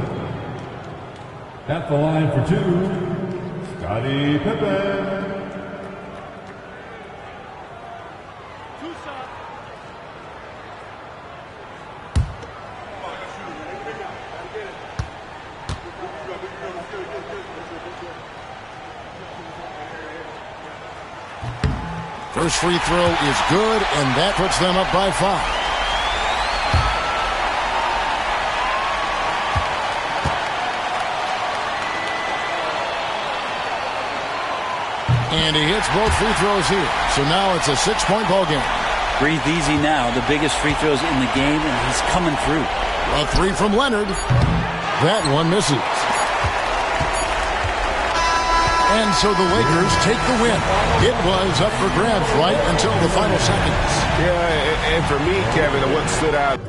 At the line for 2, Scottie Pippen.
First free throw is good, and that puts them up by 5. And he hits both free throws here. So now it's a 6-point ball game.
Breathe easy now. The biggest free throws in the game, and he's coming through.
A 3 from Leonard. That one misses. And so the Lakers take the win. It was up for grabs right until the final seconds.
Yeah, and for me, Kevin, what stood out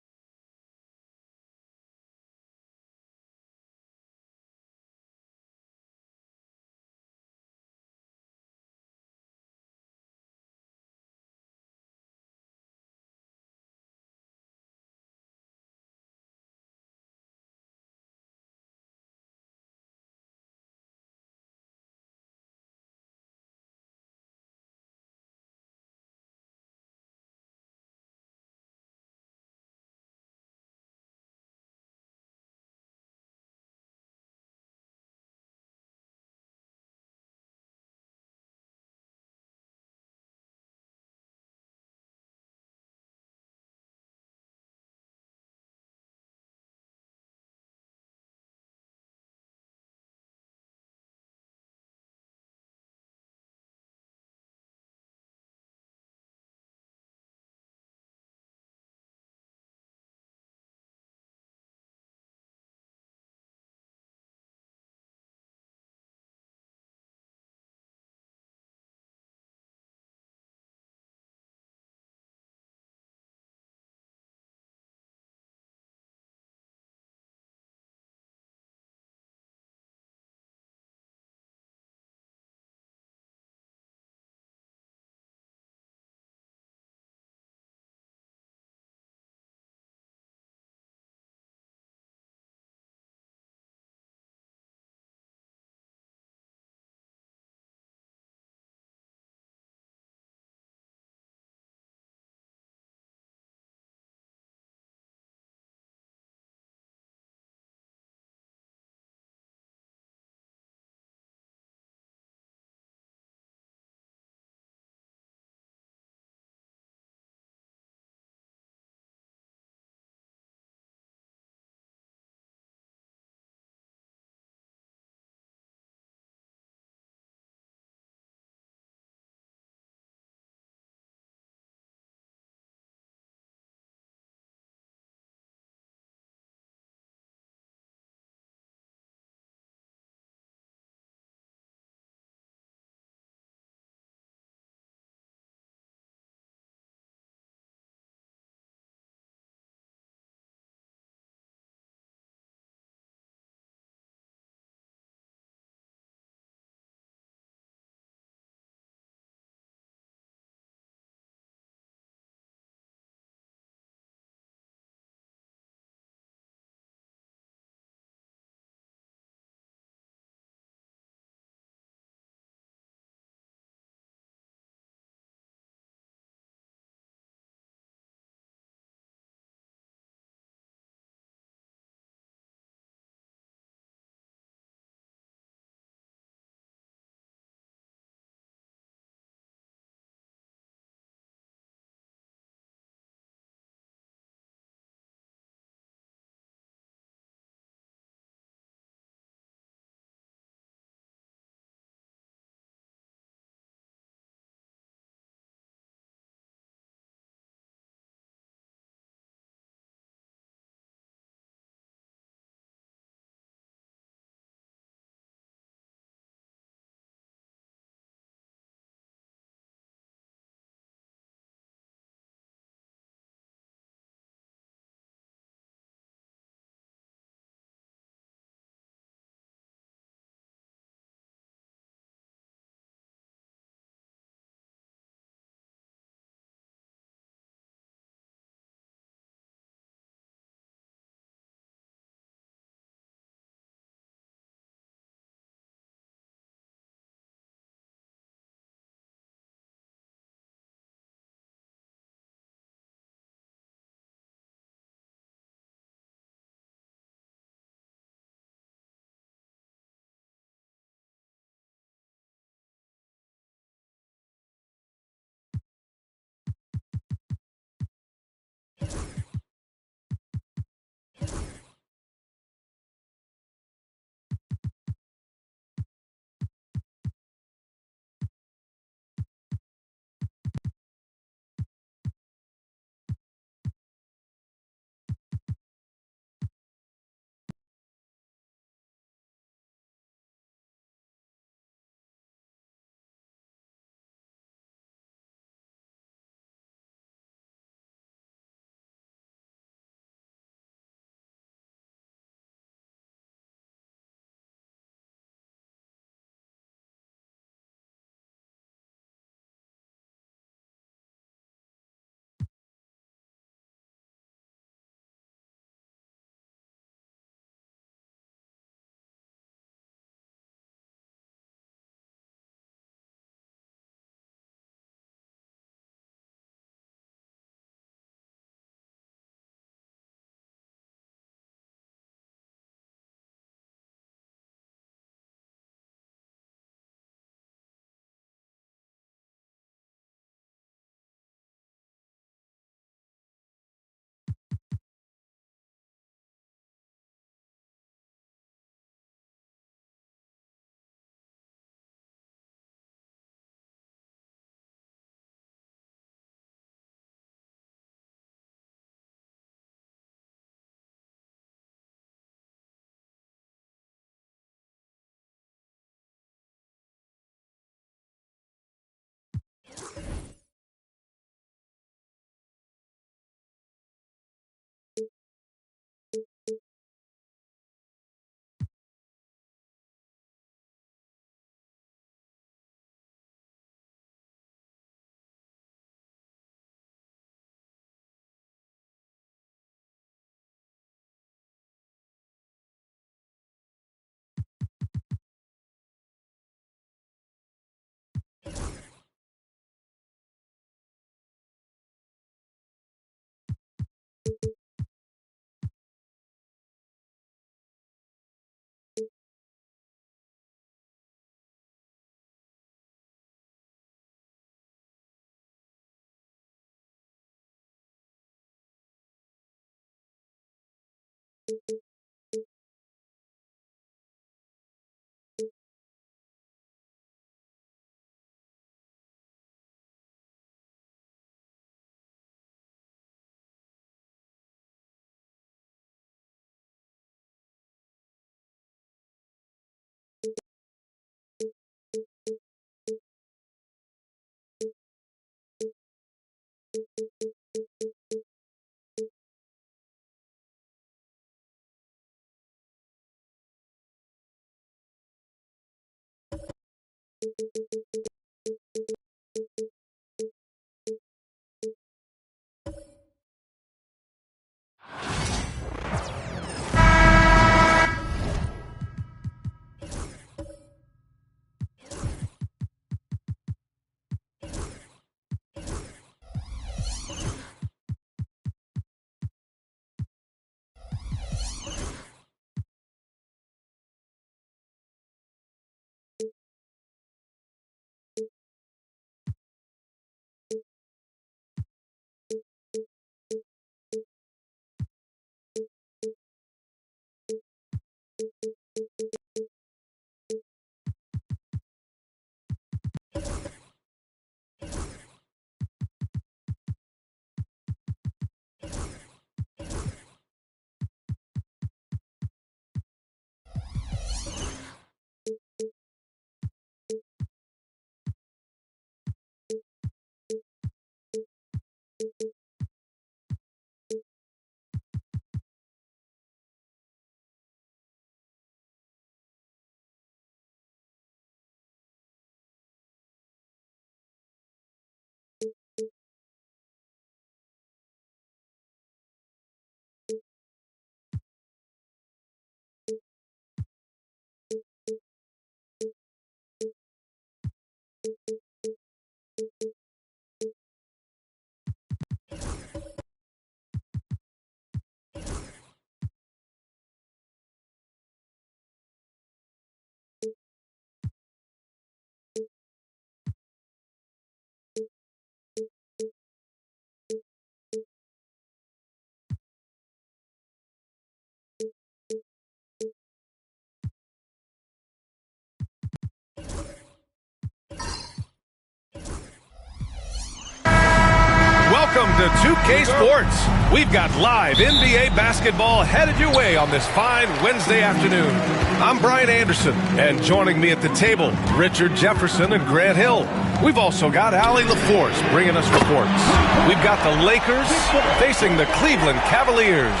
Welcome to 2K Sports. We've got live NBA basketball headed your way on this fine Wednesday afternoon. I'm Brian Anderson, and joining me at the table, Richard Jefferson and Grant Hill. We've also got Allie LaForce bringing us reports. We've got the Lakers facing the Cleveland Cavaliers.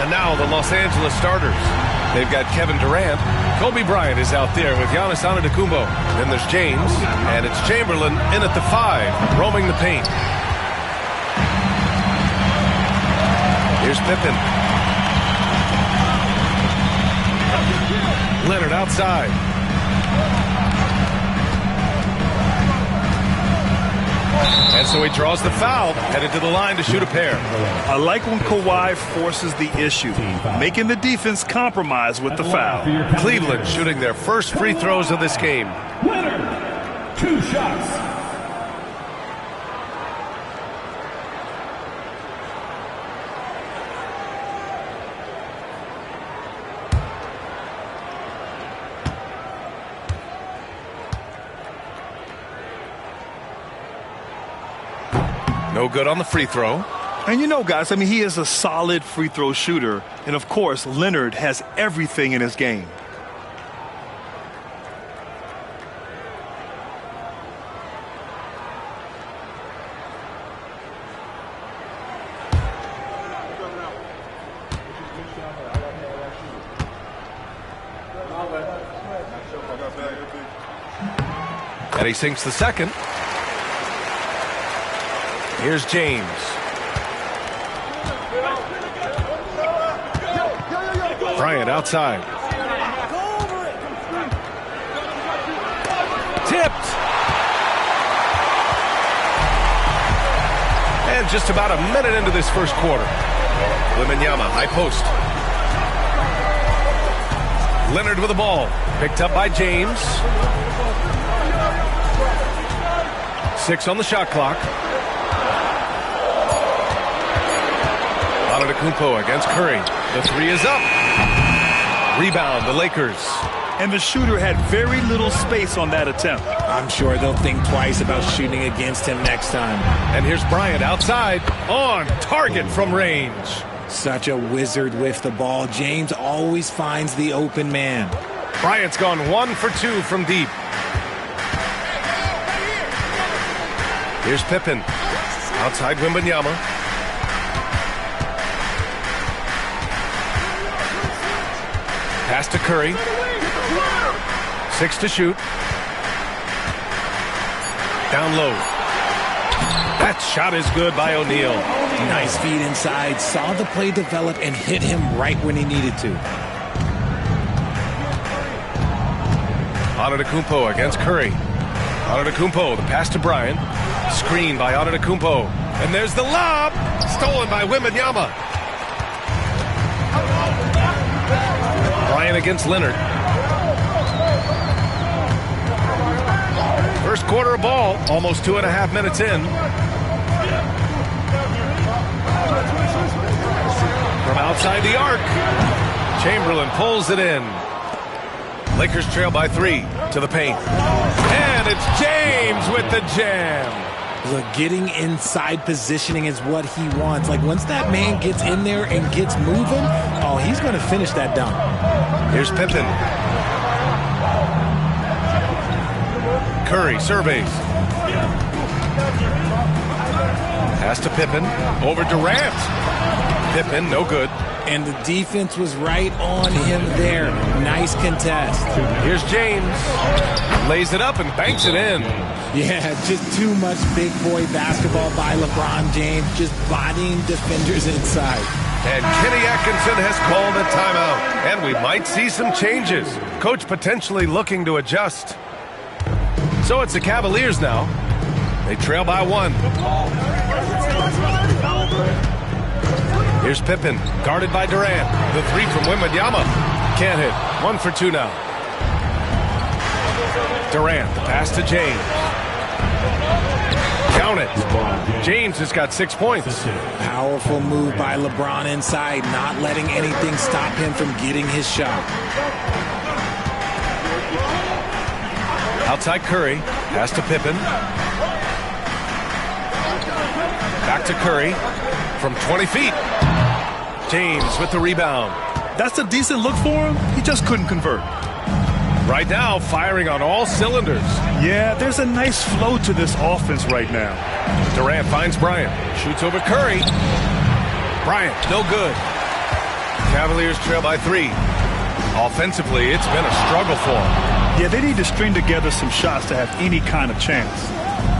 And now the Los Angeles starters. They've got Kevin Durant. Kobe Bryant is out there with Giannis Antetokounmpo. Then there's James, and it's Chamberlain in at the 5, roaming the paint. Here's Pippen. Leonard outside. And so he draws the foul, headed to the line to shoot a pair.
I like when Kawhi forces the issue, making the defense compromise with the foul.
Cleveland shooting their first free throws of this game.
Leonard, 2 shots.
No good on the free throw.
And you know, guys, I mean, he is a solid free throw shooter. And, of course, Leonard has everything in his game.
And he sinks the second. Here's James. Bryant outside. Tipped. And just about a minute into this first quarter. Wembanyama, high post. Leonard with the ball. Picked up by James. 6 on the shot clock. Antetokounmpo against Curry. The three is up. Rebound, the Lakers.
And the shooter had very little space on that attempt.
I'm sure they'll think twice about shooting against him next time.
And here's Bryant outside, on target from range.
Such a wizard with the ball. James always finds the open man.
Bryant's gone 1 for 2 from deep. Here's Pippen. Outside Wembanyama. Pass to Curry. 6 to shoot. Down low. That shot is good by O'Neal.
Nice feed inside. Saw the play develop and hit him right when he needed to.
Antetokounmpo against Curry. Antetokounmpo, the pass to Bryant. Screen by Antetokounmpo. And there's the lob. Stolen by Wembanyama. Bryant against Leonard. First quarter of ball, almost 2.5 minutes in. From outside the arc, Chamberlain pulls it in. Lakers trail by 3 to the paint. And it's James with the jam.
Look, getting inside positioning is what he wants. Like, once that man gets in there and gets moving, oh, he's going to finish that dunk.
Here's Pippen. Curry surveys. Pass to Pippen. Over Durant. Pippen, no good.
And the defense was right on him there. Nice contest.
Here's James. Lays it up and banks it in.
Yeah, just too much big boy basketball by LeBron James, just bodying defenders inside.
And Kenny Atkinson has called a timeout. And we might see some changes. Coach potentially looking to adjust. So it's the Cavaliers now. They trail by 1. Here's Pippen, guarded by Durant. The three from Wembanyama. Can't hit. 1 for 2 now. Durant, the pass to James. Count it. James has got 6 points.
Powerful move by LeBron inside, not letting anything stop him from getting his shot.
Outside Curry, pass to Pippen. Back to Curry from 20 feet. James with the rebound.
That's a decent look for him. He just couldn't convert.
Right now, firing on all cylinders.
Yeah, there's a nice flow to this offense right now.
Durant finds Bryant. Shoots over Curry. Bryant, no good. Cavaliers trail by 3. Offensively, it's been a struggle for them.
Yeah, they need to string together some shots to have any kind of chance.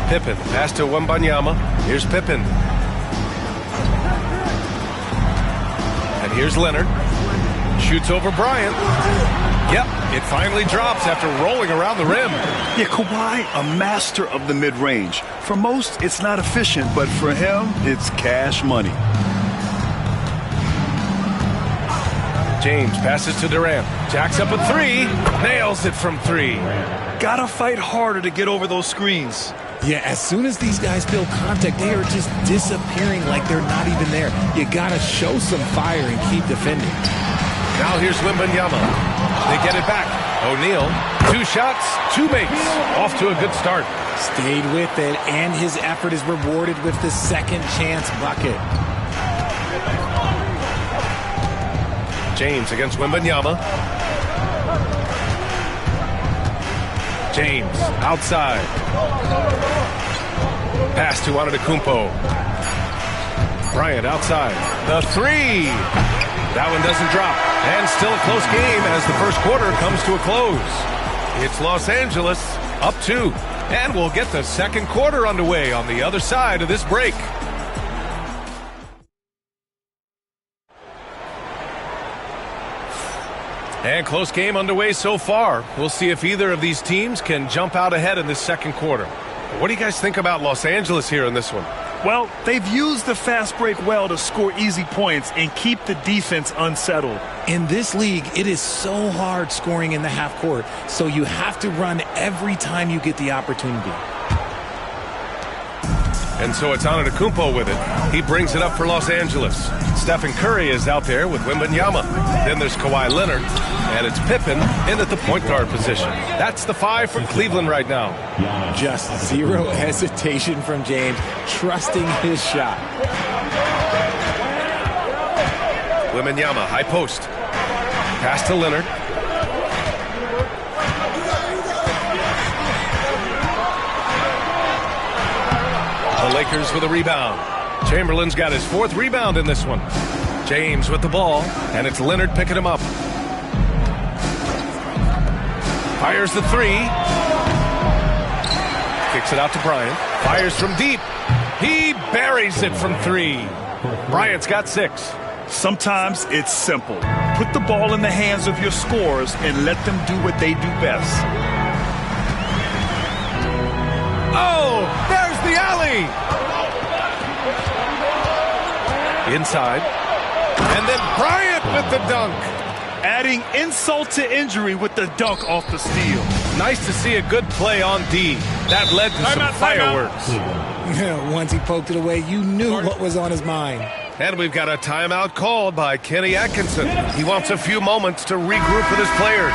Pippen, pass to Wembanyama. Here's Pippen. And here's Leonard. Shoots over Bryant. Yep, it finally drops after rolling around the rim.
Yeah, Kawhi, a master of the mid-range. For most, it's not efficient, but for him, it's cash money.
James passes to Durant. Jacks up a 3. Nails it from 3.
Gotta fight harder to get over those screens.
Yeah, as soon as these guys feel contact, they are just disappearing like they're not even there. You gotta show some fire and keep defending.
Now here's Wembanyama. They get it back. O'Neal, 2 shots, 2 makes. Off to a good start.
Stayed with it, and his effort is rewarded with the second chance bucket.
James against Wembanyama. James outside. Pass to Antetokounmpo. Bryant outside. The 3. That one doesn't drop. And still a close game as the first quarter comes to a close. It's Los Angeles up 2. And we'll get the second quarter underway on the other side of this break. And close game underway so far. We'll see if either of these teams can jump out ahead in this second quarter. What do you guys think about Los Angeles here in this one?
Well, they've used the fast break well to score easy points and keep the defense unsettled.
In this league, it is so hard scoring in the half court, so you have to run every time you get the opportunity.
And so it's Antetokounmpo with it. He brings it up for Los Angeles. Stephen Curry is out there with Wembanyama. Then there's Kawhi Leonard. And it's Pippen in at the point guard position. That's the 5 for Cleveland right now.
Just zero hesitation from James, trusting his shot.
Wembanyama, high post. Pass to Leonard. The Lakers with a rebound. Chamberlain's got his 4th rebound in this one. James with the ball, and it's Leonard picking him up. Fires the 3. Kicks it out to Bryant. Fires from deep. He buries it from 3. Bryant's got 6.
Sometimes it's simple. Put the ball in the hands of your scorers and let them do what they do best.
Oh, there's the alley. Inside. And then Bryant with the dunk.
Adding insult to injury with the dunk off the steal.
Nice to see a good play on D. That led to some fireworks.
Once he poked it away, you knew what was on his mind.
And we've got a timeout called by Kenny Atkinson. He wants a few moments to regroup with his players.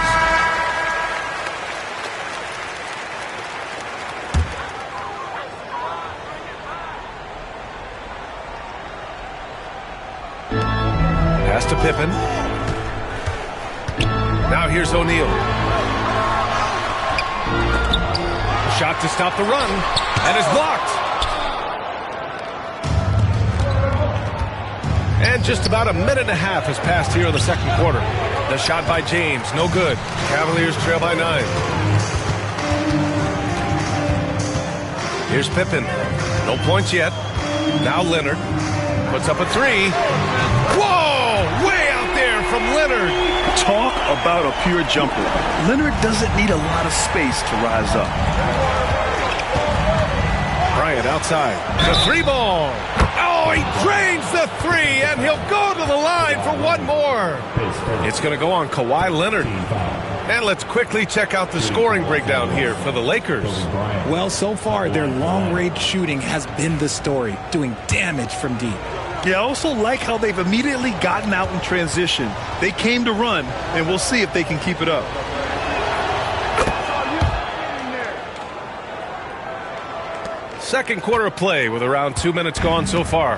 Pass to Pippen. Now here's O'Neal. Shot to stop the run, and is blocked. And just about a minute and a half has passed here in the second quarter. The shot by James, no good. Cavaliers trail by 9. Here's Pippen. No points yet. Now Leonard puts up a 3. Whoa! Way out there from Leonard.
Talk about a pure jumper. Leonard doesn't need a lot of space to rise up.
Bryant outside. The 3 ball. Oh, he drains the 3, and he'll go to the line for one more. It's going to go on Kawhi Leonard. And let's quickly check out the scoring breakdown here for the Lakers.
Well, so far, their long-range shooting has been the story, doing damage from deep.
Yeah, I also like how they've immediately gotten out in transition. They came to run, and we'll see if they can keep it up.
Second quarter of play with around 2 minutes gone so far.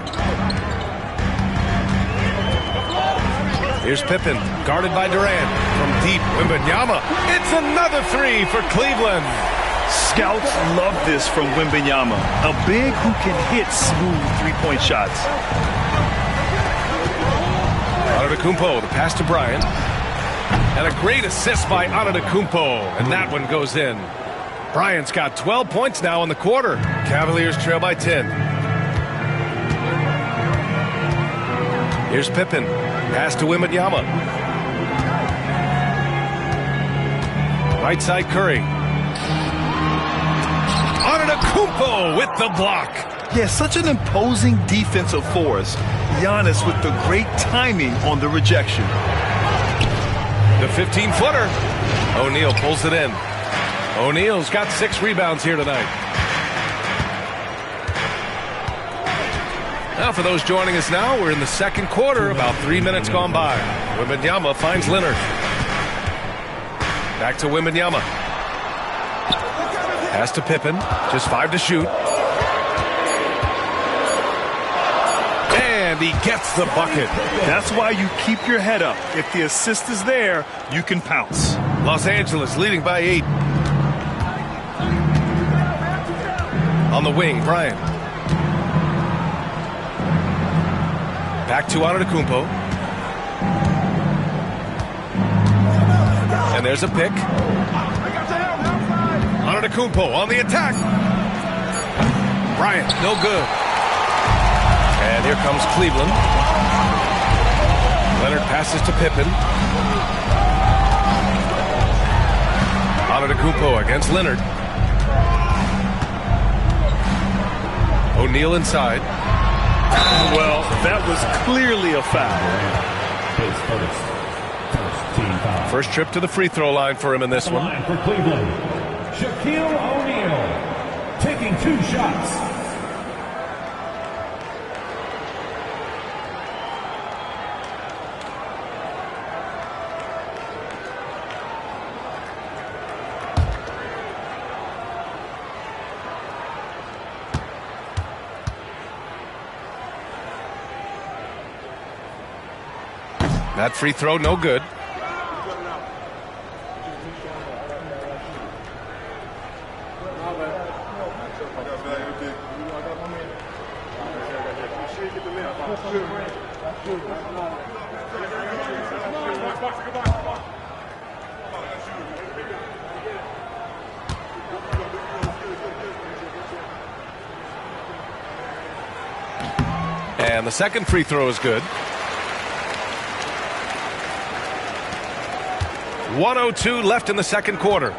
Here's Pippen, guarded by Durant. From deep, Wembanyama. It's another 3 for Cleveland.
Scouts love this from Wembanyama. A big who can hit smooth three-point shots.
Antetokounmpo, the pass to Bryant. And a great assist by Antetokounmpo. And that one goes in. Bryant's got 12 points now in the quarter. Cavaliers trail by 10. Here's Pippen. Pass to Wembanyama. Right side Curry. Antetokounmpo with the block.
Yeah, such an imposing defensive force. Giannis with the great timing on the rejection.
The 15-footer. O'Neal pulls it in. O'Neal's got 6 rebounds here tonight. Now for those joining us now, we're in the second quarter, about 3 minutes gone by. Wembanyama finds Leonard. Back to Wembanyama. Pass to Pippen, just 5 to shoot. And he gets the bucket.
That's why you keep your head up. If the assist is there, you can pounce.
Los Angeles leading by 8. On the wing, Bryant. Back to Antetokounmpo. And there's a pick. Antetokounmpo on the attack. Bryant, no good. And here comes Cleveland. Leonard passes to Pippen. Antetokounmpo against Leonard. O'Neal inside.
Well, that was clearly a foul.
First trip to the free throw line for him in this one.
For Cleveland, Shaquille O'Neal taking 2 shots.
That free throw, no good. And the second free throw is good. 1:02 left in the second quarter.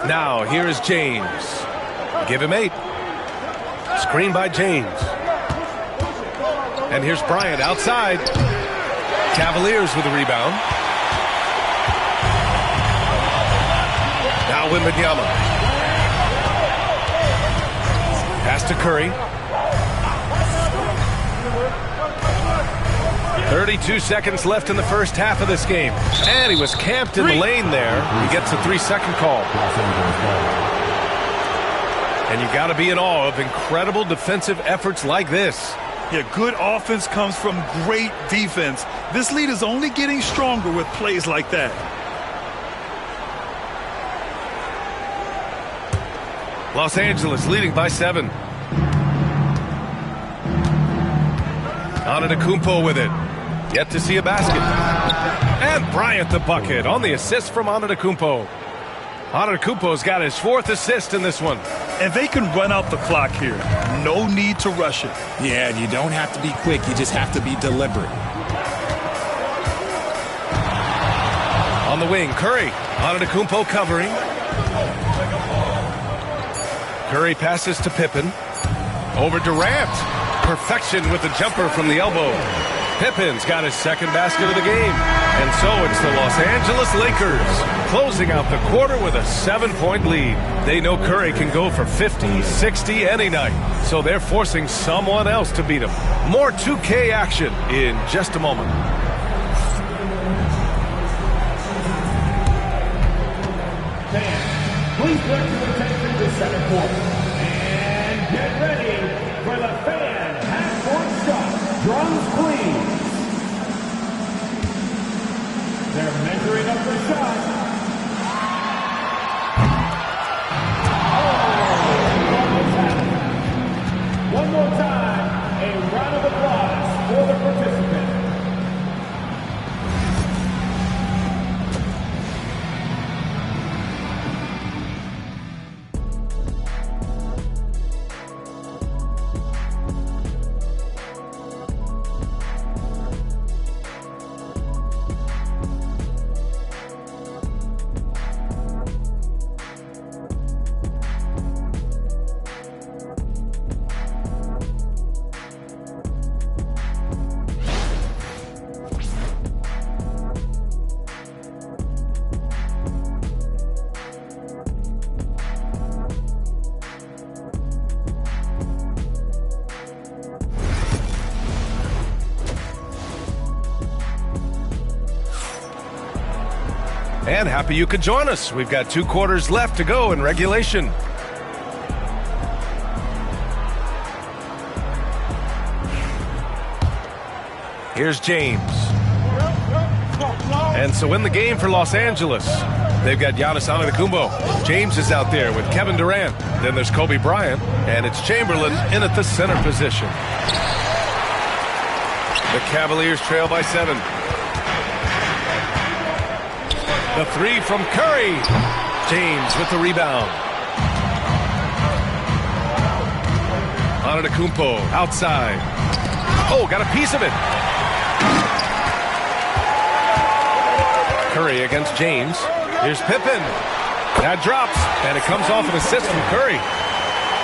Now here is James. Give him 8. Screen by James. And here's Bryant outside. Cavaliers with a rebound. Now Wembanyama. Pass to Curry. 32 seconds left in the first half of this game. And he was camped in the lane there. He gets a 3-second call. And you got to be in awe of incredible defensive efforts like this.
Yeah, good offense comes from great defense. This lead is only getting stronger with plays like that.
Los Angeles leading by 7. Antetokounmpo with it. Yet to see a basket. And Bryant the bucket on the assist from Antetokounmpo. Antetokounmpo's got his 4th assist in this one.
And they can run out the clock here. No need to rush it.
Yeah, and you don't have to be quick. You just have to be deliberate.
On the wing, Curry. Antetokounmpo covering. Curry passes to Pippen. Over Durant. Perfection with the jumper from the elbow. Pippen's got his 2nd basket of the game. And so it's the Los Angeles Lakers closing out the quarter with a 7-point lead. They know Curry can go for 50, 60 any night. So they're forcing someone else to beat him. More 2K action in just a moment.
Please direct your attention to center court. And get ready for the fan half-court shot. Drums, please. They're measuring up the shot. One more time, a round of applause for the participants.
And happy you could join us. We've got 2 quarters left to go in regulation. Here's James. And so in the game for Los Angeles, they've got Giannis Antetokounmpo. James is out there with Kevin Durant. Then there's Kobe Bryant, and it's Chamberlain in at the center position. The Cavaliers trail by 7. The 3 from Curry. James with the rebound. Antetokounmpo outside. Oh, got a piece of it. Curry against James. Here's Pippen. That drops, and it comes off an assist from Curry.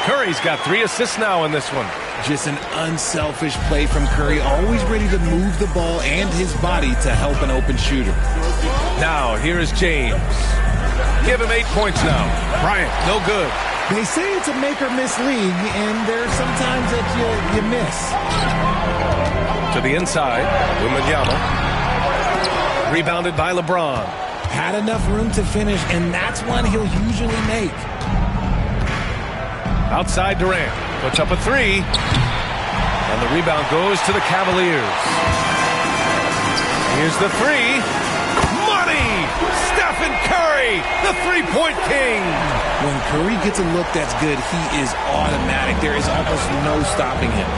Curry's got 3 assists now in this one.
Just an unselfish play from Curry, always ready to move the ball and his body to help an open shooter.
Now, here is James. Give him 8 points now. Bryant, no good.
They say it's a make-or-miss league, and there are some times that you miss.
To the inside, Wembanyama. Rebounded by LeBron.
Had enough room to finish, and that's one he'll usually make.
Outside Durant. Puts up a 3. And the rebound goes to the Cavaliers. Here's the three. Money! Stephen Curry, the three-point king.
When Curry gets a look that's good, he is automatic. There is almost no stopping him.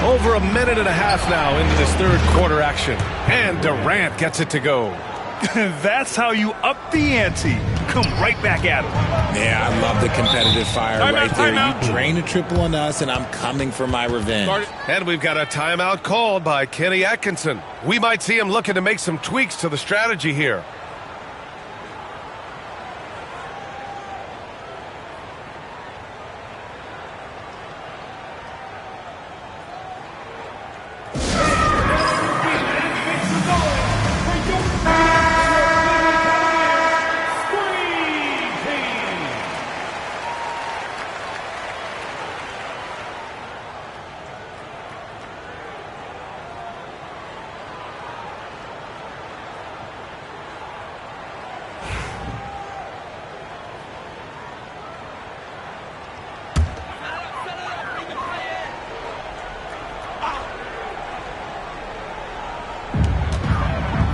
Over a minute and a half now into this third quarter action. And Durant gets it to go.
That's how you up the ante. Come right back at him.
Yeah, I love the competitive fire right there. You drain a triple on us, and I'm coming for my revenge.
And we've got a timeout called by Kenny Atkinson. We might see him looking to make some tweaks to the strategy here.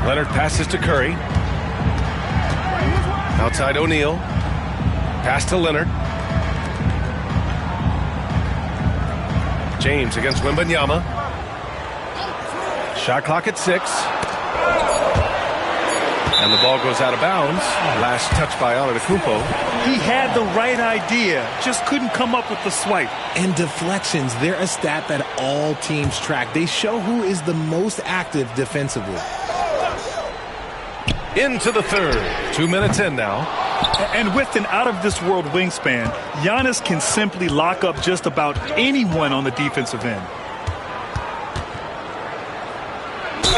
Leonard passes to Curry. Outside O'Neal. Pass to Leonard. James against Wembanyama. Shot clock at 6. And the ball goes out of bounds. Last touch by Antetokounmpo.
He had the right idea, just couldn't come up with the swipe.
And deflections, they're a stat that all teams track. They show who is the most active defensively.
Into the third. 2 minutes in now.
And with an out-of-this-world wingspan, Giannis can simply lock up just about anyone on the defensive end.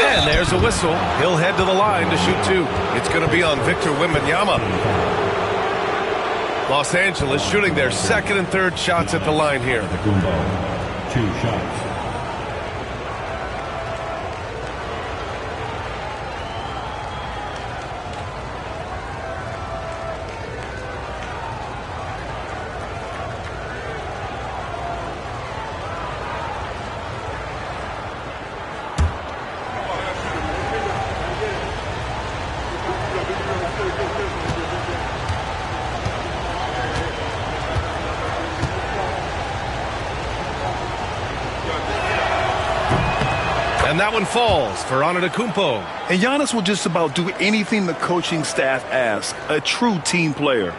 And there's a whistle. He'll head to the line to shoot 2. It's going to be on Victor Wembanyama. Los Angeles shooting their second and third shots at the line here.
2 shots.
And that one falls for Antetokounmpo.
And Giannis will just about do anything the coaching staff asks. A true team player.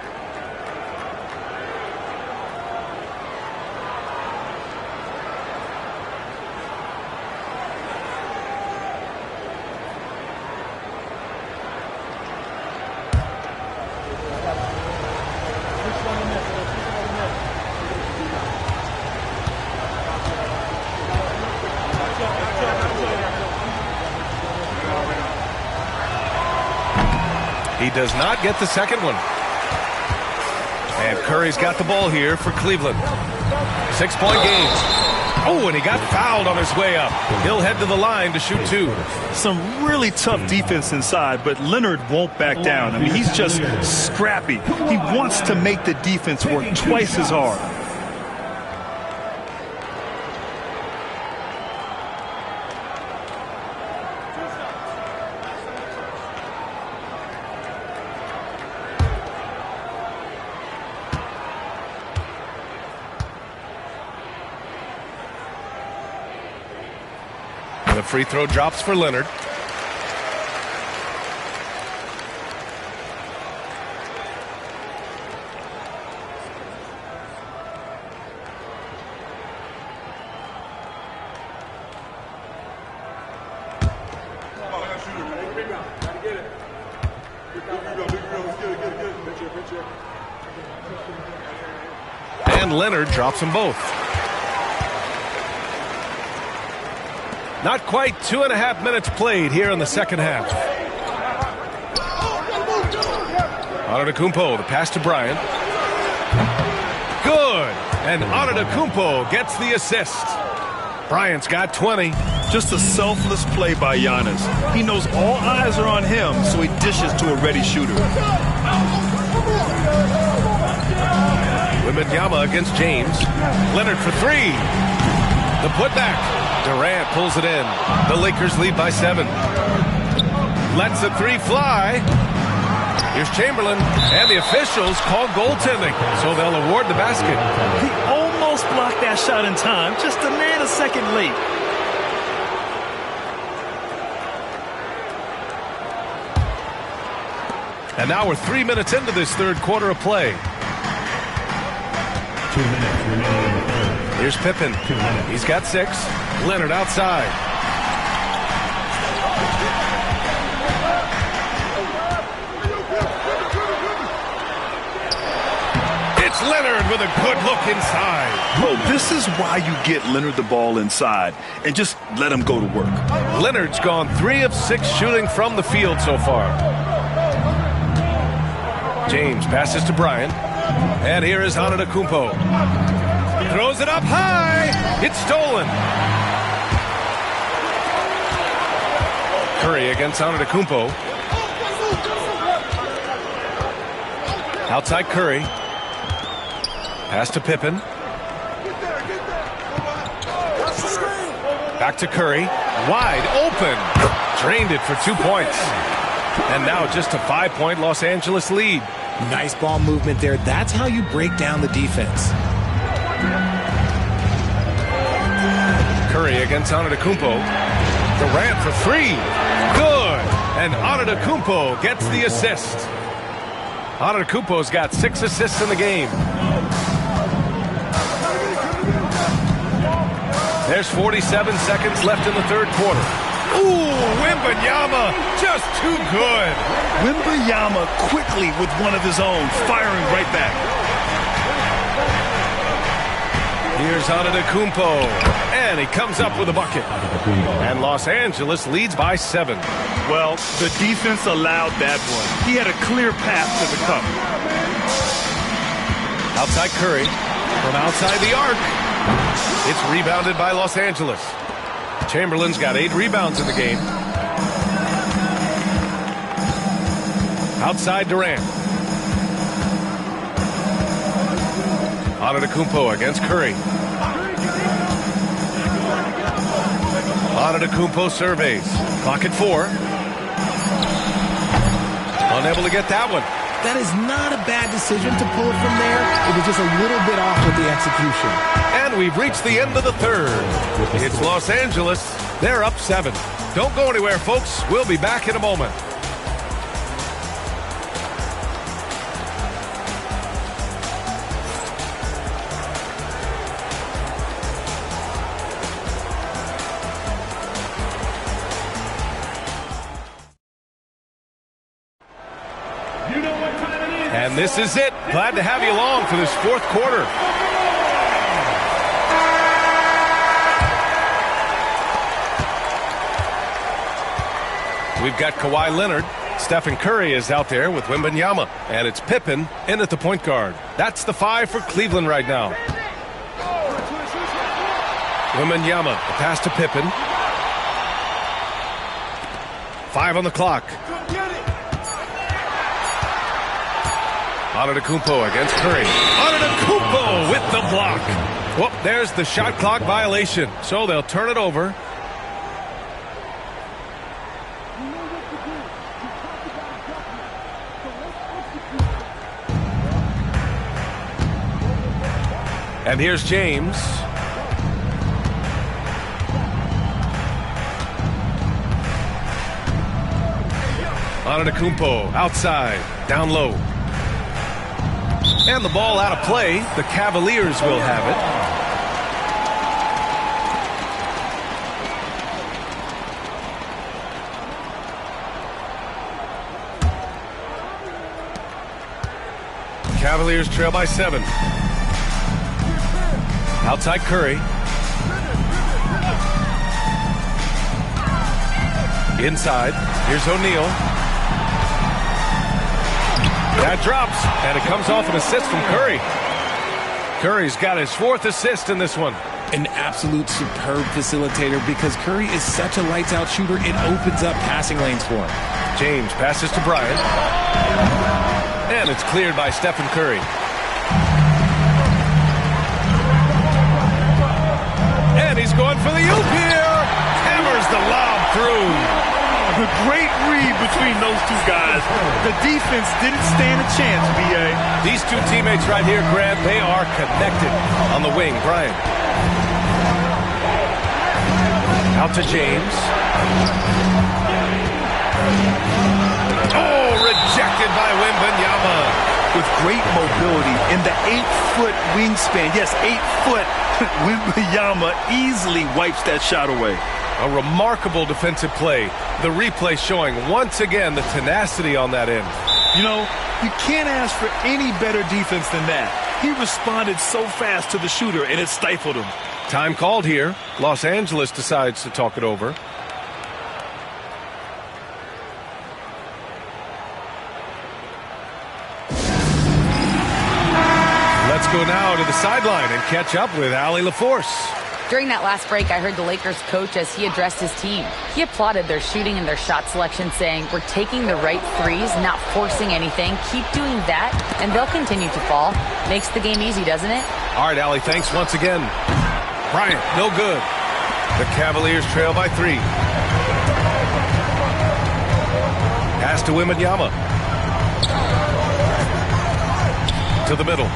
He does not get the second one. And Curry's got the ball here for Cleveland. 6-point game. Oh, and he got fouled on his way up. He'll head to the line to shoot 2.
Some really tough defense inside, but Leonard won't back down. I mean, he's just scrappy. He wants to make the defense work twice as hard.
The free throw drops for Leonard. And Leonard drops them both. Not quite 2.5 minutes played here in the second half. Antetokounmpo, the pass to Bryant. Good. And Antetokounmpo gets the assist. Bryant's got 20.
Just a selfless play by Giannis. He knows all eyes are on him, so he dishes to a ready shooter.
Wembanyama against James. Leonard for three. The putback. Durant pulls it in. The Lakers lead by 7. Lets the three fly. Here's Chamberlain, and the officials call goaltending, so they'll award the basket.
He almost blocked that shot in time, just a nanosecond late.
And now we're 3 minutes into this third quarter of play.
2 minutes remaining in the third.
Here's Pippen.
2 minutes.
He's got 6. Leonard outside. It's Leonard with a good look inside.
Bro, this is why you get Leonard the ball inside and just let him go to work.
Leonard's gone 3 of 6 shooting from the field so far. James passes to Bryant. And here is Antetokounmpo. Throws it up high. It's stolen. Curry against Antetokounmpo. Outside Curry. Pass to Pippen. Back to Curry. Wide open. Drained it for 2 points. And now just a 5-point Los Angeles lead.
Nice ball movement there. That's how you break down the defense.
Curry against Antetokounmpo. Durant for 3. Good. And Antetokounmpo gets the assist. Antetokounmpo's got 6 assists in the game. There's 47 seconds left in the third quarter. Ooh, Wembanyama, just too good.
Wembanyama quickly with one of his own, firing right back.
Here's Antetokounmpo, and he comes up with a bucket. And Los Angeles leads by 7.
Well, the defense allowed that one. He had a clear path to the cup.
Outside Curry, from outside the arc. It's rebounded by Los Angeles. Chamberlain's got 8 rebounds in the game. Outside Durant. Antetokounmpo against Curry. Antetokounmpo surveys. Clock at 4. Unable to get that one.
That is not a bad decision to pull it from there. It was just a little bit off with the execution.
And we've reached the end of the third. It's Los Angeles. They're up 7. Don't go anywhere, folks. We'll be back in a moment. And this is it. Glad to have you along for this fourth quarter. We've got Kawhi Leonard. Stephen Curry is out there with Wembanyama. And it's Pippen in at the point guard. That's the 5 for Cleveland right now. Wembanyama, a pass to Pippen. 5 on the clock. Antetokounmpo against Curry. Antetokounmpo with the block. Well, there's the shot clock violation. So they'll turn it over. And here's James. Antetokounmpo outside, down low. And the ball out of play. The Cavaliers will have it. Cavaliers trail by 7. Outside Curry. Inside. Here's O'Neal. That drops, and it comes off an assist from Curry. Curry's got his 4th assist in this one.
An absolute superb facilitator because Curry is such a lights-out shooter, it opens up passing lanes for him.
James passes to Bryant. And it's cleared by Stephen Curry.
Great read between those two guys. The defense didn't stand a chance, B.A.
These two teammates right here, Grant, they are connected on the wing. Brian. Out to James. Oh, rejected by Wembanyama.
With great mobility in the 8-foot wingspan. Yes, 8 foot. Wembanyama easily wipes that shot away.
A remarkable defensive play. The replay showing once again the tenacity on that end.
You know, you can't ask for any better defense than that. He responded so fast to the shooter, and it stifled him.
Time called here. Los Angeles decides to talk it over. Let's go now to the sideline and catch up with Allie LaForce.
During that last break, I heard the Lakers coach as he addressed his team. He applauded their shooting and their shot selection, saying, "We're taking the right threes, not forcing anything. Keep doing that, and they'll continue to fall." Makes the game easy, doesn't it?
All right, Allie, thanks once again. Bryant, no good. The Cavaliers trail by 3. Pass to Wembanyama. To the middle.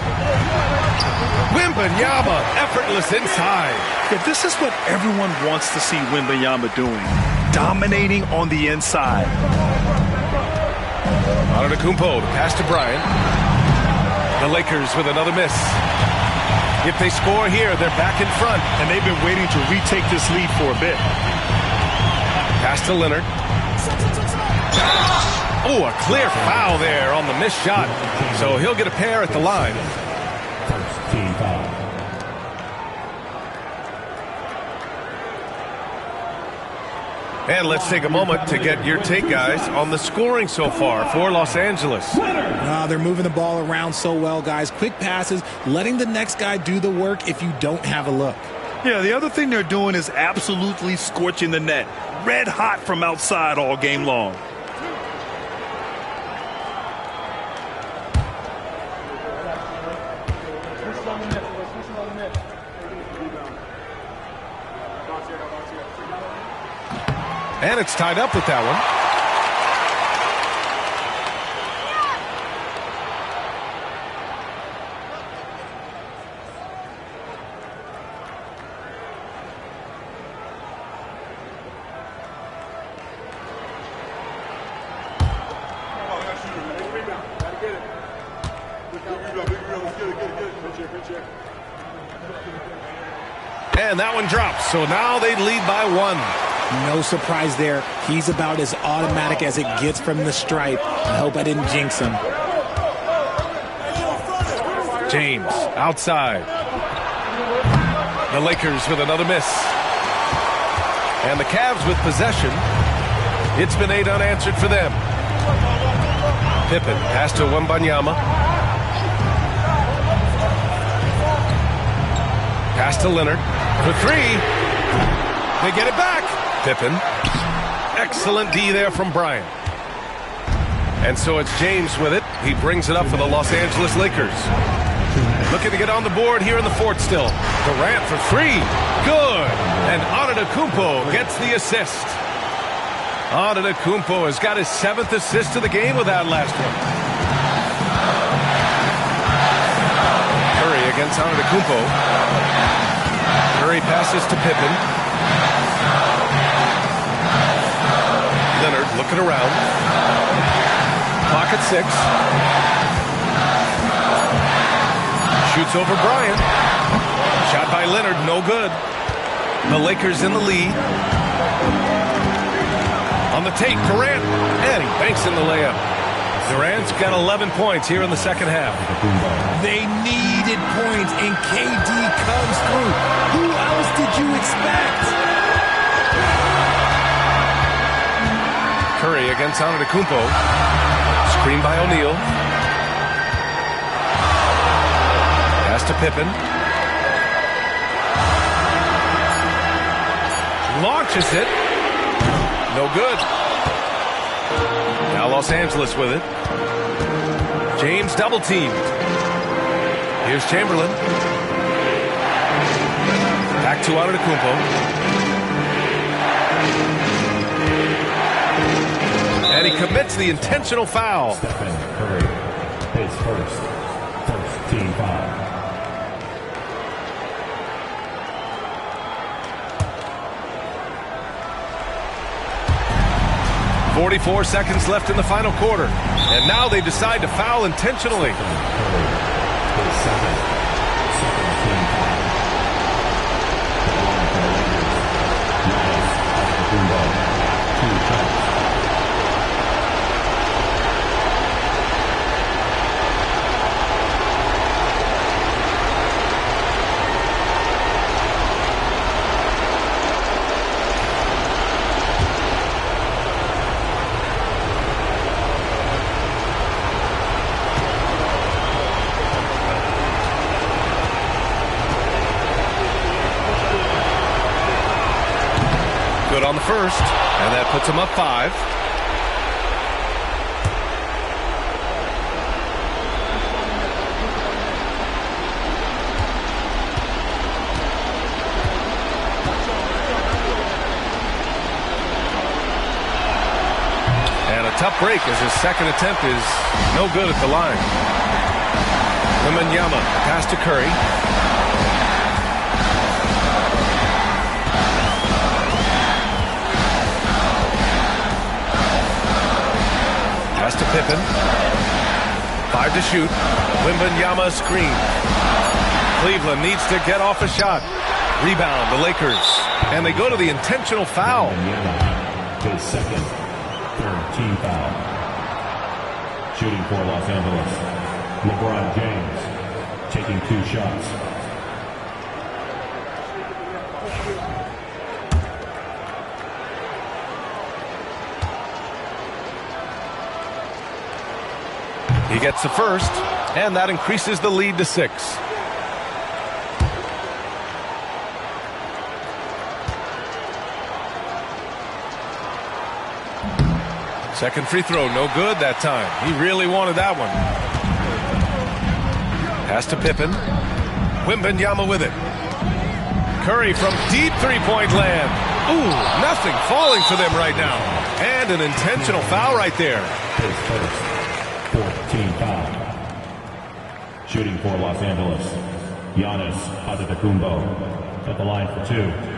Wembanyama, effortless inside.
Yeah, this is what everyone wants to see Wembanyama doing. Dominating on the inside.
Antetokounmpo, pass to Bryant. The Lakers with another miss. If they score here, they're back in front.
And they've been waiting to retake this lead for a bit.
Pass to Leonard. Oh, a clear foul there on the missed shot. So he'll get a pair at the line.
First team foul.
And let's take a moment to get your take, guys, on the scoring so far for Los Angeles.
They're moving the ball around so well, guys. Quick passes, letting the next guy do the work if you don't have a look.
Yeah, the other thing they're doing is absolutely scorching the net. Red hot from outside all game long.
And it's tied up with that one. And that one drops. So now they lead by 1.
No surprise there. He's about as automatic as it gets from the stripe. I hope I didn't jinx him.
James outside. The Lakers with another miss. And the Cavs with possession. It's been 8 unanswered for them. Pippen pass to Wembanyama. Pass to Leonard for 3. They get it back. Pippen. Excellent D there from Bryant. And so it's James with it. He brings it up for the Los Angeles Lakers. Looking to get on the board here in the 4th still. Durant for 3. Good. And Antetokounmpo gets the assist. Antetokounmpo has got his 7th assist of the game with that last one. Curry against Antetokounmpo. Curry passes to Pippen. Leonard looking around. Clock at 6. Shoots over Bryant. Shot by Leonard, no good. The Lakers in the lead. On the take, Durant. And he banks in the layup. Durant's got 11 points here in the second half.
They needed points, and KD comes through. Who else did you expect?
Curry against Antetokounmpo. Screen by O'Neal. Pass to Pippen. Launches it. No good. Now Los Angeles with it. James double teamed. Here's Chamberlain. Back to Antetokounmpo. he commits the intentional foul.
Stephen Curry, his first team foul.
44 seconds left in the final quarter. And now they decide to foul intentionally. Good on the first, and that puts him up 5. And a tough break as his second attempt is no good at the line. Wembanyama pass to Curry. Pass to Pippen. 5 to shoot. Wembanyama screen. Cleveland needs to get off a shot. Rebound, the Lakers. And they go to the intentional foul.
His second, third team foul. Shooting for Los Angeles. LeBron James taking 2 shots.
He gets the first, and that increases the lead to 6. Second free throw, no good that time. He really wanted that one. Pass to Pippen. Wembanyama with it. Curry from deep three-point land. Ooh, nothing falling for them right now. And an intentional foul right there.
His first, fourth team foul. Shooting for Los Angeles. Giannis Antetokounmpo at the line for 2.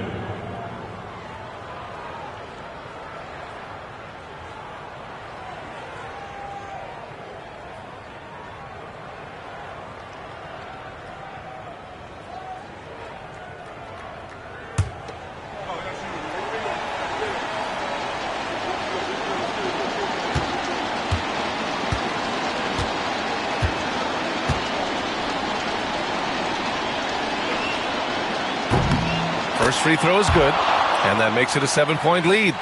First free throw is good, and that makes it a 7-point lead.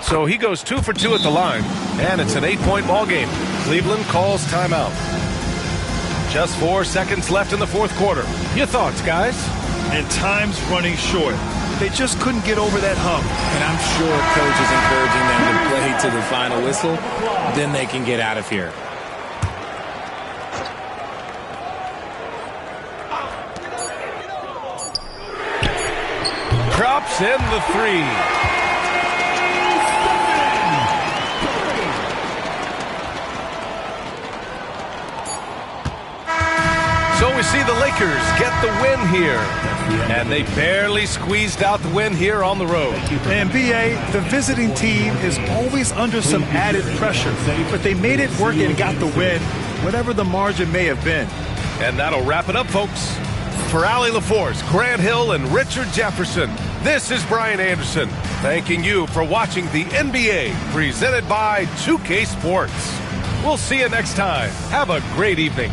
So he goes 2 for 2 at the line, and it's an 8-point ball game. Cleveland calls timeout. Just 4 seconds left in the fourth quarter. Your thoughts, guys?
And time's running short. They just couldn't get over that hump.
And I'm sure coach is encouraging them to play to the final whistle. Then they can get out of here.
Drops in the 3. So we see the Lakers get the win here. And they barely squeezed out the win here on the road.
And BA, the visiting team is always under some added pressure. But they made it work and got the win, whatever the margin may have been.
And that'll wrap it up, folks. For Allie LaForce, Grant Hill, and Richard Jefferson, this is Brian Anderson, thanking you for watching the NBA, presented by 2K Sports. We'll see you next time. Have a great evening.